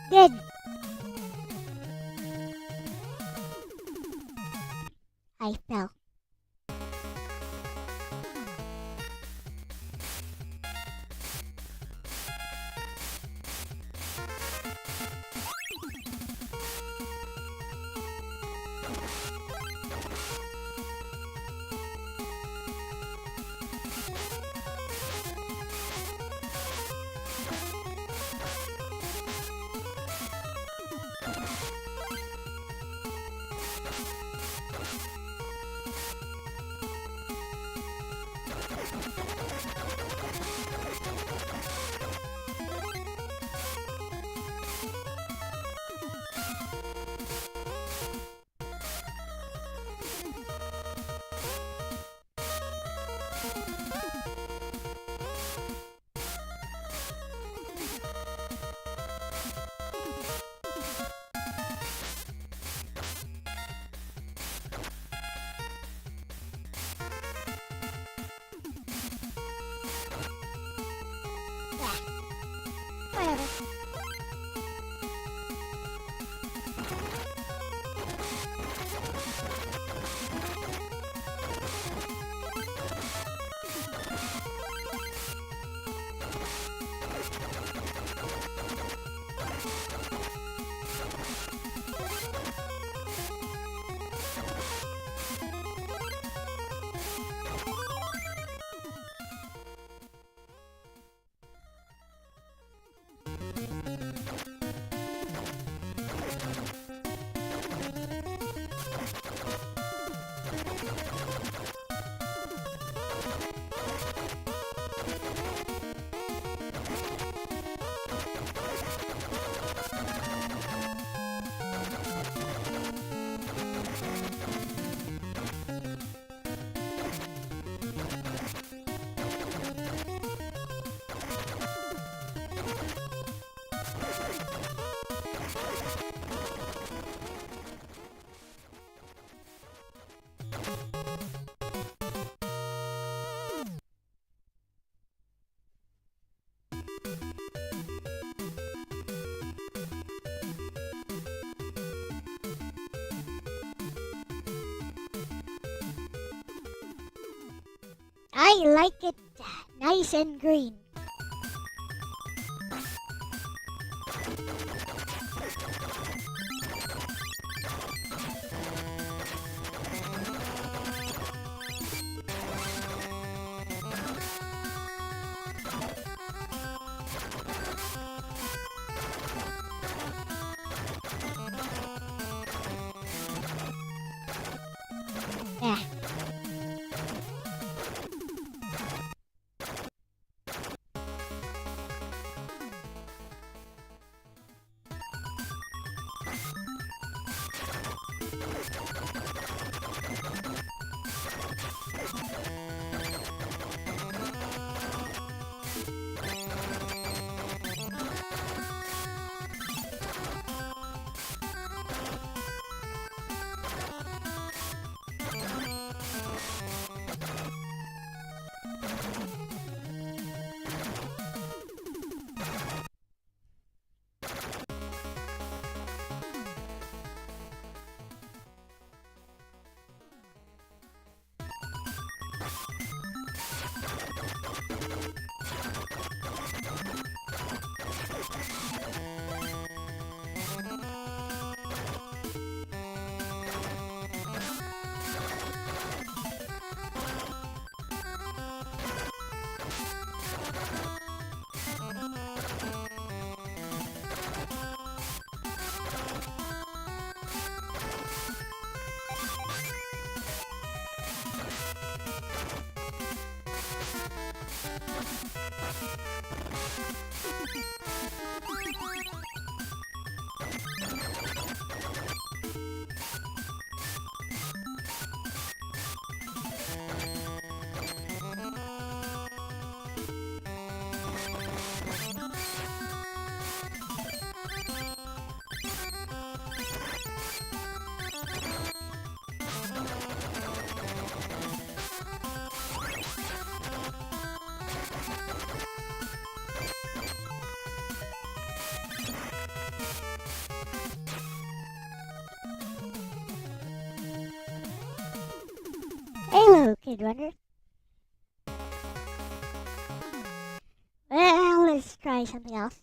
Good. I fell. I like it nice and green. Yeah. Hello, Kid Runner. Well, let's try something else.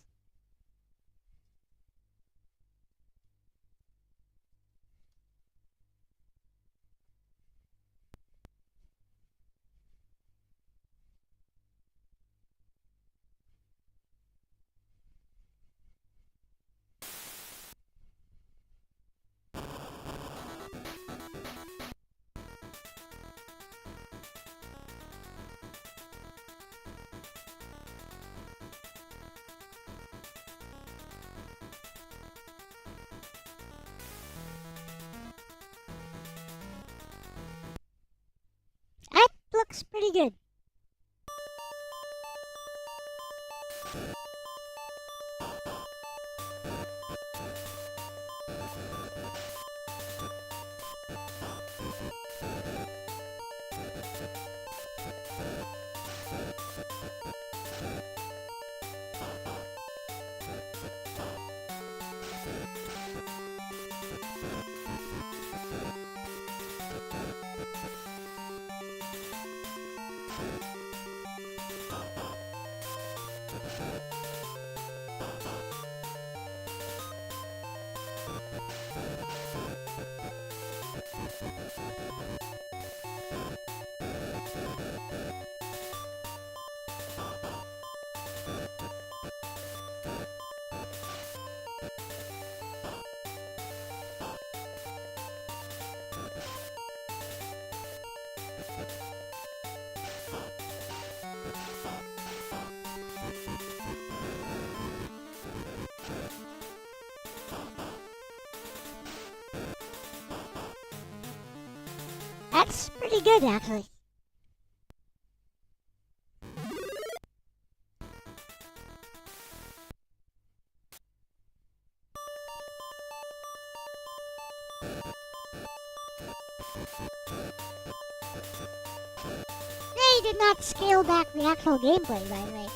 That looks pretty good. That's pretty good, actually. They did not scale back the actual gameplay, by the way.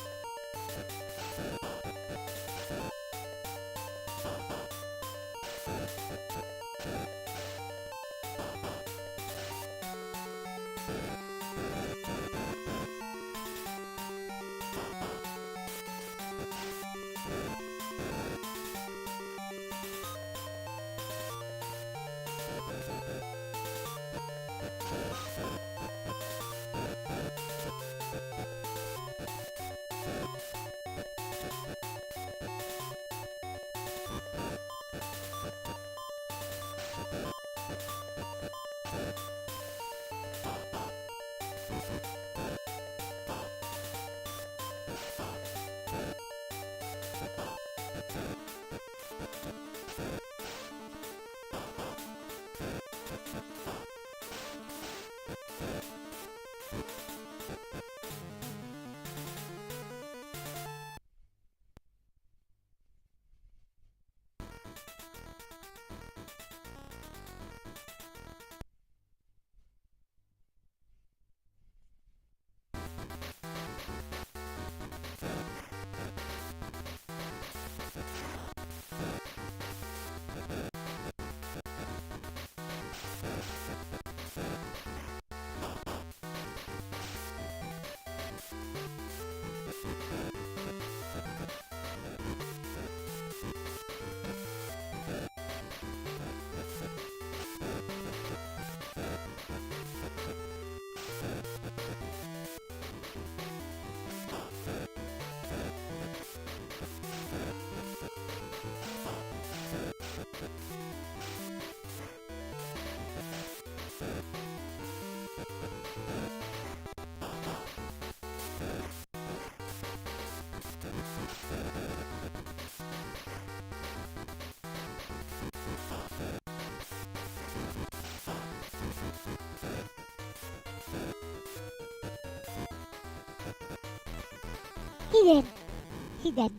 He did. He did.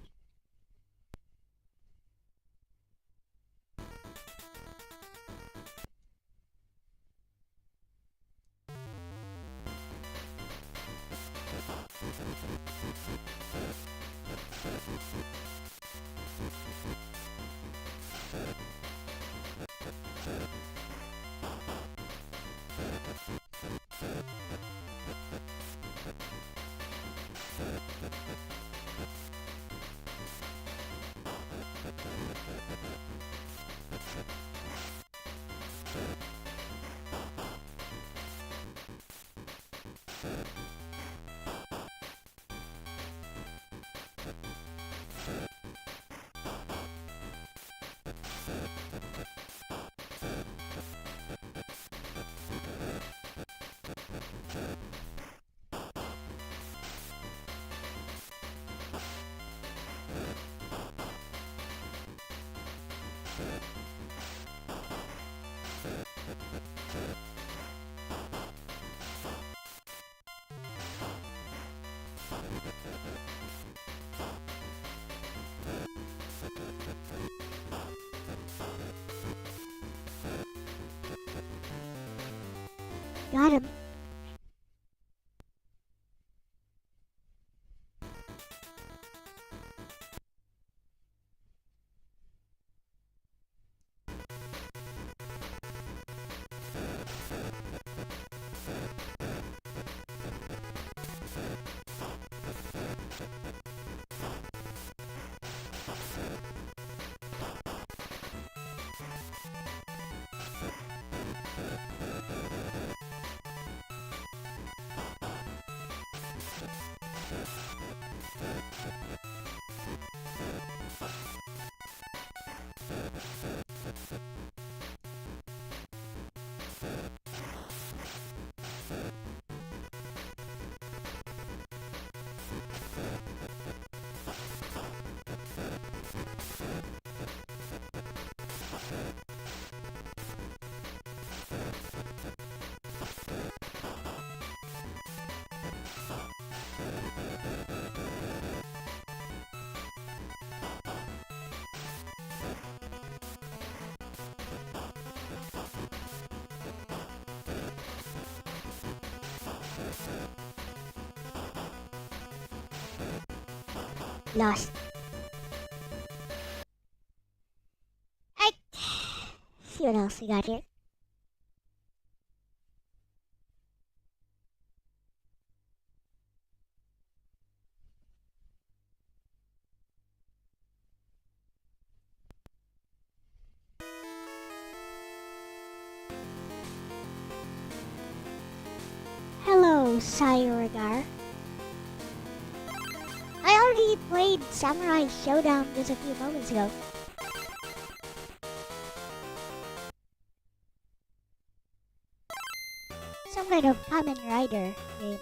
Got him. Lost. I see what else we got here. Hello, Sayorigar. I already played Samurai Showdown just a few moments ago. Some kind of Kamen Rider game.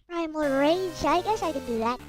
Primal Rage, I guess I can do that.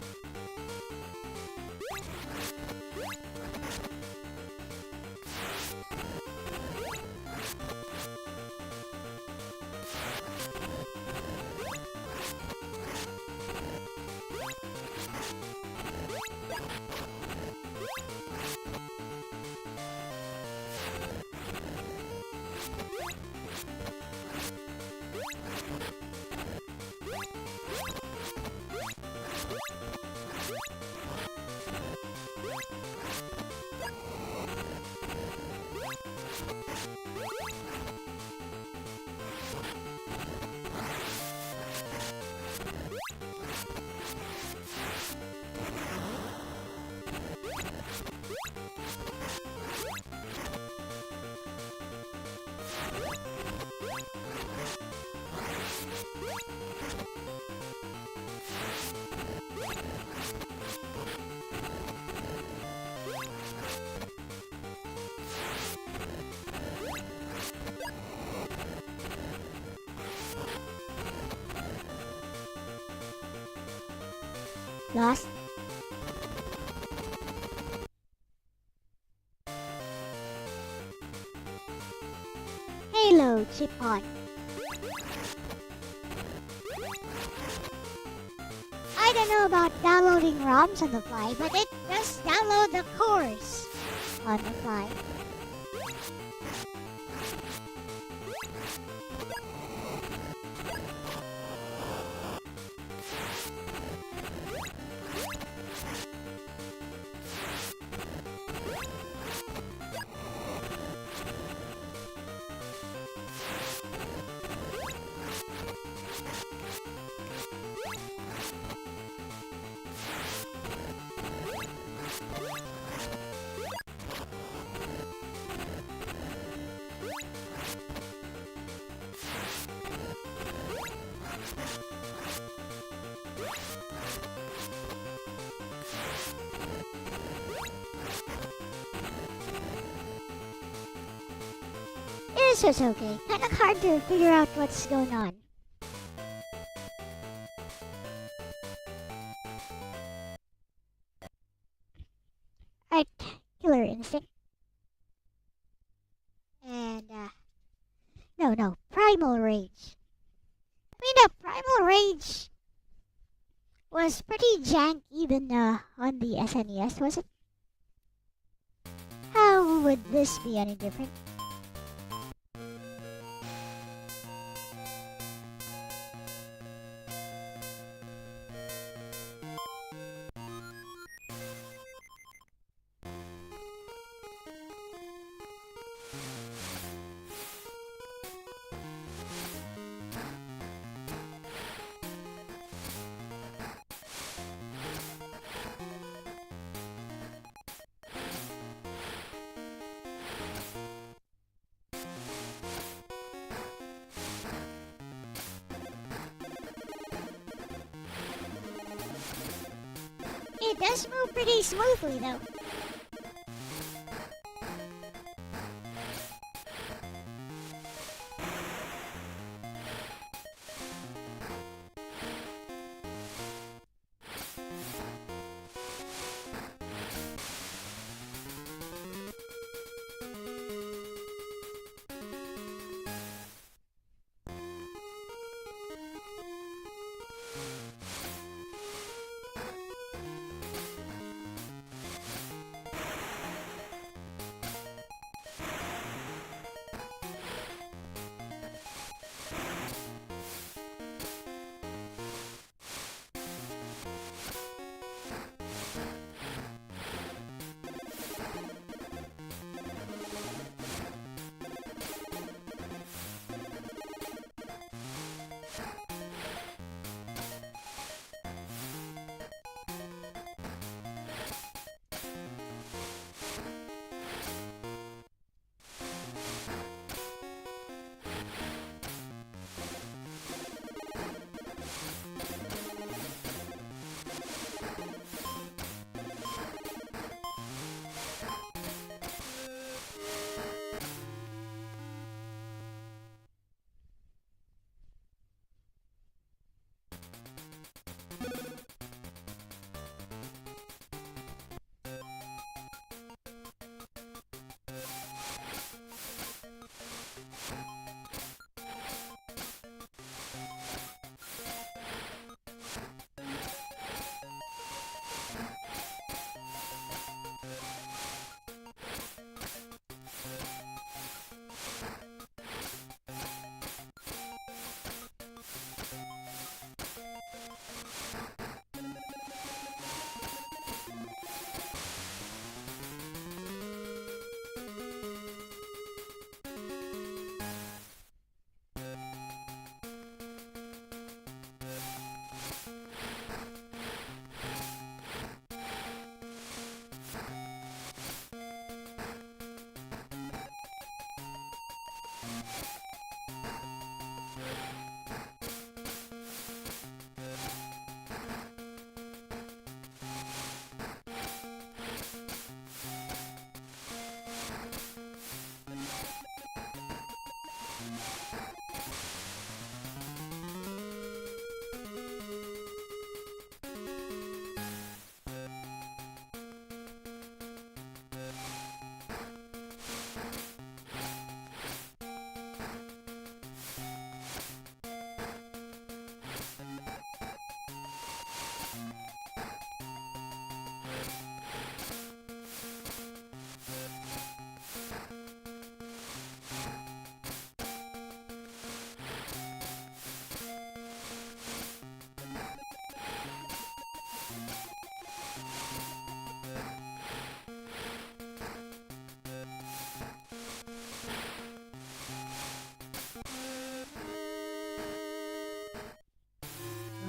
Lost. Halo chip on. I don't know about downloading ROMs on the fly, but it does download the cores on the fly. This is okay. Kinda hard to figure out what's going on. Alright, Killer Instinct. And, no, Primal Rage. I mean, Primal Rage was pretty jank even on the SNES, was it? How would this be any different? It does move pretty smoothly though.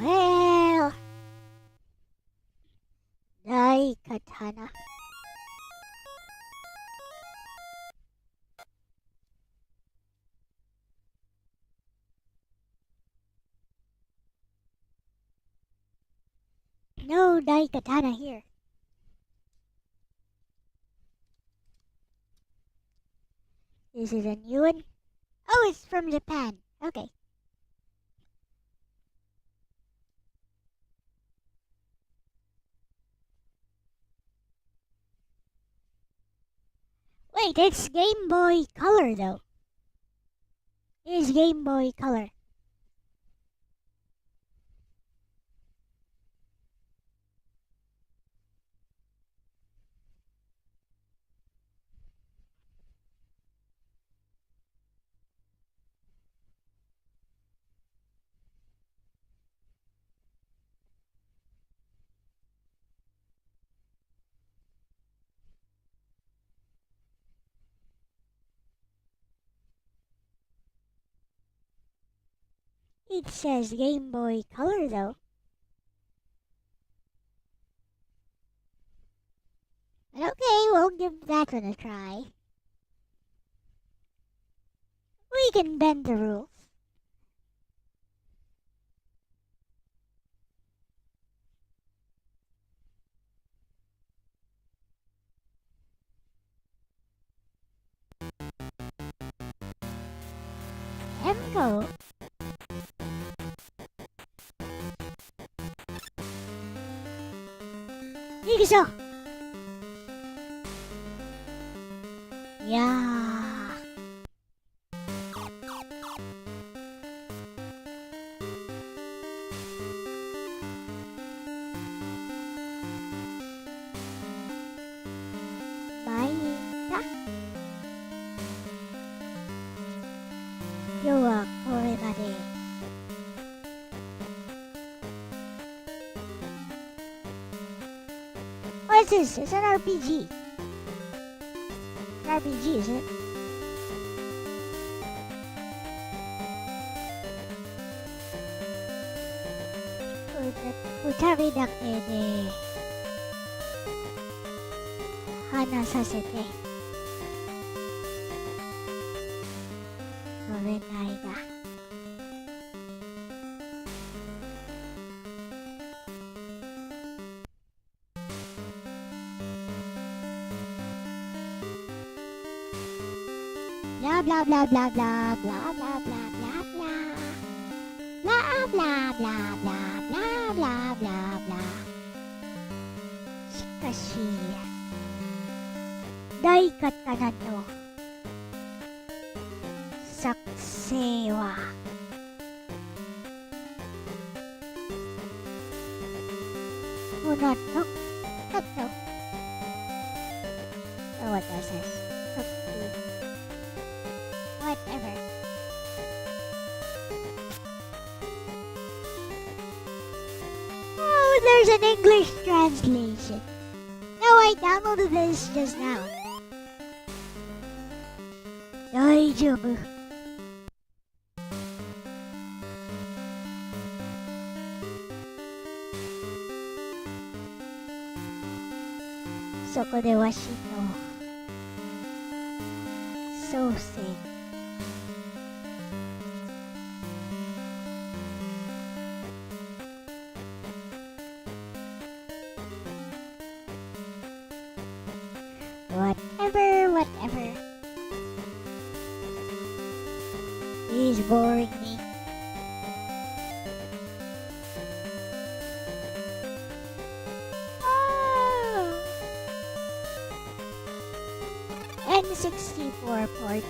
Well, Dai Katana. No Dai Katana here. Is it a new one? Oh, it's from Japan. Okay. Wait, it's Game Boy Color though. It is Game Boy Color. It says Game Boy Color though. But okay, we'll give that one a try. We can bend the rules. Emco. Ikiso. Yeah. Maita. Yo wa kore made. What is this? It's an RPG. An RPG, is it? Utari dake de hana sasete. Norenai da. Blah blah blah blah blah blah blah blah blah blah blah blah blah blah blah blah blah. しかし大刀の作成はこのとかと私たち whatever. Oh, there's an English translation. No, I downloaded this just now. 大丈夫。そこでわしの創世 whatever. He's boring me. Oh. N64 port.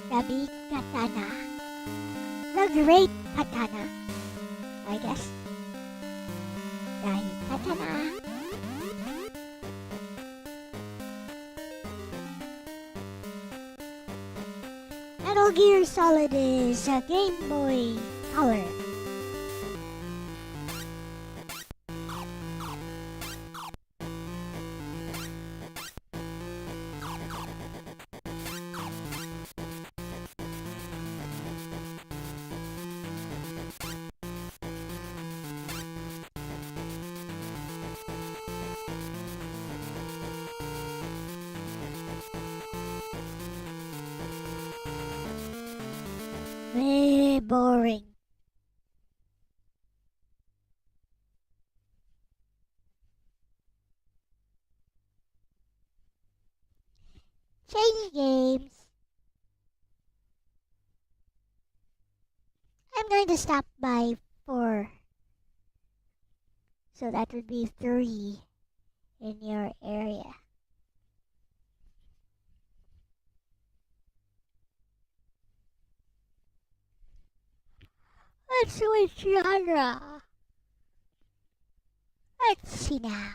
The big katana. The great katana. I guess. The katana. Metal Gear Solid is a Game Boy Color. Very boring. Change games. I'm going to stop by 4. So that would be 3 in your area. Let's switch genre. Let's see now.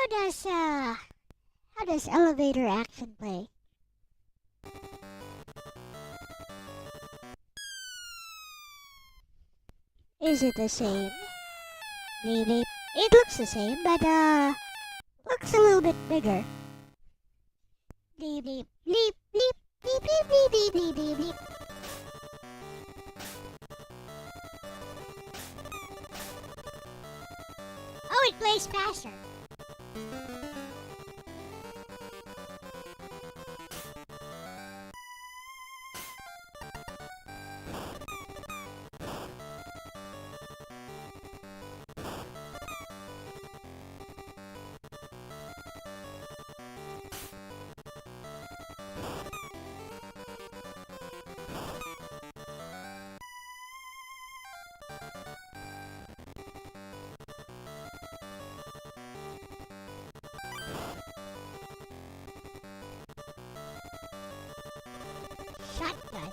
how does elevator action play? Is it the same? Maybe it looks the same, but looks a little bit bigger. Bleep bleep bleep bleep bleep bleep bleep bleep bleep bleep. Oh, it plays faster. Shotgun.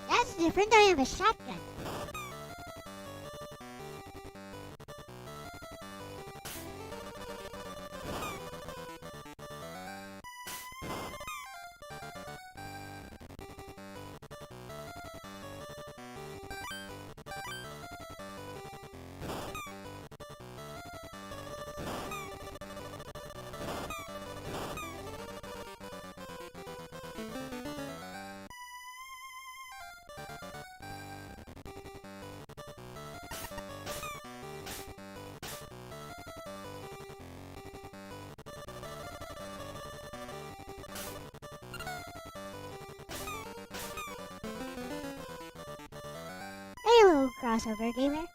That's different. I have a shotgun. Hello, crossover gamer.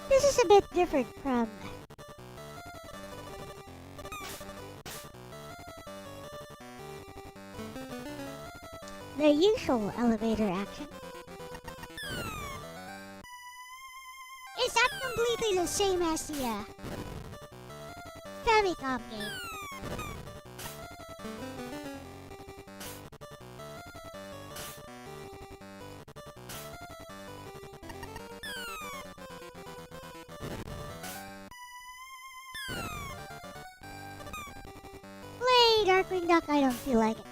This is a bit different from the usual elevator action. It's not completely the same as the Famicom game. Play Darkwing Duck, I don't feel like it.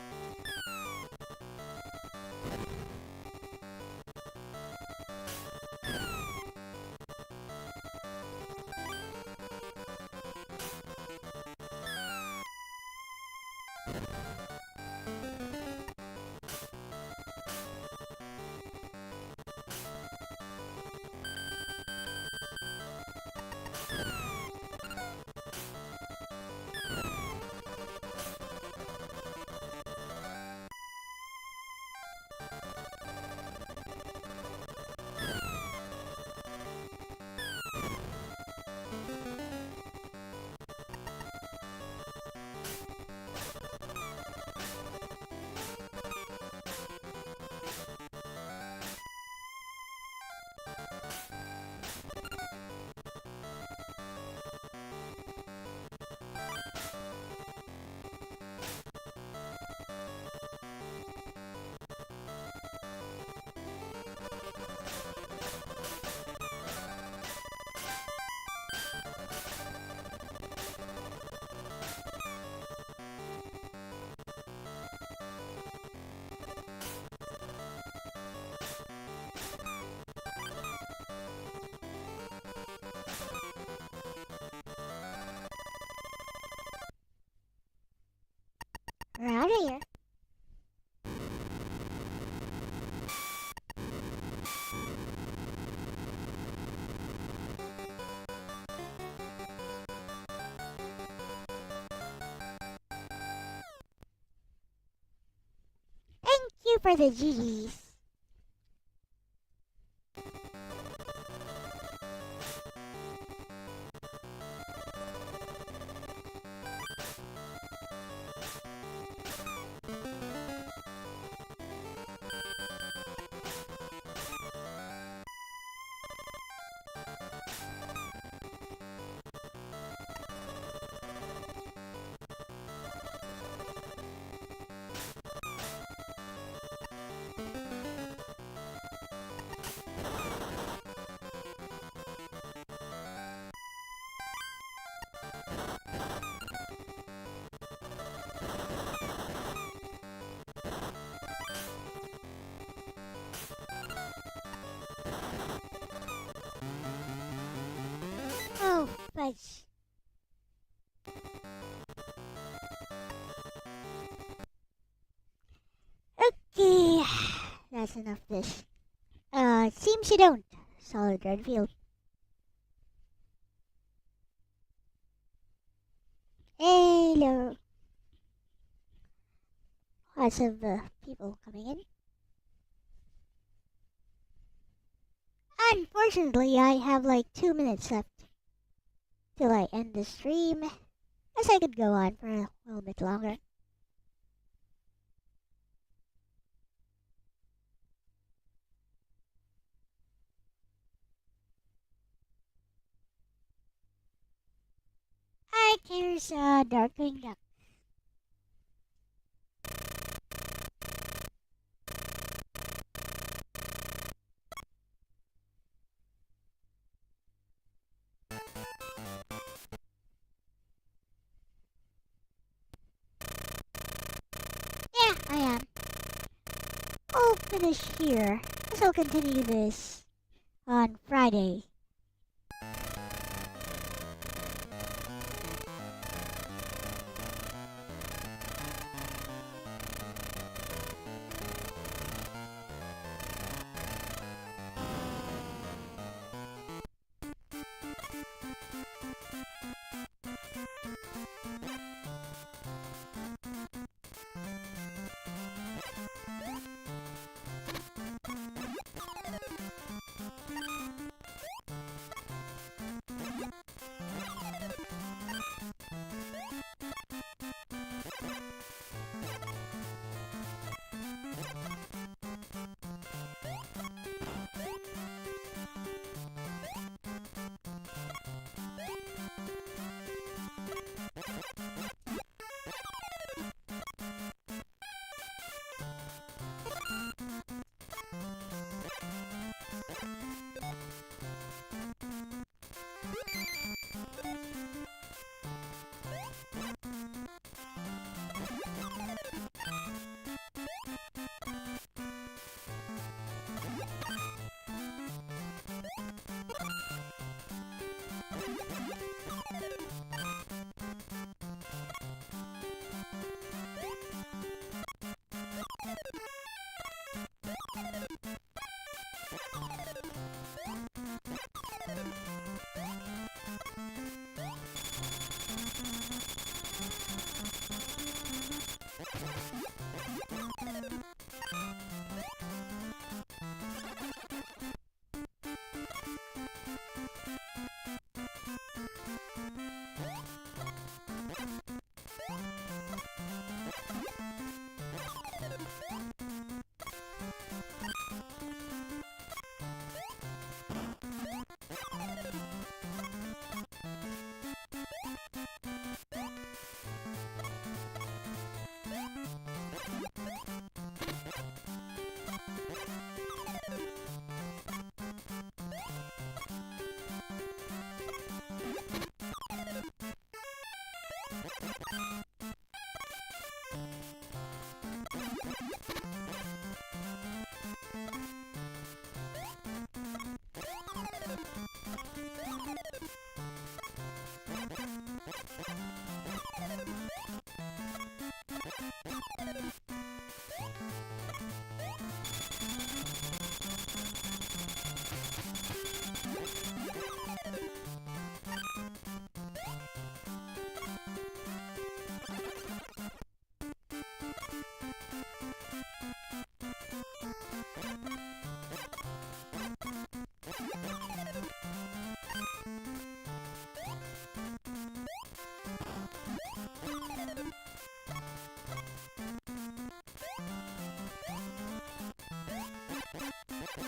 for the GGs. Oh, fudge. Okay, that's enough fish. Seems you don't. Solid red field. Hello. Lots of people coming in. Unfortunately, I have like 2 minutes left till I end the stream. Guess I could go on for a little bit longer. Alright, here's Darkwing Duck. Yeah, I am. I'll finish here. Guess I'll continue this on Friday. Yeah.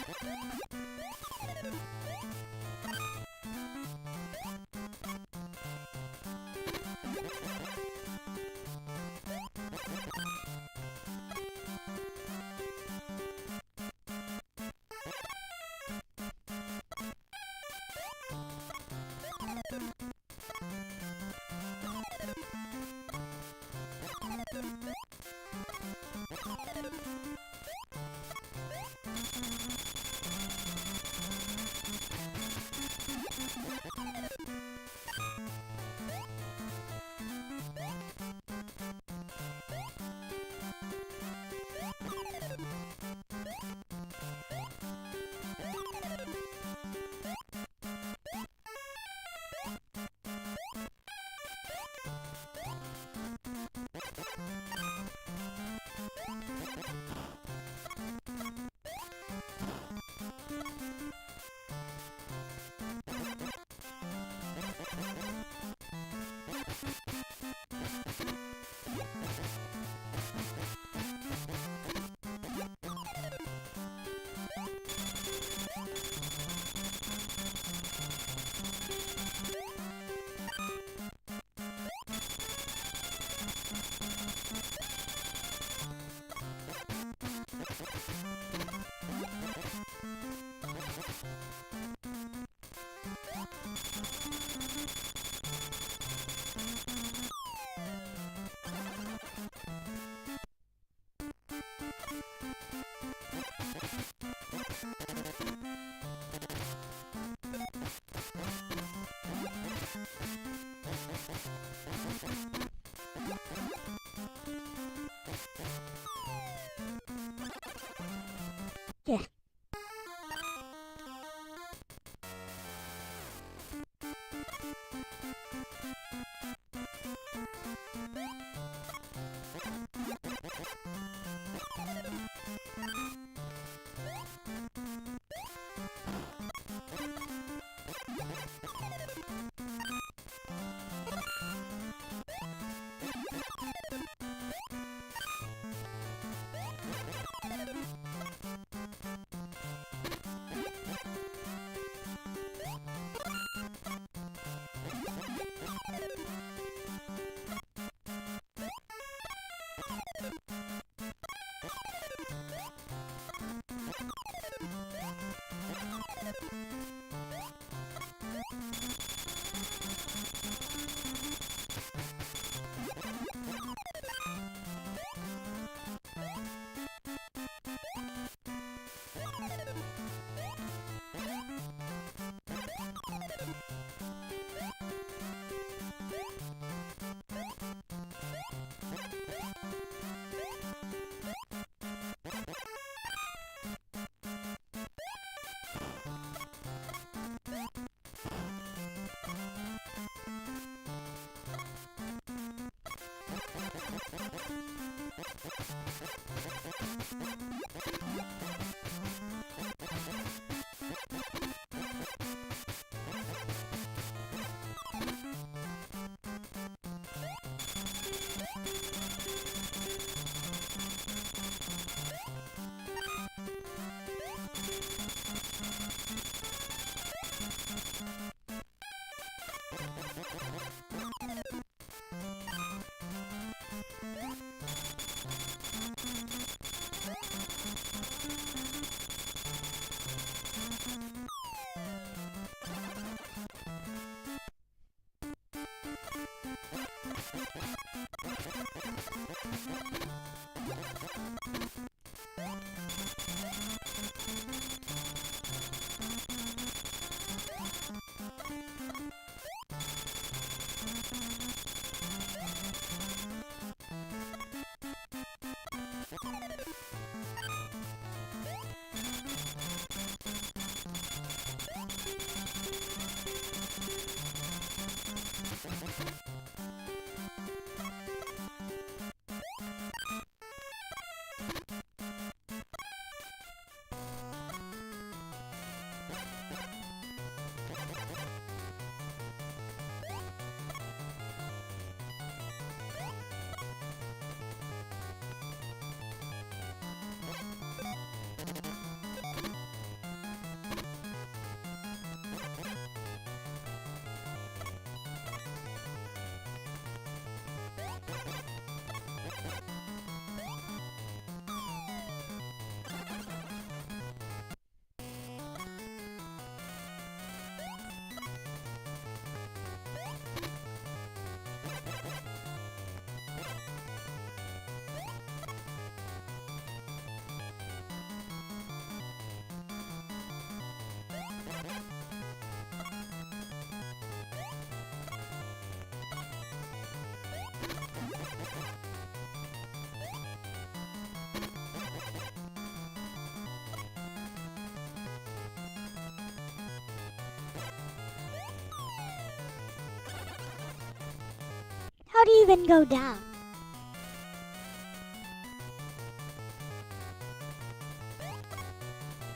How do you even go down?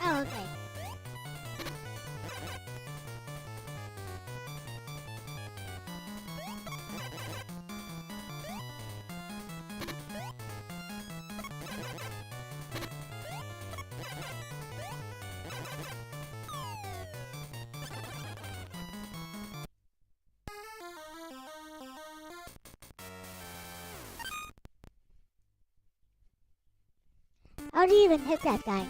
Oh, okay. How do you even hit that guy?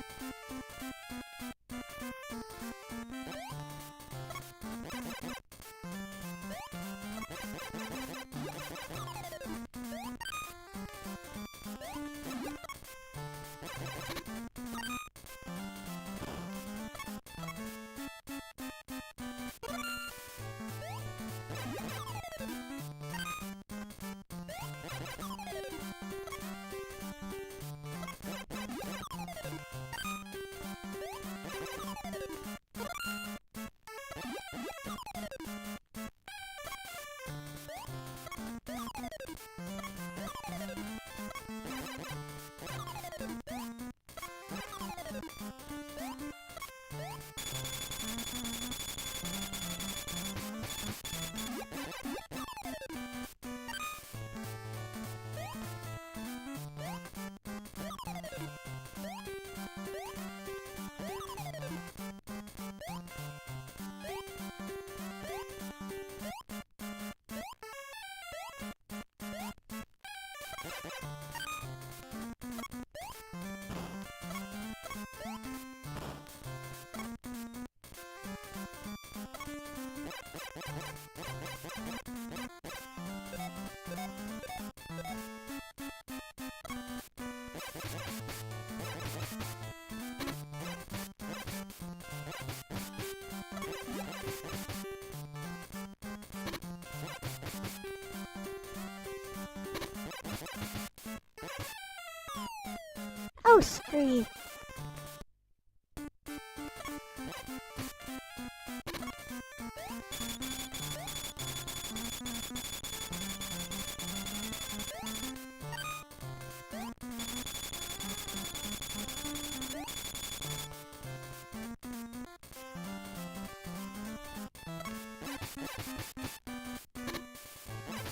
Oh, screw you.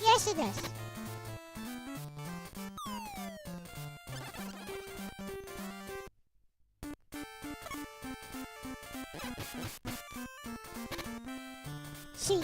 Yes, it does. See.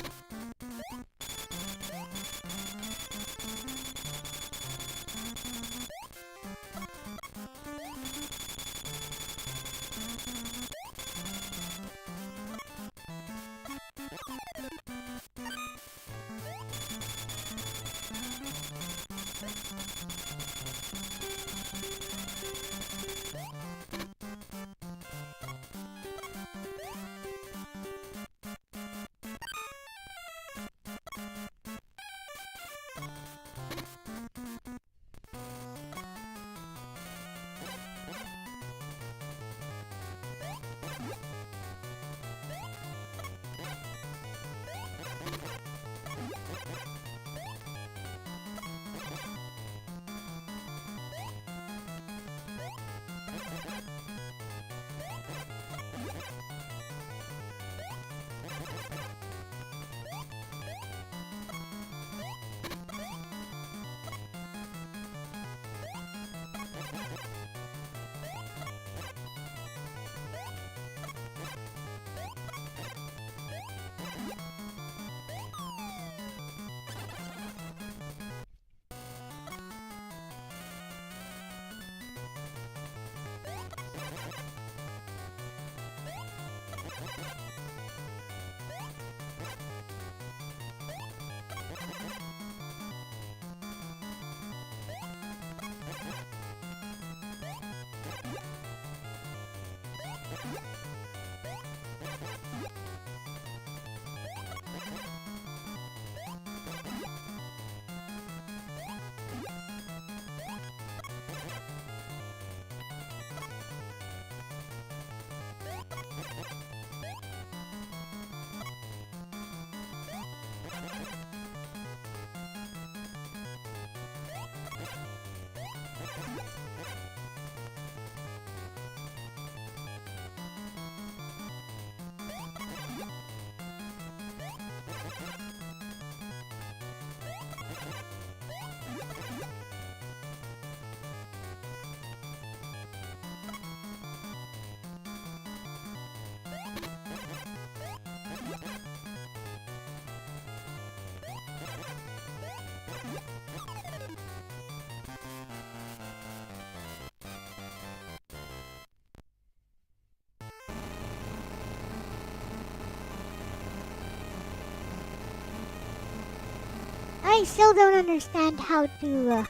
I still don't understand how to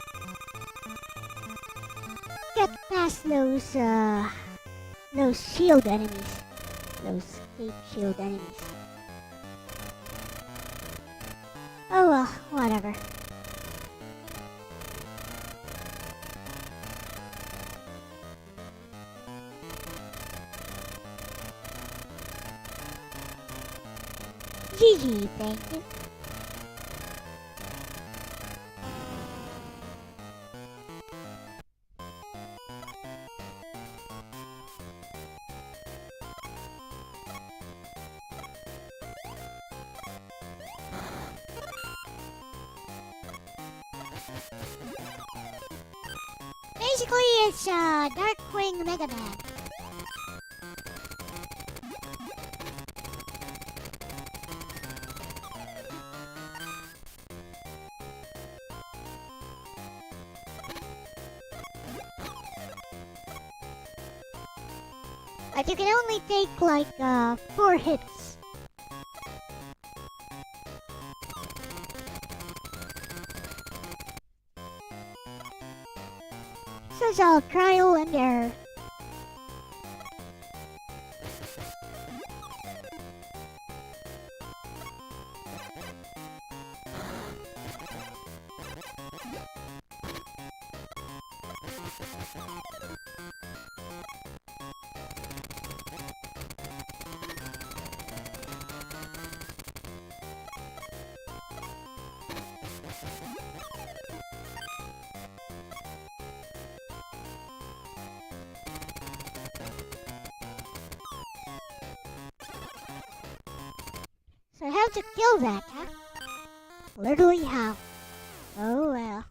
get past those shield enemies. Those cape shield enemies. Oh well, whatever. GG, thank you. Basically, it's Darkwing Mega Man. But you can only take like 4 hits. So it's all trial and error. So how to kill that, huh? Literally how? Oh well.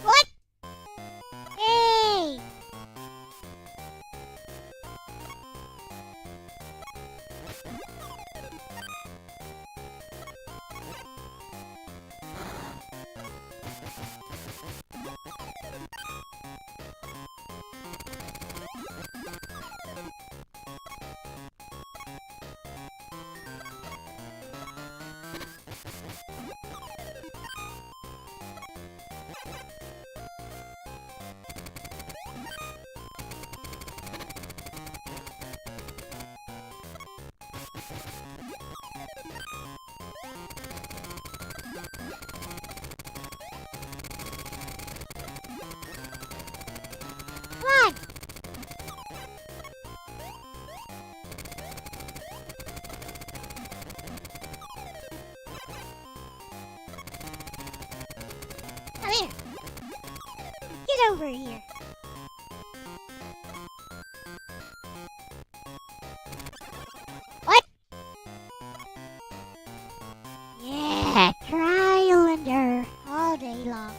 What? Hey! Come on! Come here! Get over here! What? Yeah, trial and error all day long.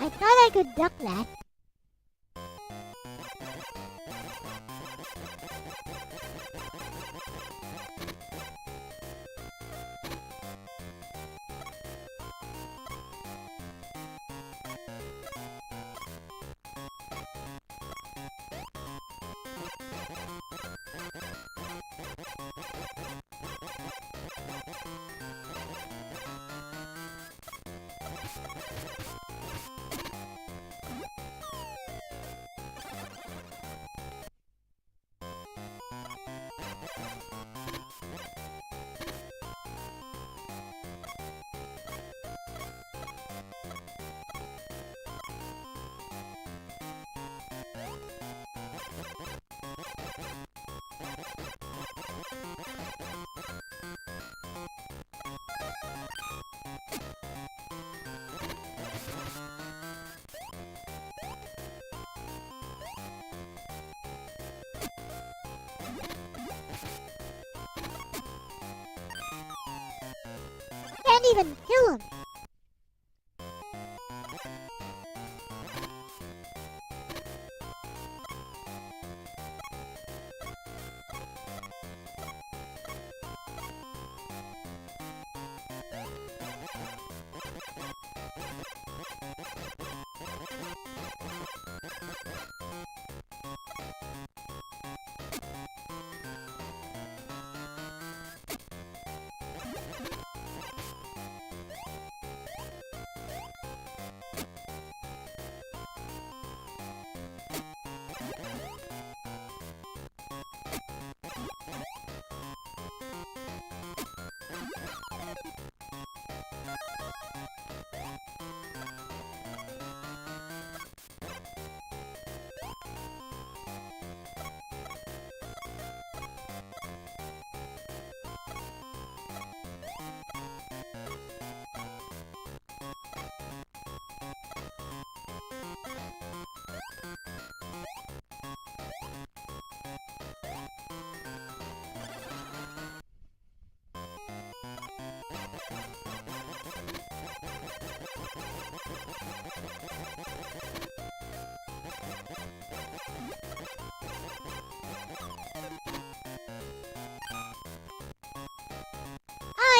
I thought I could duck that. Can't even kill him.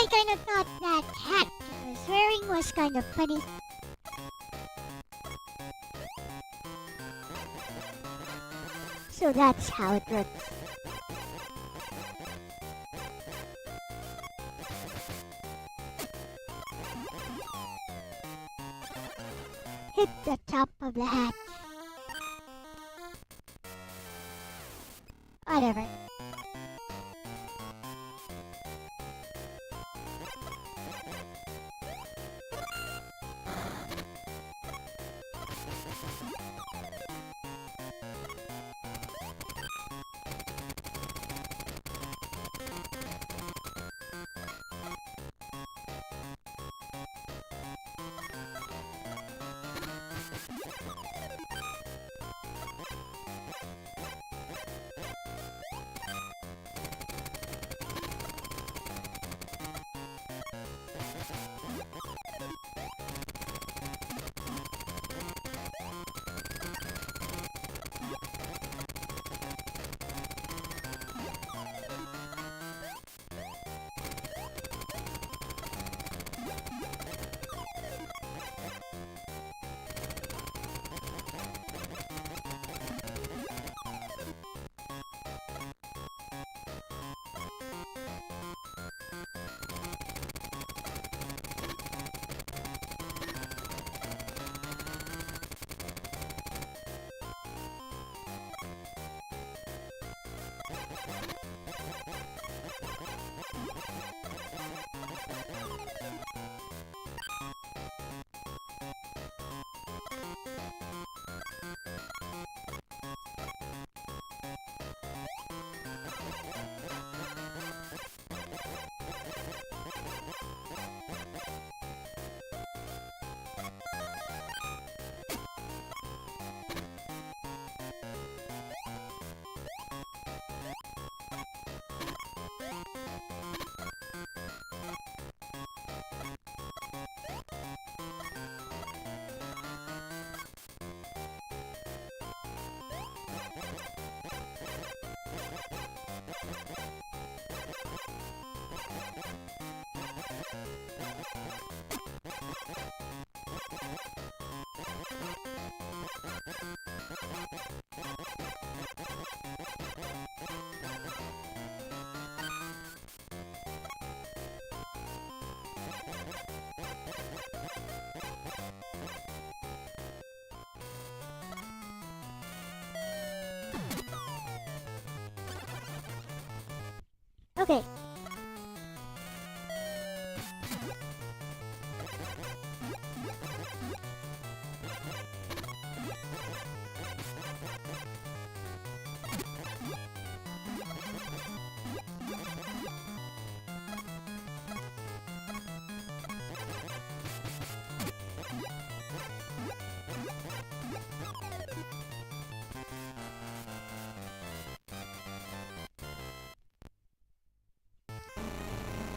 I kinda thought that hat he was wearing was kind of funny. So that's how it works. Hit the top of the hat. Whatever. Okay.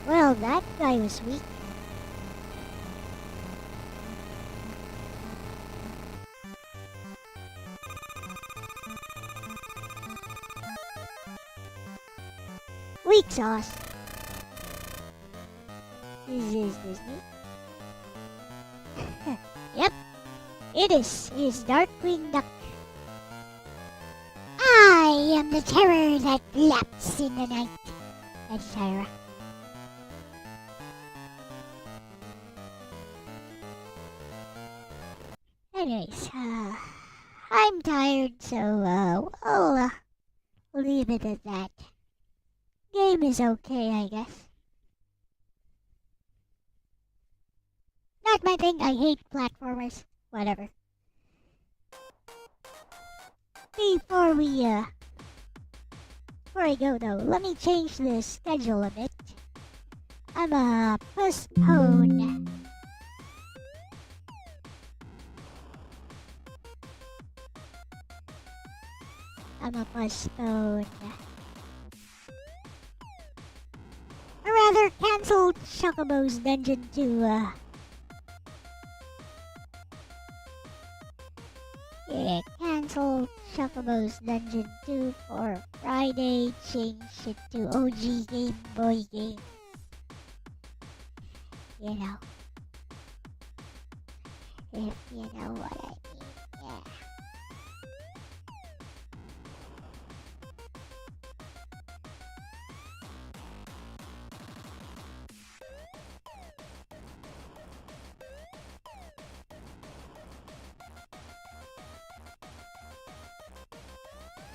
Well, that guy was weak. Weak sauce. Is this me? Yep, it is. It is Darkwing Duck. I am the terror that laps in the night, etc. Anyways, I'm tired, so we'll leave it at that. Game is okay, I guess. Not my thing. I hate platformers. Whatever. Before I go though, let me change the schedule a bit. I'ma postpone. Or rather, cancel Chocobo's Dungeon to, cancel Chocobo's Dungeon 2 for Friday, change it to OG Gameboy Games. You know. If you know what I mean, yeah.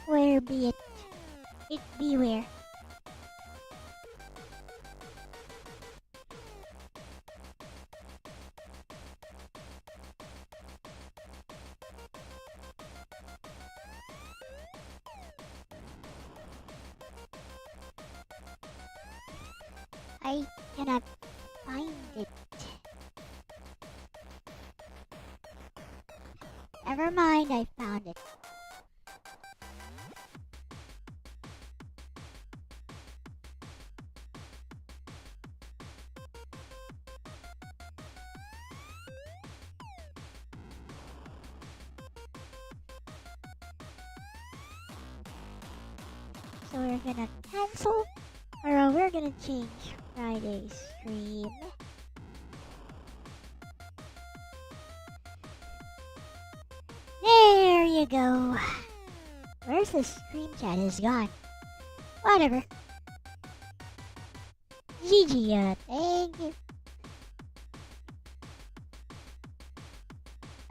Where be it? It be where? I cannot find it. Never mind, I found it. So we're gonna cancel, or we're gonna change Friday's stream. There you go. Where's the stream chat? Is gone. Whatever. GG, thank you.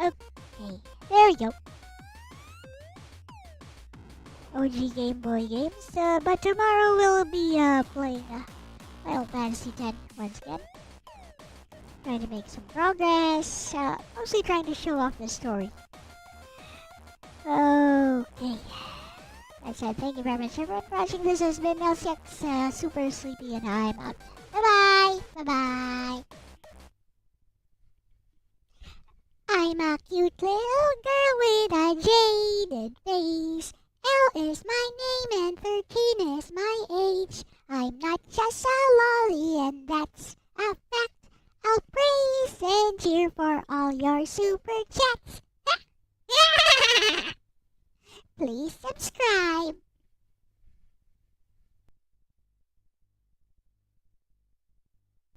Okay, there we go. OG Game Boy Games, but tomorrow we'll be playing Final Fantasy X once again. Trying to make some progress, mostly trying to show off the story. Okay. That's it. Thank you very much everyone for watching. This has been Elle-C, super sleepy, and I'm out. Bye-bye! Bye-bye! I'm a cute little girl with a jaded face. Elle is my name and 13 is my age. I'm not just a lolly and that's a fact. I'll praise and cheer for all your super chats.